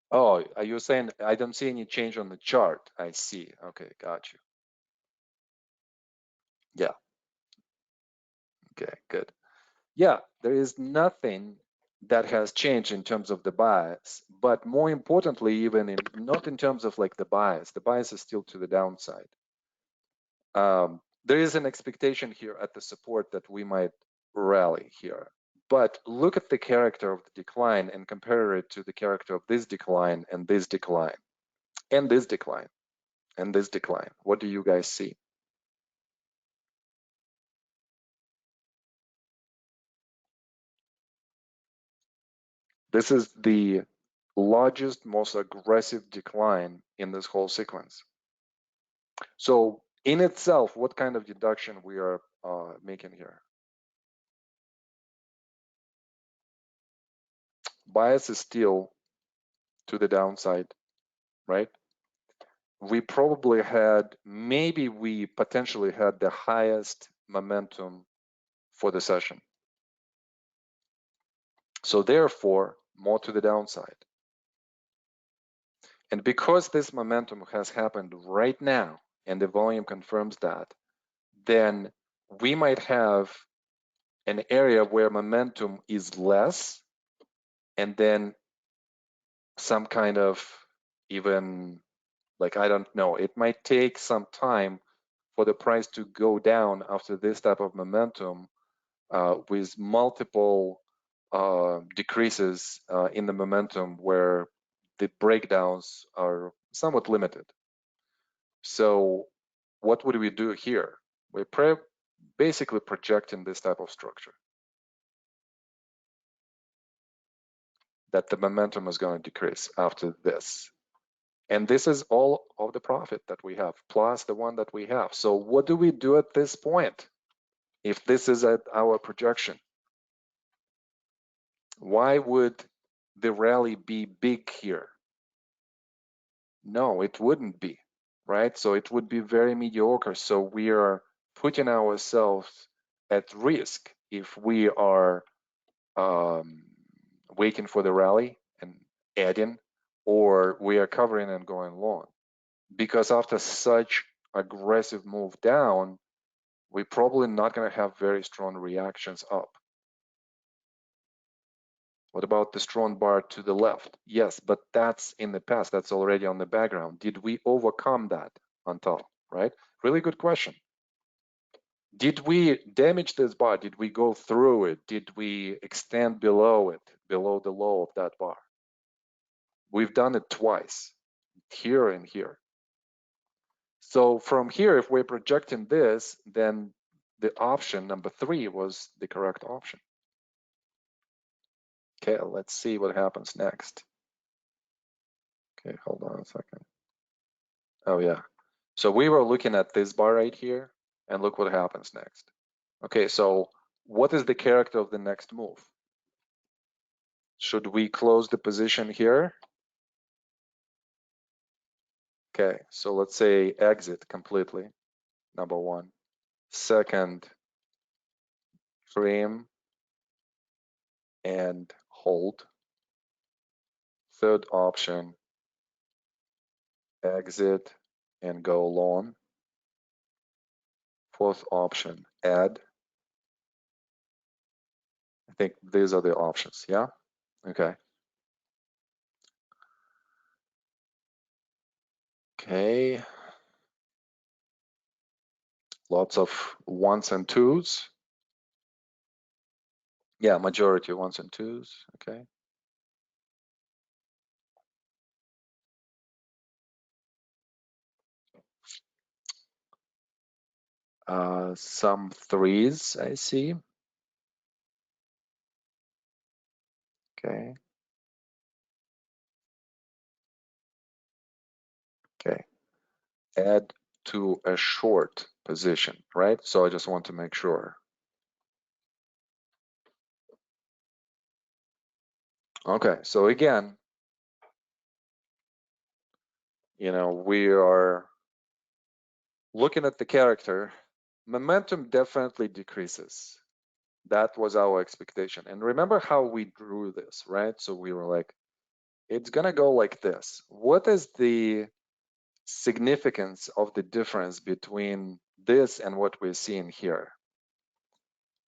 Oh, are you saying I don't see any change on the chart? I see. Okay, got you. Yeah. Okay, good. Yeah, there is nothing that has changed in terms of the bias, but more importantly, even in not in terms of like the bias is still to the downside. There is an expectation here at the support that we might rally here, but look at the character of the decline and compare it to the character of this decline and this decline and this decline and this decline. What do you guys see? This is the largest, most aggressive decline in this whole sequence. So in itself, what kind of deduction we are making here? Bias is still to the downside, right? We probably had, maybe we potentially had the highest momentum for the session. So therefore, more to the downside. And because this momentum has happened right now, and the volume confirms that, then we might have an area where momentum is less, and then some kind of even, like, I don't know, it might take some time for the price to go down after this type of momentum with multiple decreases in the momentum where the breakdowns are somewhat limited. So what would we do here? We're basically projecting this type of structure, that the momentum is going to decrease after this. And this is all of the profit that we have, plus the one that we have. So what do we do at this point? If this is at our projection, why would the rally be big here? No, it wouldn't be, right? So it would be very mediocre. So we are putting ourselves at risk if we are waiting for the rally and adding, or we are covering and going long. Because after such aggressive move down, we're probably not going to have very strong reactions up. What about the strong bar to the left? Yes, but that's in the past. That's already on the background. Did we overcome that on top, right? Really good question. Did we damage this bar? Did we go through it? Did we extend below it, below the low of that bar? We've done it twice, here and here. So from here, if we're projecting this, then the option number 3 was the correct option. Okay, let's see what happens next. Okay, hold on a second. Oh yeah. So we were looking at this bar right here, and look what happens next. Okay, so what is the character of the next move? Should we close the position here? Okay, so let's say exit completely, number 1. Second, trim and hold. Third option, exit and go long. Fourth option, add. I think these are the options, yeah? Okay. Okay. Lots of ones and twos. Yeah, majority ones and twos, okay. Some threes, I see. Okay. Okay. Add to a short position, right? So I just want to make sure. Okay, so again, you know, we are looking at the character. Momentum definitely decreases. That was our expectation. And remember how we drew this, right? So we were like, it's gonna go like this. What is the significance of the difference between this and what we're seeing here?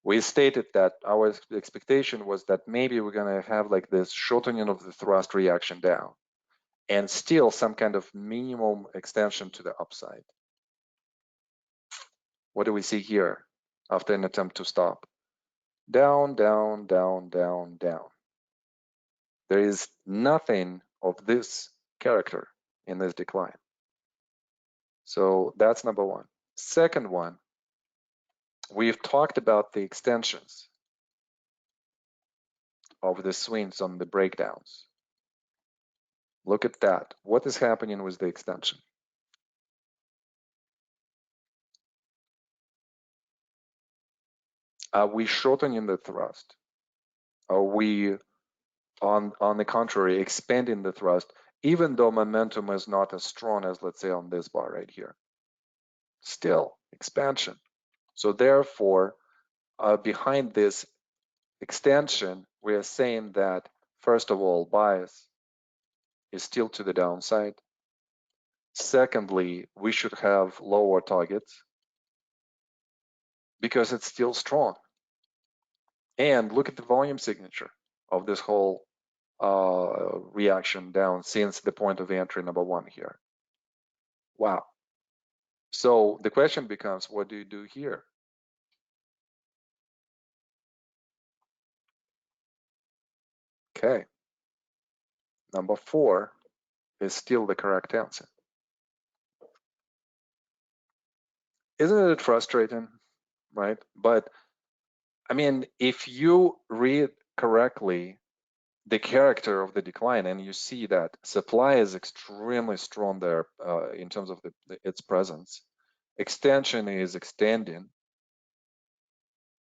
We stated that our expectation was that maybe we're gonna have like this shortening of the thrust reaction down and still some kind of minimum extension to the upside. What do we see here after an attempt to stop? Down, down, down, down, down. There is nothing of this character in this decline. So that's number one. Second one, we've talked about the extensions of the swings on the breakdowns. Look at that. What is happening with the extension? Are we shortening the thrust? Are we, on the contrary, expanding the thrust, even though momentum is not as strong as, let's say, on this bar right here? Still, expansion. So therefore, behind this extension, we are saying that, first of all, bias is still to the downside. Secondly, we should have lower targets because it's still strong. And look at the volume signature of this whole reaction down since the point of entry number one here. Wow. So the question becomes, what do you do here? Okay. Number four is still the correct answer. Isn't it frustrating, right? But I mean, if you read correctly the character of the decline and you see that supply is extremely strong there in terms of its presence, extension is extending,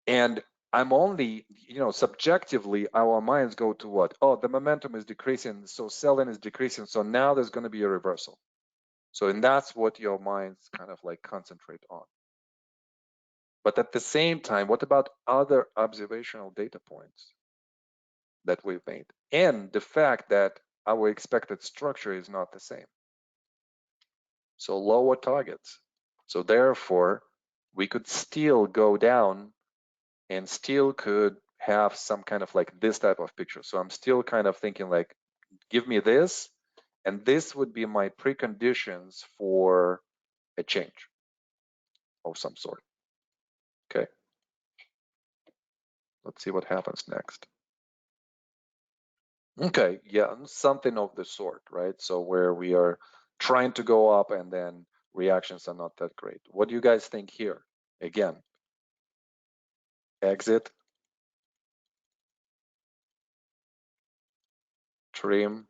and I'm only, you know, subjectively, our minds go to what? Oh, the momentum is decreasing, so selling is decreasing, so now there's going to be a reversal. So, and that's what your minds kind of like concentrate on. But at the same time, what about other observational data points that we've made? And the fact that our expected structure is not the same. So lower targets. So therefore, we could still go down and still could have some kind of like this type of picture. So I'm still kind of thinking like, give me this, and this would be my preconditions for a change of some sort. Okay. Let's see what happens next. Okay, yeah, something of the sort, right? So where we are trying to go up and then reactions are not that great. What do you guys think here? Again, exit, trim,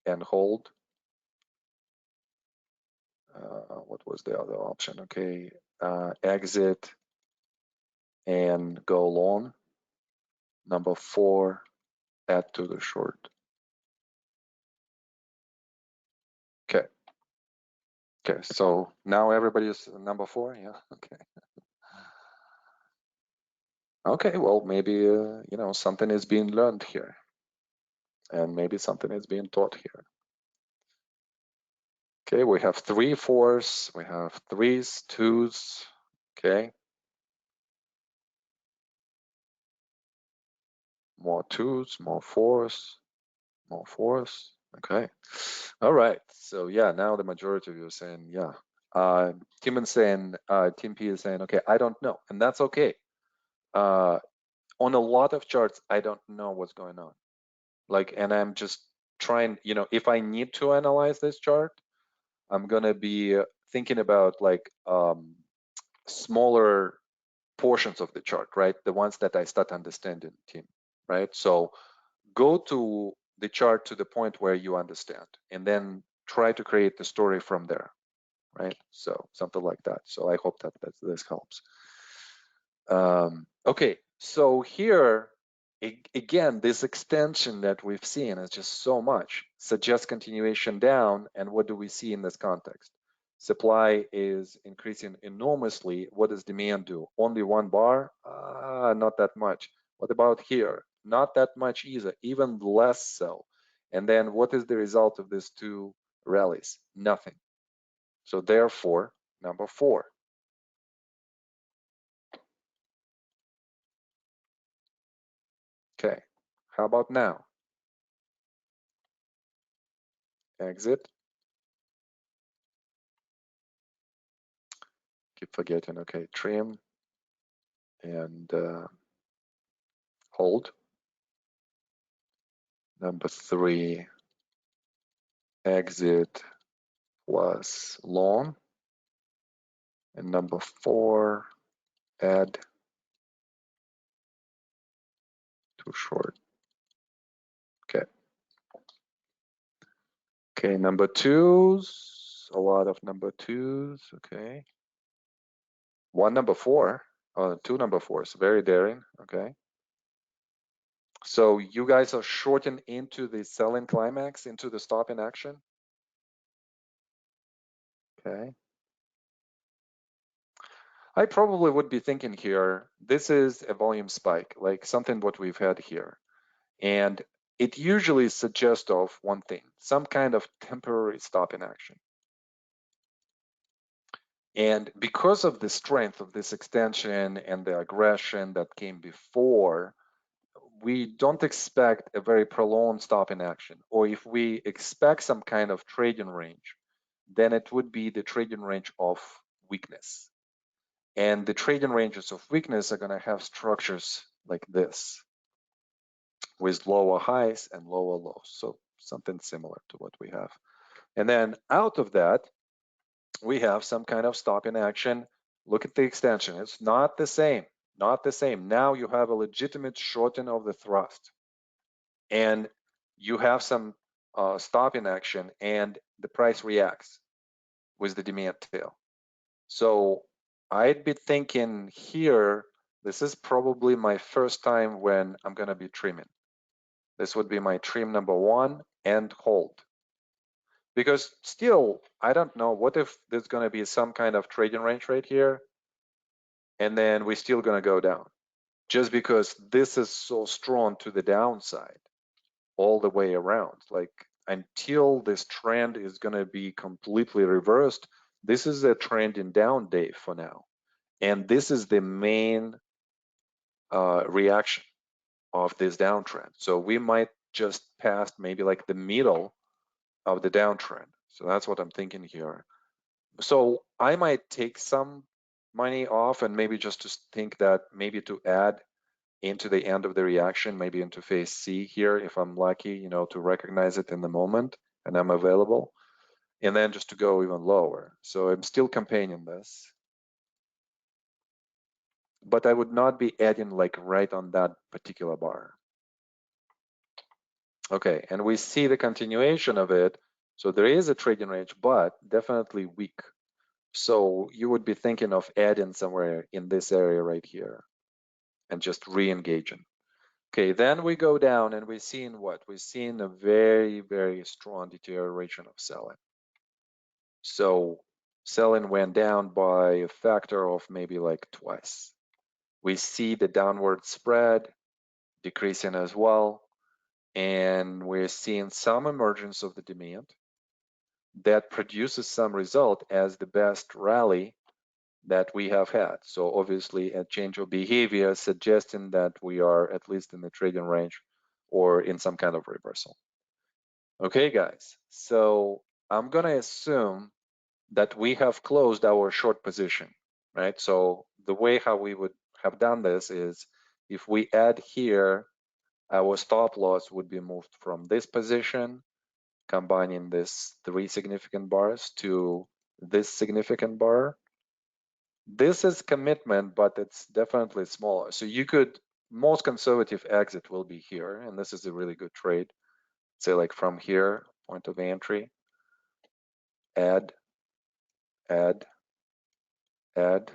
and hold. What was the other option? Okay, exit and go long. Number four, add to the short. Okay. Okay, so now everybody is number four, yeah, okay. Okay, well, maybe, you know, something is being learned here, and maybe something is being taught here. Okay, we have 3 4s, we have 3s, 2s, okay. More 2s, more 4s, more 4s, okay. All right, so yeah, now the majority of you are saying, yeah. Team P is saying, okay, I don't know, and that's okay. On a lot of charts, I don't know what's going on. Like, and I'm just trying, you know, if I need to analyze this chart, I'm gonna be thinking about like smaller portions of the chart, right? The ones that I start understanding, team, right? So go to the chart to the point where you understand, and then try to create the story from there, right? So something like that. So I hope that this helps. Okay, so here, again, this extension that we've seen is just so much, suggests continuation down, and what do we see in this context? Supply is increasing enormously. What does demand do? Only 1 bar? Not that much. What about here? Not that much either, even less so. And then what is the result of these 2 rallies? Nothing. So therefore, number 4. Okay, how about now? Exit. Keep forgetting. Okay, trim and hold. Number 3, exit plus long. And number 4, add to short. Okay. Okay, number 2s, a lot of number 2s. Okay. 1 number 4, 2 number 4s, very daring. Okay. So you guys are shorting into the selling climax, into the stop in action. Okay. I probably would be thinking here, this is a volume spike, like something what we've had here. And it usually suggests of one thing, some kind of temporary stop in action. And because of the strength of this extension and the aggression that came before, we don't expect a very prolonged stop in action. Or if we expect some kind of trading range, then it would be the trading range of weakness. And the trading ranges of weakness are going to have structures like this with lower highs and lower lows. So something similar to what we have. And then out of that, we have some kind of stop in action. Look at the extension. It's not the same, not the same. Now you have a legitimate shorten of the thrust. And you have some stop in action and the price reacts with the demand tail. So I'd be thinking here, this is probably my first time when I'm going to be trimming. This would be my trim number 1 and hold. Because still, I don't know, what if there's going to be some kind of trading range right here, and then we're still going to go down? Just because this is so strong to the downside all the way around. Like, until this trend is going to be completely reversed, this is a trending down day for now. And this is the main reaction of this downtrend. So we might just pass maybe like the middle of the downtrend. So that's what I'm thinking here. So I might take some money off and maybe just to think that maybe to add into the end of the reaction, maybe into phase C here, if I'm lucky, you know, to recognize it in the moment and I'm available, and then just to go even lower. So I'm still campaigning this, but I would not be adding like right on that particular bar. Okay, and we see the continuation of it. So there is a trading range, but definitely weak. So you would be thinking of adding somewhere in this area right here and just re-engaging. Okay, then we go down and we're seeing what? We're seeing a very, very strong deterioration of selling. So selling went down by a factor of maybe like twice. We see the downward spread decreasing as well, and we're seeing some emergence of the demand that produces some result as the best rally that we have had. So obviously a change of behavior suggesting that we are at least in the trading range or in some kind of reversal. Okay, guys, so I'm gonna assume that we have closed our short position, right? So the way how we would have done this is if we add here, our stop loss would be moved from this position, combining this 3 significant bars to this significant bar. This is commitment, but it's definitely smaller. So you could, most conservative exit will be here, and this is a really good trade. Say like from here, point of entry, add, add, add,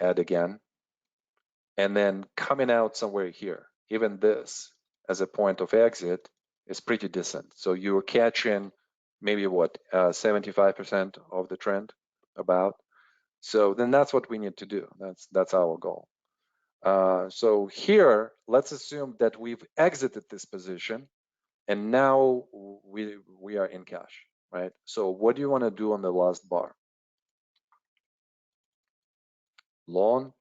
add again, and then coming out somewhere here. Even this as a point of exit is pretty decent. So you're catching maybe what, 75% of the trend about. So then that's what we need to do. That's our goal. So here, let's assume that we've exited this position and now we are in cash, right? So what do you want to do on the last bar? Long,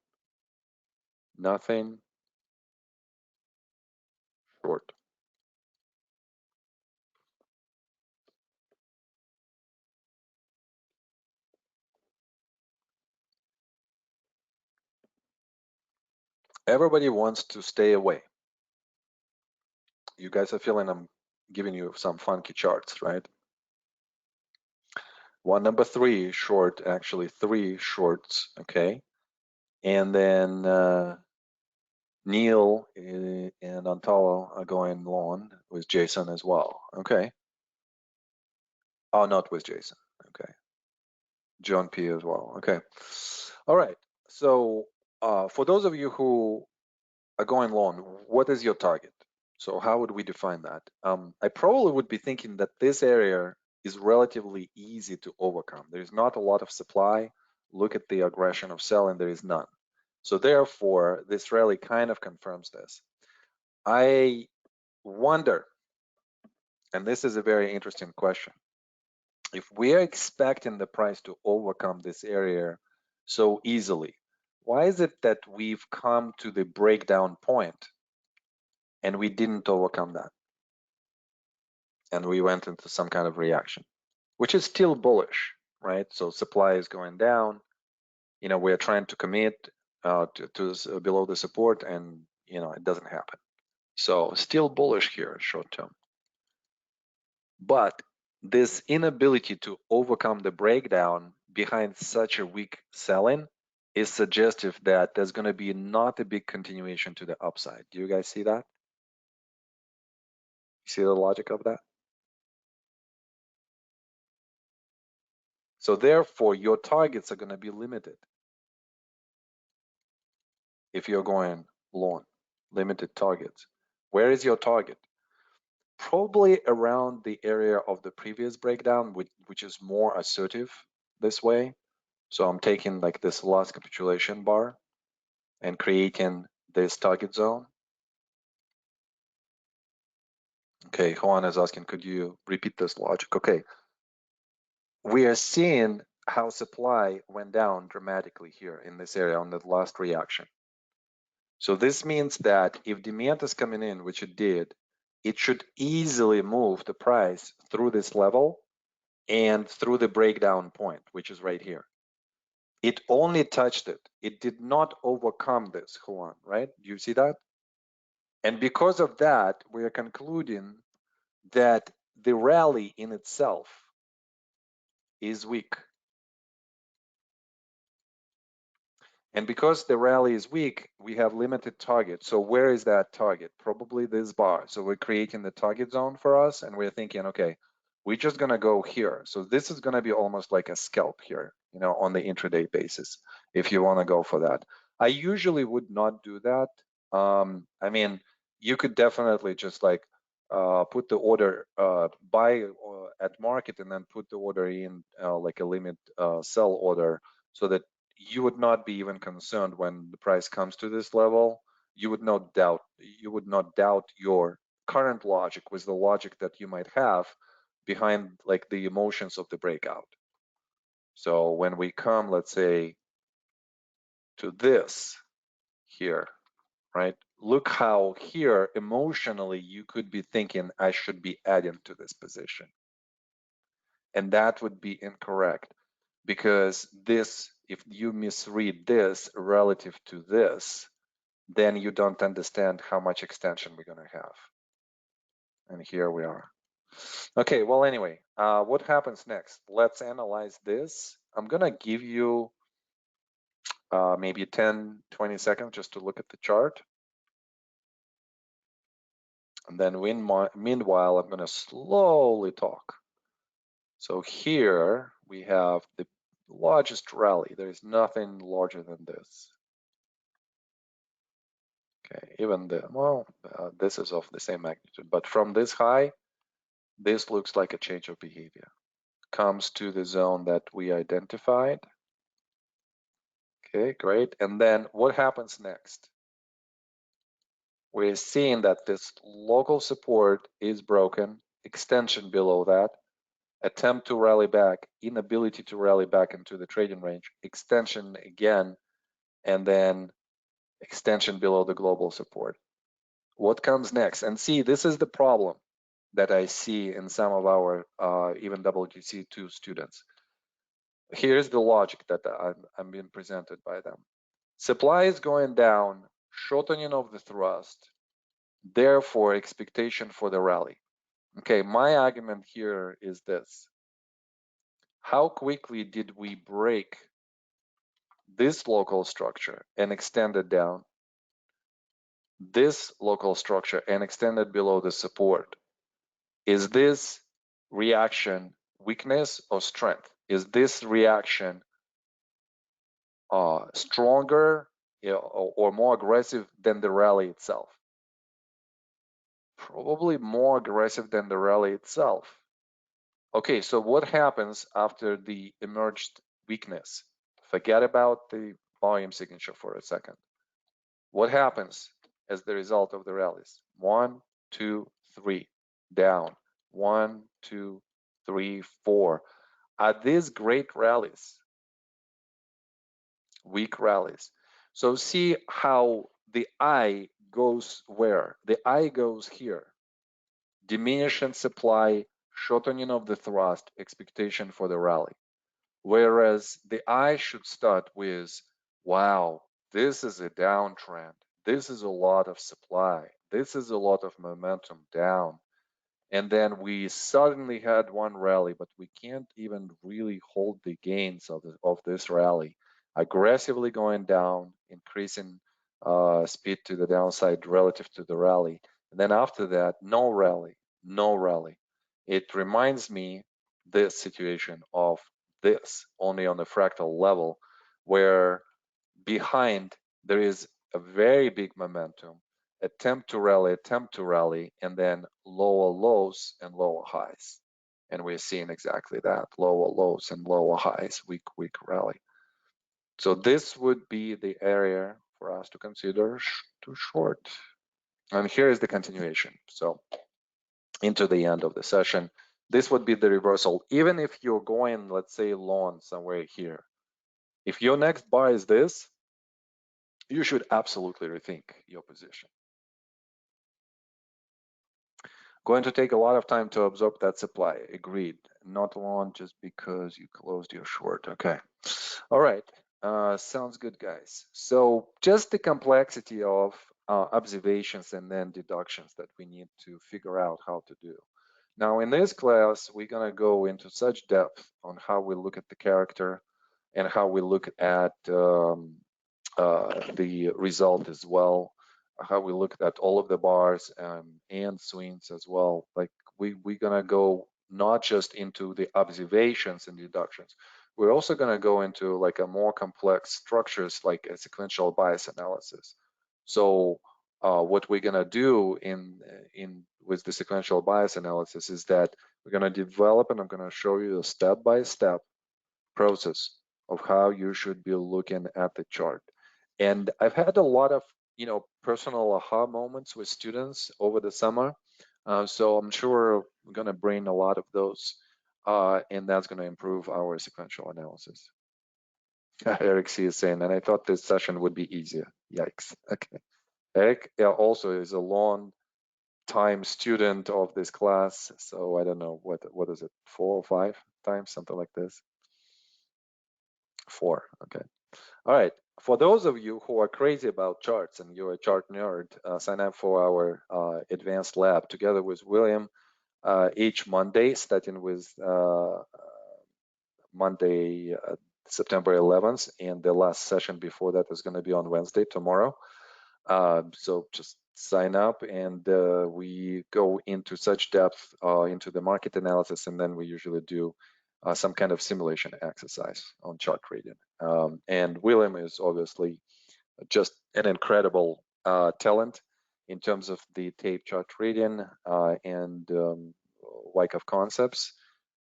nothing, short. Everybody wants to stay away. You guys are feeling I'm giving you some funky charts, right? One, number 3 short, actually 3 shorts, okay? And then Neil and Antalo are going long with Jason as well, okay? Oh, not with Jason, okay. John P as well, okay. All right, so for those of you who are going long, what is your target? So how would we define that? I probably would be thinking that this area is relatively easy to overcome. There's not a lot of supply. Look at the aggression of selling, there is none. So therefore, this rally kind of confirms this. I wonder, and this is a very interesting question, if we are expecting the price to overcome this area so easily, why is it that we've come to the breakdown point and we didn't overcome that? And we went into some kind of reaction, which is still bullish, right? So supply is going down. You know, we're trying to commit to below the support, and you know it doesn't happen. So still bullish here short term. But this inability to overcome the breakdown behind such a weak selling is suggestive that there's going to be not a big continuation to the upside. Do you guys see that? See the logic of that? So therefore, your targets are going to be limited if you're going long, limited targets. Where is your target? Probably around the area of the previous breakdown, which is more assertive this way. So I'm taking like this last capitulation bar and creating this target zone. Okay, Juan is asking, could you repeat this logic? Okay, we are seeing how supply went down dramatically here in this area on the last reaction. So this means that if demand is coming in, which it did, it should easily move the price through this level and through the breakdown point, which is right here. It only touched it. It did not overcome this, Juan, right? Do you see that? And because of that, we are concluding that the rally in itself is weak. And because the rally is weak, we have limited target. So where is that target? Probably this bar. So we're creating the target zone for us, and we're thinking, okay, we're just gonna go here. So this is gonna be almost like a scalp here, you know, on the intraday basis, if you wanna go for that. I usually would not do that. I mean, you could definitely just like put the order, buy at market and then put the order in like a limit sell order so that you would not be even concerned when the price comes to this level. You would not doubt your current logic with the logic that you might have behind like the emotions of the breakout. So when we come, let's say, to this here, right? Look how here emotionally you could be thinking I should be adding to this position. And that would be incorrect, because this, if you misread this relative to this, then you don't understand how much extension we're going to have. And here we are. Okay, well, anyway, what happens next? Let's analyze this. I'm going to give you maybe 10, 20 seconds just to look at the chart. And then meanwhile, I'm going to slowly talk. So here we have the largest rally. There is nothing larger than this. Okay, even this is of the same magnitude, but from this high, this looks like a change of behavior. Comes to the zone that we identified. Okay, great. And then what happens next? We're seeing that this local support is broken, extension below that, attempt to rally back, inability to rally back into the trading range, extension again, and then extension below the global support. What comes next? And see, this is the problem that I see in some of our even WTC2 students. Here's the logic that I'm being presented by them. Supply is going down, shortening of the thrust, therefore expectation for the rally. Okay, my argument here is this. How quickly did we break this local structure and extend it down, this local structure and extend it below the support? Is this reaction weakness or strength? Is this reaction stronger, or more aggressive than the rally itself? Probably more aggressive than the rally itself. Okay, so what happens after the emerged weakness? Forget about the volume signature for a second. What happens as the result of the rallies? 1, 2, 3, down. 1, 2, 3, 4. Are these great rallies? Weak rallies. So see how the eye goes where? The eye goes here. Diminishing supply, shortening of the thrust, expectation for the rally. Whereas the eye should start with, wow, this is a downtrend. This is a lot of supply. This is a lot of momentum down. And then we suddenly had one rally, but we can't even really hold the gains of this rally. Aggressively going down, increasing speed to the downside relative to the rally. And then after that, no rally, no rally. It reminds me this situation of this, only on the fractal level, where behind there is a very big momentum, attempt to rally, and then lower lows and lower highs. And we're seeing exactly that, lower lows and lower highs, weak rally. So this would be the area for us to consider to short. And here is the continuation. So into the end of the session, this would be the reversal. Even if you're going, let's say, long somewhere here, if your next buy is this, you should absolutely rethink your position. Going to take a lot of time to absorb that supply. Agreed. Not long just because you closed your short. Okay. All right. Sounds good, guys. So just the complexity of observations and then deductions that we need to figure out how to do. Now, in this class, we're going to go into such depth on how we look at the character and how we look at the result as well, how we look at all of the bars and swings as well. Like we're gonna go not just into the observations and deductions, we're also gonna go into like a more complex structures like a sequential bias analysis. So what we're gonna do in with the sequential bias analysis is that we're gonna develop, and I'm gonna show you a step-by-step process of how you should be looking at the chart. And I've had a lot of, personal aha moments with students over the summer. So I'm sure we're going to bring a lot of those, and that's going to improve our sequential analysis. Eric C is saying, and I thought this session would be easier. Yikes. Okay. Eric also is a long time student of this class, so I don't know what is it, 4 or 5 times, something like this. 4. Okay. All right. For those of you who are crazy about charts and you're a chart nerd, sign up for our advanced lab together with William each Monday, starting with Monday, September 11th, and the last session before that is going to be on Wednesday, tomorrow. So just sign up, and we go into such depth into the market analysis, and then we usually do some kind of simulation exercise on chart reading. And William is obviously just an incredible talent in terms of the tape chart reading and Wyckoff concepts,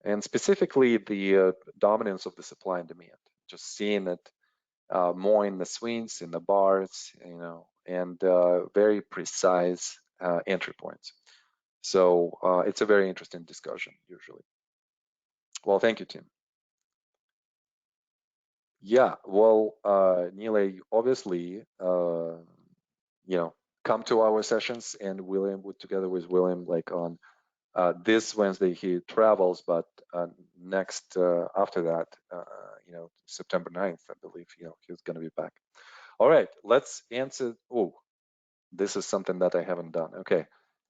and specifically the dominance of the supply and demand. Just seeing it more in the swings, in the bars, and very precise entry points. So it's a very interesting discussion usually. Well, thank you, Tim. Yeah, well, Nile, obviously, come to our sessions, and William, together with William, like on this Wednesday he travels, but next after that, September 9th, I believe, he's going to be back. All right, let's answer. Oh, this is something that I haven't done. Okay,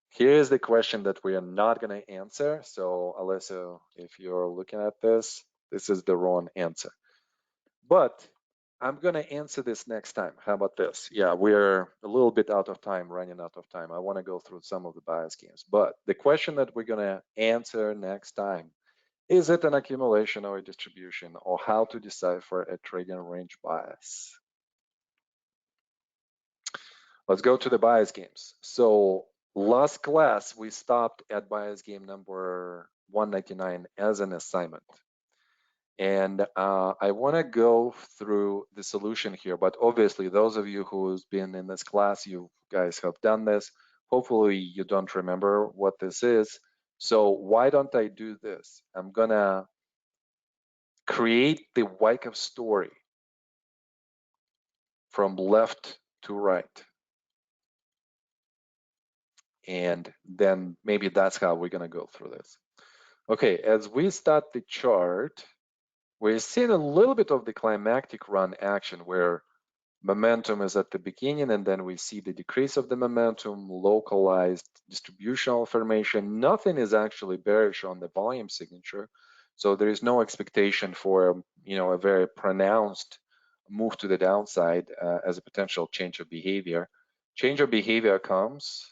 here's the question that we are not going to answer. So, Alessio, if you're looking at this, this is the wrong answer. But I'm going to answer this next time. How about this? Yeah, we're a little bit out of time, running out of time. I want to go through some of the bias schemes. But the question that we're going to answer next time, is it an accumulation or a distribution, or how to decipher a trading range bias? Let's go to the bias games. So last class, we stopped at bias game number 199 as an assignment. And I want to go through the solution here, but obviously those of you who's been in this class, you guys have done this. Hopefully you don't remember what this is. So why don't I do this? I'm gonna create the Wyckoff story from left to right. And then maybe that's how we're gonna go through this. Okay, as we start the chart, we're seeing a little bit of the climactic run action where momentum is at the beginning, and then we see the decrease of the momentum, localized distributional formation. Nothing is actually bearish on the volume signature, so there is no expectation for a very pronounced move to the downside as a potential change of behavior. Change of behavior comes.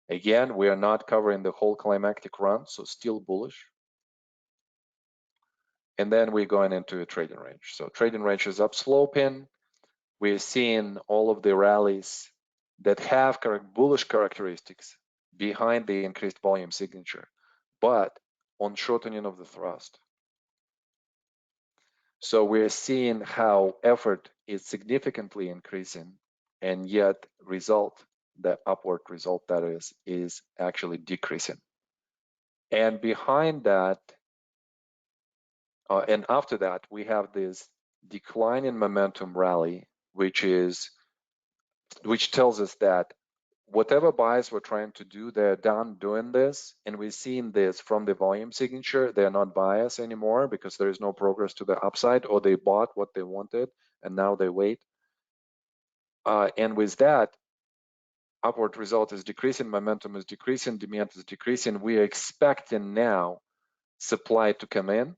Again, we are not covering the whole climactic run, so still bullish. And then we're going into a trading range. So trading range is upsloping. We're seeing all of the rallies that have bullish characteristics behind the increased volume signature, but on shortening of the thrust. So we're seeing how effort is significantly increasing, and yet the upward result that is actually decreasing. And behind that, and after that, we have this decline in momentum rally, which tells us that whatever bias we're trying to do, they're done doing this, and we're seeing this from the volume signature. They're not biased anymore because there is no progress to the upside, or they bought what they wanted and now they wait. And with that, upward result is decreasing, momentum is decreasing, demand is decreasing. We are expecting now supply to come in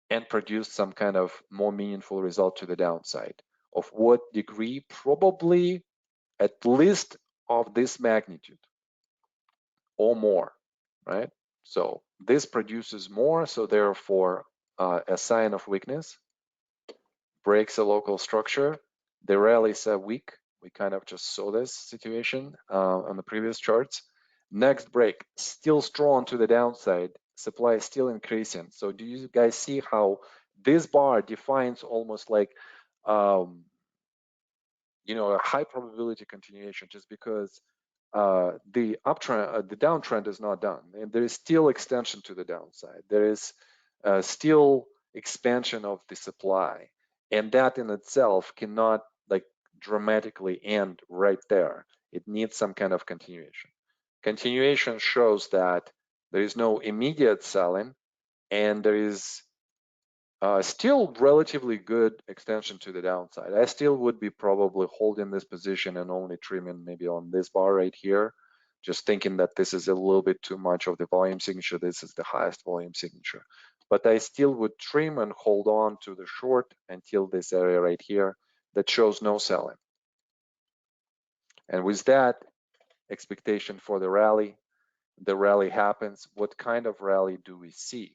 and produce some kind of more meaningful result to the downside. Of what degree? Probably at least of this magnitude or more, right? So this produces more, so therefore a sign of weakness, breaks a local structure. The rallies are weak. We kind of just saw this situation on the previous charts. Next break, still strong to the downside, supply is still increasing. So do you guys see how this bar defines almost like you know, a high probability continuation, just because the uptrend, the downtrend is not done, and there is still extension to the downside. There is still expansion of the supply, and that in itself cannot like dramatically end right there. It needs some kind of continuation. Continuation shows that there is no immediate selling, and there is still relatively good extension to the downside. I still would be probably holding this position and only trimming maybe on this bar right here, just thinking that this is a little bit too much of the volume signature. This is the highest volume signature. But I still would trim and hold on to the short until this area right here that shows no selling. And with that expectation for the rally happens. What kind of rally do we see?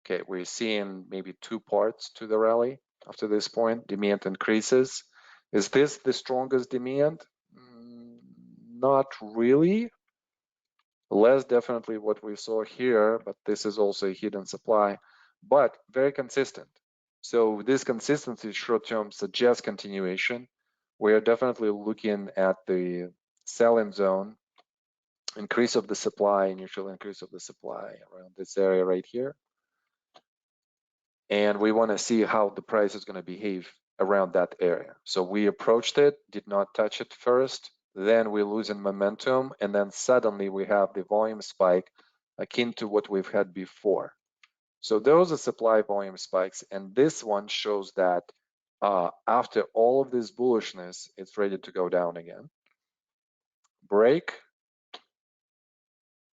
Okay, we're seeing maybe two parts to the rally after this point. Demand increases. Is this the strongest demand? Not really. Less definitely what we saw here, but this is also a hidden supply, but very consistent. So this consistency short-term suggests continuation. We are definitely looking at the sell-in zone, increase of the supply, initial increase of the supply around this area right here. And we want to see how the price is going to behave around that area. So we approached it, did not touch it first, then we lose in momentum, and then suddenly we have the volume spike akin to what we've had before. So those are supply volume spikes, and this one shows that after all of this bullishness, it's ready to go down again. Break,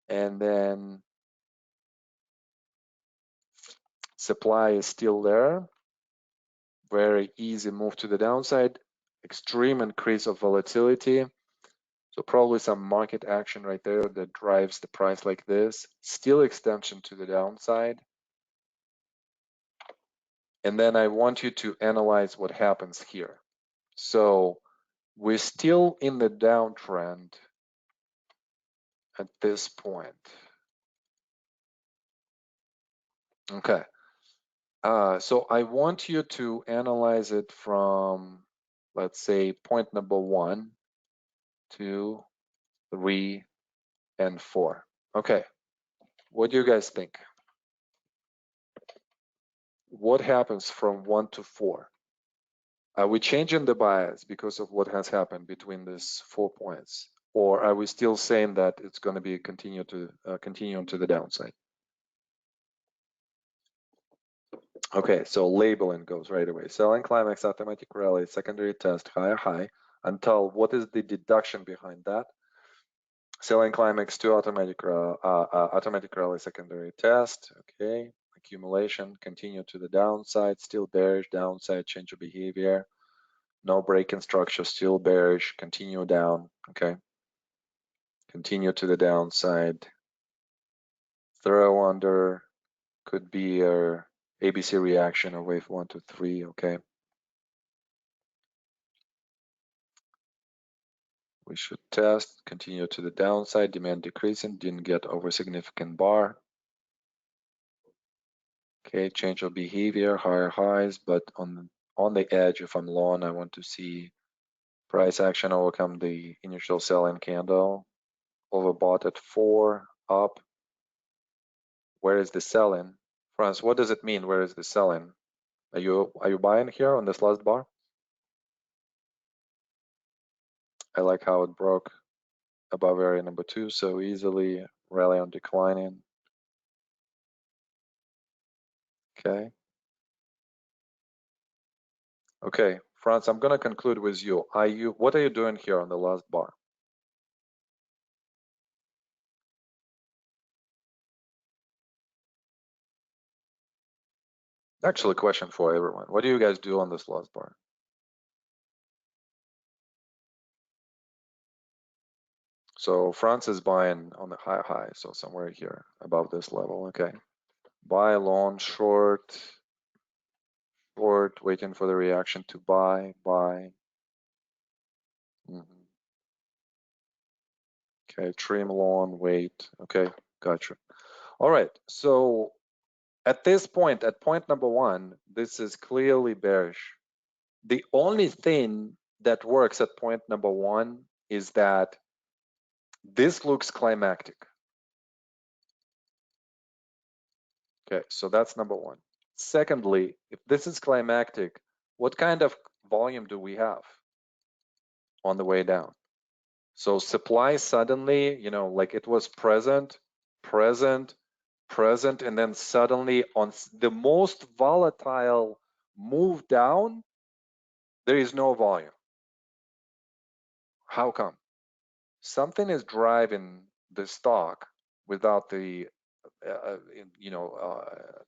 and then supply is still there. Very easy move to the downside, extreme increase of volatility. So probably some market action right there that drives the price like this. Still extension to the downside. And then I want you to analyze what happens here. So we're still in the downtrend at this point. Okay. So I want you to analyze it from, let's say, point number 1, 2, 3, and 4. Okay. What do you guys think? What happens from 1 to 4? Are we changing the bias because of what has happened between these 4 points? Or are we still saying that it's going to be continuing to the downside? Okay, so labeling goes right away. Selling climax, automatic rally, secondary test, higher high, until what is the deduction behind that? Selling climax to automatic rally, secondary test, okay. Accumulation, continue to the downside, still bearish, downside, change of behavior. No break in structure, still bearish, continue down, okay. Continue to the downside. Throw under, could be a ABC reaction of wave 1 to 3, okay. We should test, continue to the downside, demand decreasing, didn't get over significant bar. Okay, change of behavior, higher highs, but on the edge, if I'm long, I want to see price action overcome the initial sell-in candle. Overbought at 4, up. Where is the sell-in? Franz, what does it mean? Where is the sell-in? Are you buying here on this last bar? I like how it broke above area number 2 so easily, rally on declining. Okay. Okay, Franz, I'm gonna conclude with you. What are you doing here on the last bar? Actually, question for everyone. What do you guys do on this last bar? So Franz is buying on the high, so somewhere here above this level, okay. Buy, long, short, waiting for the reaction to buy. Okay, trim, long, wait, okay, gotcha. All right, so At this point, at point number one, this is clearly bearish. The only thing that works at point number one is that this looks climactic. Okay, so that's number one. Secondly, if this is climactic, what kind of volume do we have on the way down? So supply suddenly, like it was present, present, present, and then suddenly on the most volatile move down, there is no volume. How come? Something is driving the stock without the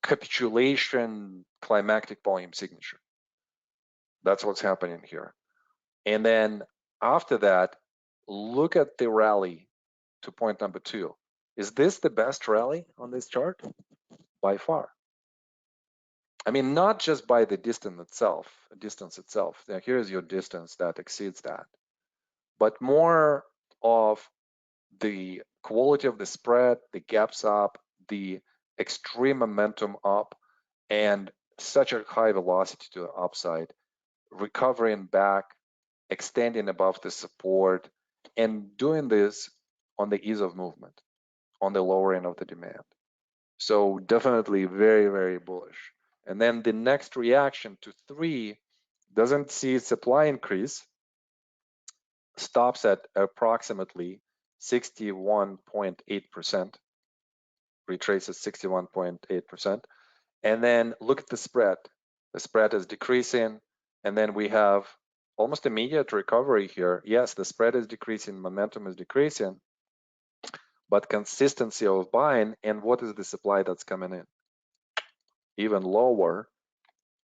capitulation climactic volume signature. That's what's happening here. And then after that, look at the rally to point number two. Is this the best rally on this chart? By far. I mean, not just by the distance itself. Now, here's your distance that exceeds that, but more of the quality of the spread, the gaps up, the extreme momentum up, and such a high velocity to the upside, recovering back, extending above the support, and doing this on the ease of movement, on the lower end of the demand. So definitely very, very bullish. And then the next reaction to 3 doesn't see supply increase, stops at approximately 61.8%, retraces 61.8%. And then look at the spread. The spread is decreasing, and then we have almost immediate recovery here. Yes, the spread is decreasing, momentum is decreasing, but consistency of buying, and what is the supply that's coming in? Even lower.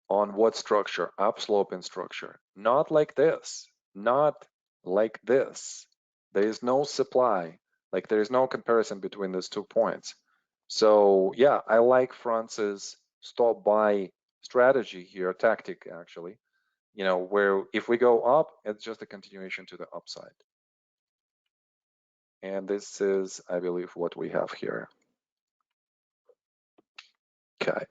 On what structure? Upsloping structure. Not like this. Not like this. There is no supply. Like there is no comparison between these 2 points. So yeah, I like France's stop buy strategy here, tactic actually, where if we go up, it's just a continuation to the upside. And this is, I believe, what we have here. Okay.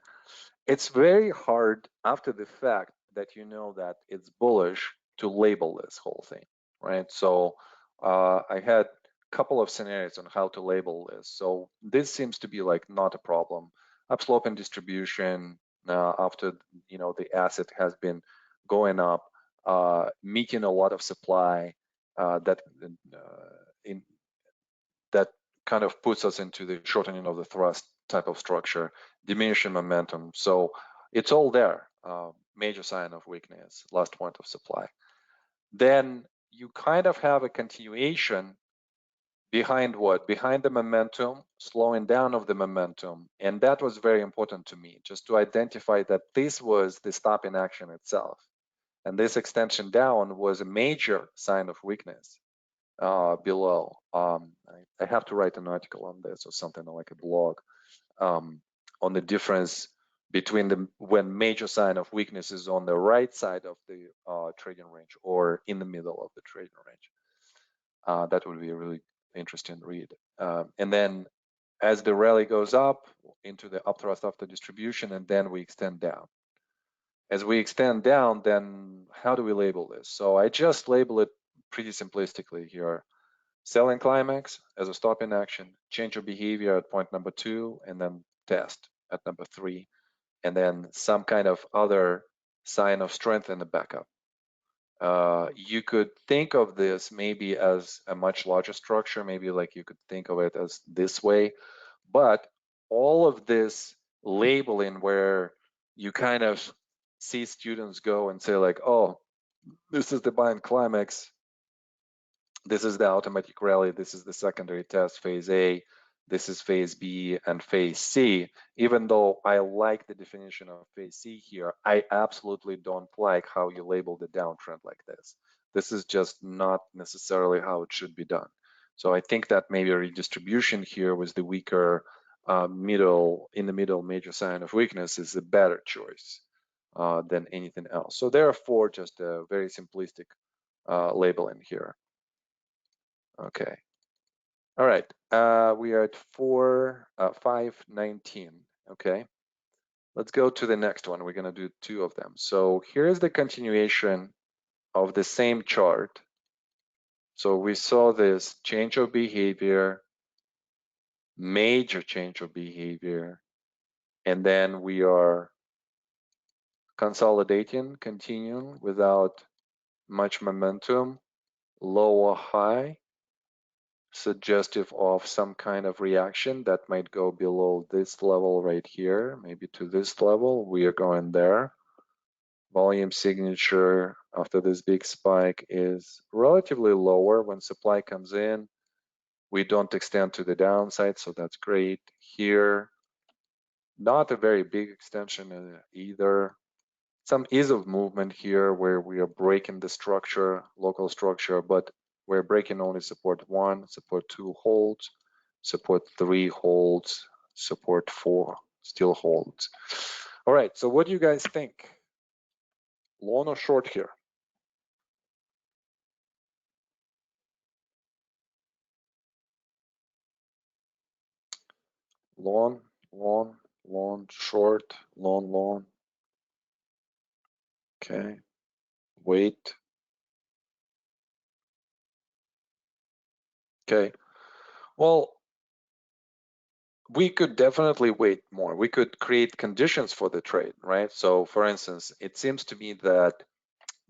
It's very hard after the fact that you know that it's bullish to label this whole thing, right? So I had a couple of scenarios on how to label this. So this seems to be like not a problem. Upslope and distribution after the asset has been going up, meeting a lot of supply that kind of puts us into the shortening of the thrust type of structure, diminishing momentum. So it's all there. Major sign of weakness, last point of supply. Then you kind of have a continuation behind what? Behind the momentum, slowing down of the momentum. And that was very important to me, just to identify that this was the stop in action itself. And this extension down was a major sign of weakness. Below. I have to write an article on this or something like a blog on the difference between when major sign of weakness is on the right side of the trading range or in the middle of the trading range. That would be a really interesting read. And then as the rally goes up into the upthrust after distribution, and then we extend down. As we extend down, then how do we label this? So I just label it pretty simplistically here. Selling climax as a stop in action, change of behavior at point number 2, and then test at number 3, and then some kind of other sign of strength in the backup. You could think of this maybe as a much larger structure, maybe like you could think of it as this way, but all of this labeling where you kind of see students go and say like, oh, this is the buying climax, this is the automatic rally, this is the secondary test, phase A, this is phase B and phase C. Even though I like the definition of phase C here, I absolutely don't like how you label the downtrend like this. This is just not necessarily how it should be done. So I think that maybe redistribution here was the weaker middle major sign of weakness is a better choice than anything else. So therefore, just a very simplistic labeling here. Okay. All right. We are at 519. Okay. Let's go to the next one. We're going to do two of them. So here's the continuation of the same chart. So we saw this change of behavior, major change of behavior, and then we are consolidating, continuing without much momentum, lower high, suggestive of some kind of reaction that might go below this level right here, maybe to this level. We are going there. Volume signature after this big spike is relatively lower. When supply comes in, we don't extend to the downside, so that's great. Here, not a very big extension either. Some ease of movement here where we are breaking the structure, local structure, but we're breaking only support 1, support 2 holds, support 3 holds, support 4 still holds. All right, so what do you guys think? Long or short here? Long, long, long, short, long, long. Okay, wait. Okay, well, we could definitely wait more. We could create conditions for the trade, right? So for instance, it seems to me that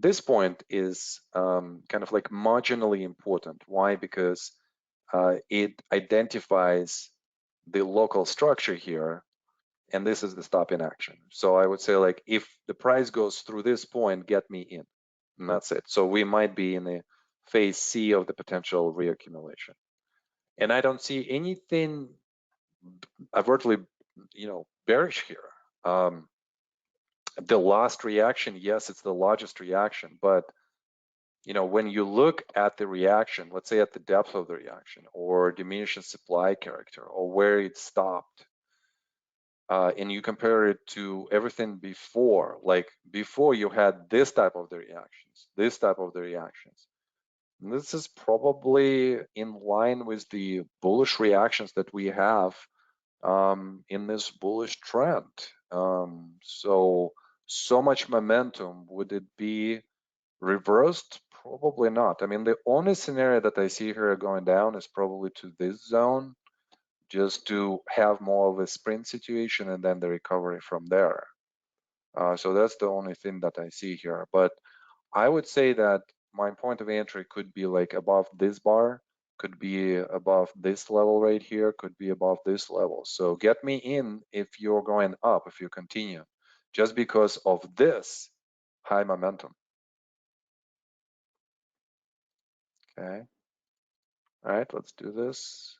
this point is kind of like marginally important. Why? Because it identifies the local structure here, and this is the stop in action. So I would say, like, if the price goes through this point, get me in, and that's it. So we might be in the phase C of the potential reaccumulation. And I don't see anything overtly, bearish here. The last reaction, yes, it's the largest reaction, but when you look at the reaction, let's say at the depth of the reaction or diminishing supply character or where it stopped, and you compare it to everything before, like before you had this type of the reactions, this type of the reactions, this is probably in line with the bullish reactions that we have in this bullish trend. So much momentum, would it be reversed? Probably not. I mean, the only scenario that I see here going down is probably to this zone, just to have more of a sprint situation and then the recovery from there. So that's the only thing that I see here. But I would say that my point of entry could be like above this bar, could be above this level right here, could be above this level. So get me in if you're going up, if you continue, just because of this high momentum. Okay. All right, let's do this.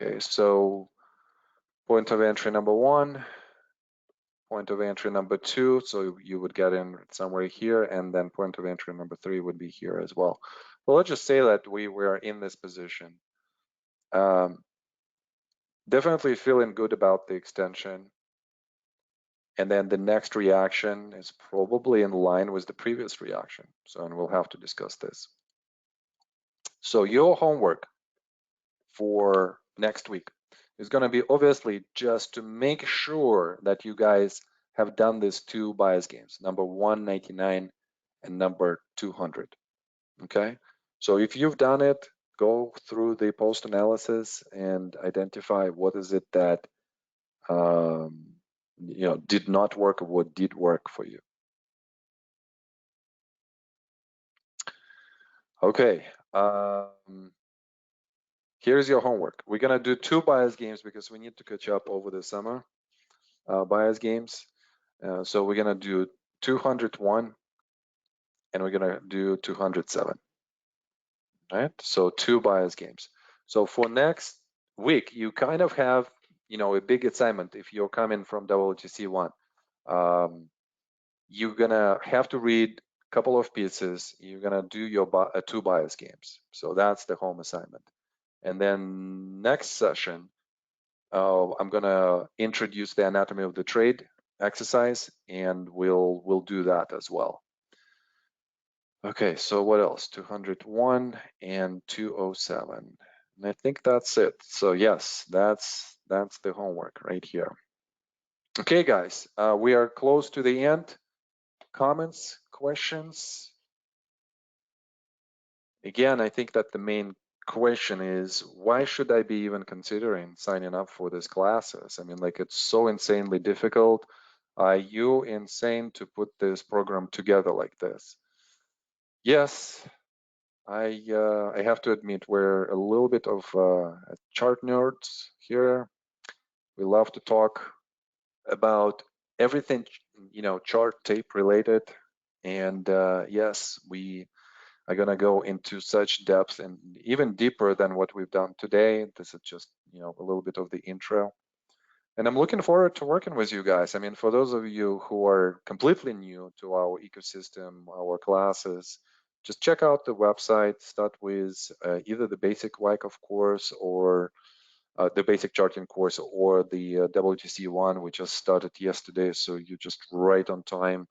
Okay, so point of entry number 1, point of entry number 2, so you would get in somewhere here, and then point of entry number 3 would be here as well. Well, let's just say that we were in this position. Definitely feeling good about the extension. And then the next reaction is probably in line with the previous reaction. So, and we'll have to discuss this. So your homework for next week is going to be obviously just to make sure that you guys have done these 2 bias games, number 199 and number 200. Okay, so if you've done it, go through the post analysis and identify what is it that did not work or what did work for you. Okay, here's your homework. We're gonna do 2 bias games because we need to catch up over the summer. Bias games. So we're gonna do 201 and we're gonna do 207. Right? So 2 bias games. So for next week, you kind of have a big assignment if you're coming from WTC1. You're gonna have to read a couple of pieces. You're gonna do your 2 bias games. So that's the home assignment. And then next session, I'm gonna introduce the anatomy of the trade exercise, and we'll do that as well. Okay, so what else? 201 and 207. And I think that's it. So yes, that's the homework right here. Okay, guys, we are close to the end. Comments, questions? Again, I think that the main question is, why should I be even considering signing up for these classes? I mean, like, it's so insanely difficult. Are you insane to put this program together like this? Yes, I have to admit we're a little bit of chart nerds here. We love to talk about everything, chart tape related. And yes, we are going to go into such depth and even deeper than what we've done today. This is just, a little bit of the intro. And I'm looking forward to working with you guys. I mean, for those of you who are completely new to our ecosystem, our classes, just check out the website, start with either the basic Wyckoff course or the basic charting course or the WTC one, we just started yesterday. So you just right on time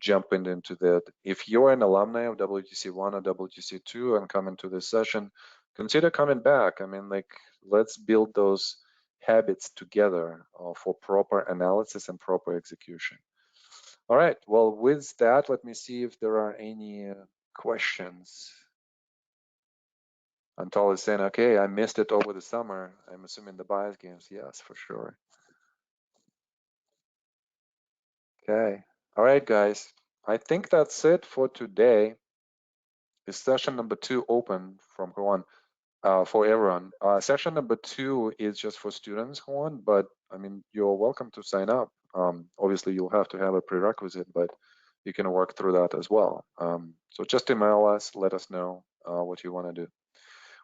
jumping into that. If you're an alumni of WTC one or WTC two and come into this session, consider coming back. I mean, like, let's build those habits together for proper analysis and proper execution. All right, well, with that, let me see if there are any questions. Antal is saying, okay, I missed it over the summer. I'm assuming the bias games. Yes, for sure. Okay. All right, guys. I think that's it for today. Is session number 2 open from Juan for everyone? Session number 2 is just for students, Juan, but I mean, you're welcome to sign up. Obviously, you'll have to have a prerequisite, but you can work through that as well. So just email us, let us know what you want to do.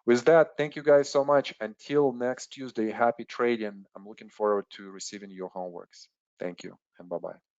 With that, thank you guys so much. Until next Tuesday, happy trading. I'm looking forward to receiving your homeworks. Thank you and bye-bye.